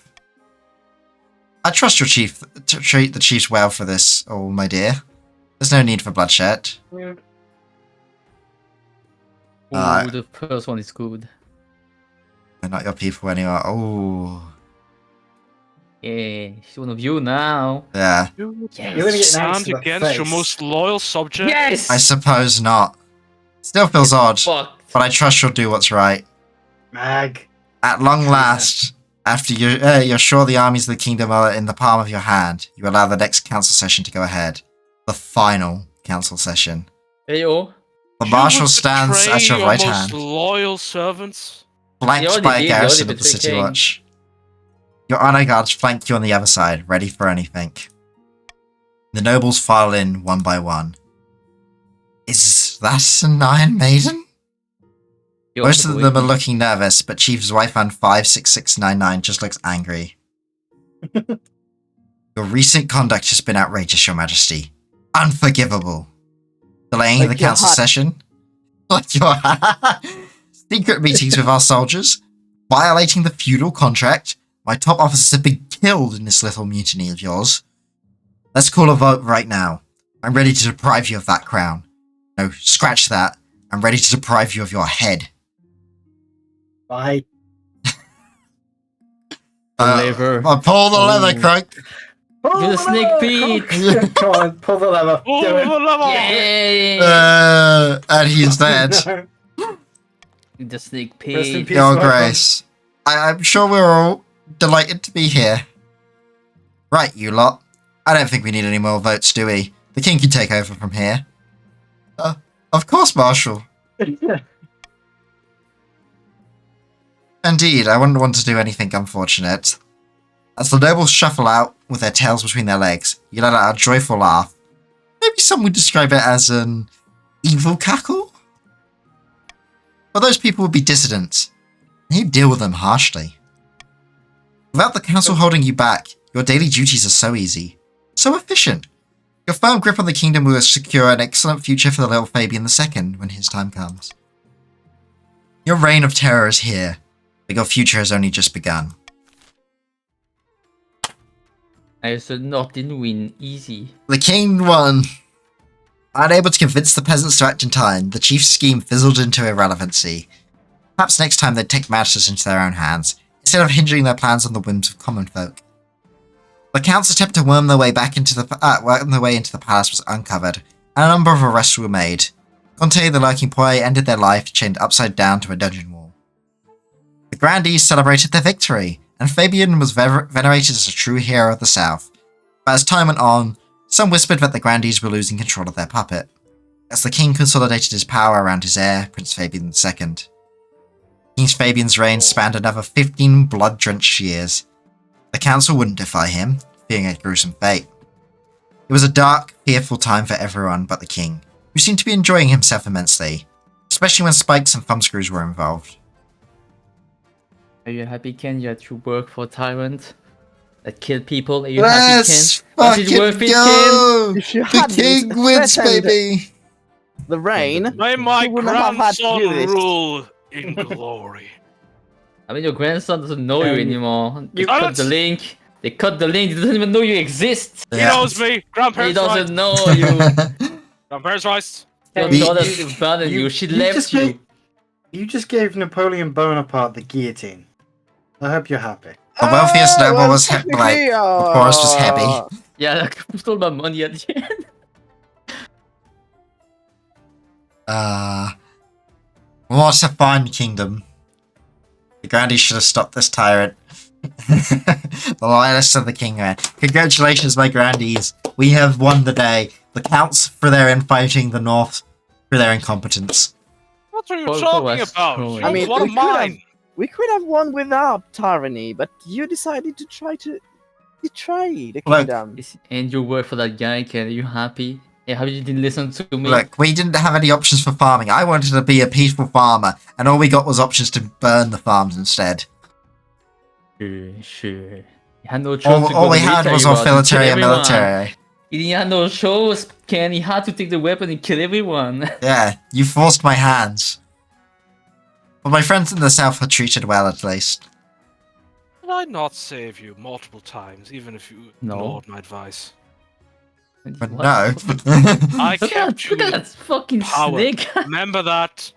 I trust your chief to treat the chiefs well for this, oh my dear. There's no need for bloodshed. Ooh, Uh, the first one is good. They're not your people anymore. Oh, Yeah, she's one of you now. yeah. You're gonna get an axe Stand to the against your face. most loyal subject. Yes. I suppose not. Still feels odd, Fucked. but I trust you'll do what's right. Mag. At long last, after you're sure the armies of the kingdom are in the palm of your hand, you allow the next council session to go ahead. The final council session. Hey, oh. The You marshal would stands betray at your right most hand, loyal servants. flanked already by a did, they garrison already of the betrayed city King. watch. Your honor guards flank you on the other side, ready for anything. The nobles file in one by one. Is that an Iron Maiden? Yo, Most of wait. them are looking nervous, but Chief Zweifan 56699 just looks angry. Your recent conduct has been outrageous, your majesty. Unforgivable. Delaying Like the your council heart. session? Like your secret meetings with our soldiers? Violating the feudal contract? My top officers have been killed in this little mutiny of yours. Let's call a vote right now. I'm ready to deprive you of that crown. No, scratch that. I'm ready to deprive you of your head. Bye. Deliver. I pull the leather, Ooh. Crunk. Pull Do the the sneak lever! peek. Come on, pull the lever. Oh, Do it. the level! Yay! And he's dead. No. The sneak Rest in peek. peace. Your Welcome. Grace. I'm sure we're all delighted to be here. Right, you lot. I don't think we need any more votes, do we? The king can take over from here. Of course, Marshal. Indeed, I wouldn't want to do anything unfortunate. As the nobles shuffle out with their tails between their legs, you let out a joyful laugh. Maybe some would describe it as an evil cackle? But those people would be dissidents, and you deal with them harshly. Without the council holding you back, your daily duties are so easy, so efficient. Your firm grip on the kingdom will secure an excellent future for the little Fabian II when his time comes. Your reign of terror is here, but your future has only just begun. I said nothing win easy. The king won. Unable to convince the peasants to act in time, the chief's scheme fizzled into irrelevancy. Perhaps next time they'd take matters into their own hands, instead of hinging their plans on the whims of common folk. The count's attempt to worm their way into the palace was uncovered, and a number of arrests were made. Conte the Lurking Poi ended their life chained upside down to a dungeon wall. The grandees celebrated their victory, and Fabian was venerated as a true hero of the South. But as time went on, some whispered that the grandees were losing control of their puppet. as the king consolidated his power around his heir, Prince Fabian II. King Fabian's reign spanned another 15 blood-drenched years. The council wouldn't defy him, fearing a gruesome fate. It was a dark, fearful time for everyone but the king, who seemed to be enjoying himself immensely, especially when spikes and thumbscrews were involved. Are you happy, Ken, that you work for a tyrant that killed people? Are you happy, Ken? Was it fucking worth it, Ken? go! If you The hadn't king wins, threatened baby! the rain, May my you wouldn't have had to grandson do this. rule in glory. I mean, your grandson doesn't know you anymore. They you- cut the link. They cut the link. He doesn't even know you exist. He knows me. He Grandparents doesn't right. know you. Grandparents right. Your Hey, daughter's abandoned you. She left just you. You just gave Napoleon Bonaparte the guillotine. I hope you're happy. The wealthiest noble well, was technically, the poorest was happy. Yeah, like, who stole my money at the end? What a fine kingdom. The grandees should have stopped this tyrant. The loyalists of the king, man. Congratulations, my grandees. We have won the day. The counts for their infighting, the north for their incompetence. What are you What talking was about? going- I mean, one of we could have- mine. We could have won without tyranny, but you decided to try to betray the Look, kingdom. And you work for that guy, Ken. Are you happy? Yeah, how you didn't listen to me? Look, we didn't have any options for farming. I wanted to be a peaceful farmer, and all we got was options to burn the farms instead. Sure. You had no choice to go All we to had military was route and military kill and everyone. military. He didn't have no choice, Ken. He had to take the weapon and kill everyone. Yeah, you forced my hands. But my friends in the south were treated well, at least. Did I not save you multiple times, even if you No. ignored my advice? But What? no. I Look kept at, look you at that fucking power. snake. Remember that.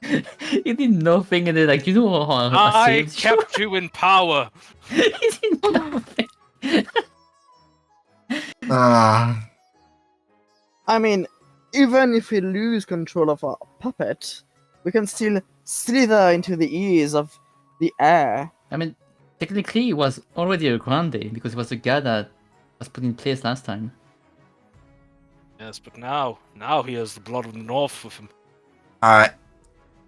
He did nothing and they're like, you know how I I saved you? kept you in power. He did nothing. Ah. I mean, even if we lose control of our puppet, we can still slither into the ears of the heir. I mean, technically it was already a grande because it was the guy that was put in place last time. Yes, but now he has the blood of the North with him. Alright.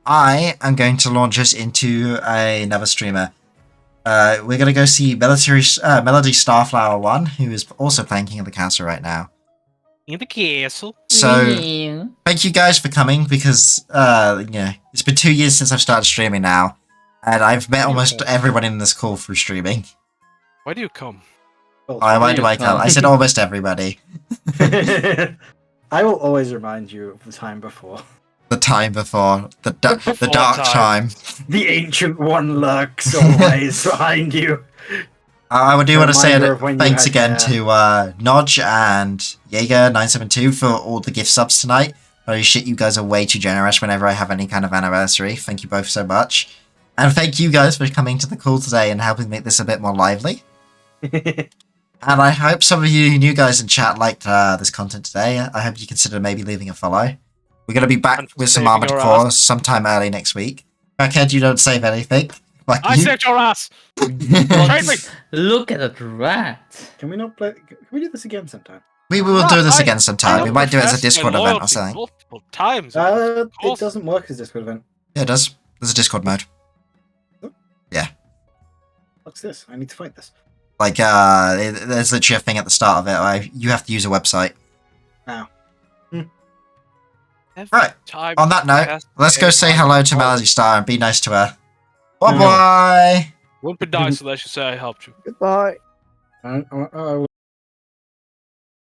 I am going to launch us into another streamer. We're going to go see Melody Starflower 1, who is also playing King of the Castle right now. In the castle. So, Yeah. thank you guys for coming, because, it's been 2 years since I've started streaming now, and I've met almost everyone in this call through streaming. Why do you come? Why do I come? I said almost everybody. I will always remind you of the time before. The time before. The dark time. The ancient one lurks always behind you. I do want to say Reminder of when you thanks had again hair. to Nodge and Jaeger972 for all the gift subs tonight. Holy shit, you guys are way too generous whenever I have any kind of anniversary. Thank you both so much. And thank you guys for coming to the call today and helping make this a bit more lively. And I hope some of you new guys in chat liked this content today. I hope you consider maybe leaving a follow. We're going to be back And with some saving Armored your Core ass. sometime early next week. Crackhead, you don't save anything. Fuck I you. saved your ass. Trade me. Look at that rat. Can we not play? Can we do this again sometime? We will do this again I sometime. We might do it as a professed my Discord event or loyalty something. Multiple times. It course. doesn't work as a Discord event. Yeah, it does. There's a Discord mode. What's this? I need to fight this. Like, there's literally a thing at the start of it where you have to use a website. Right. Time On that note, Yes, let's go yes, say I- hello to oh. Melody Star and be nice to her. Bye bye! Won't be nice unless you say I helped you. Goodbye. I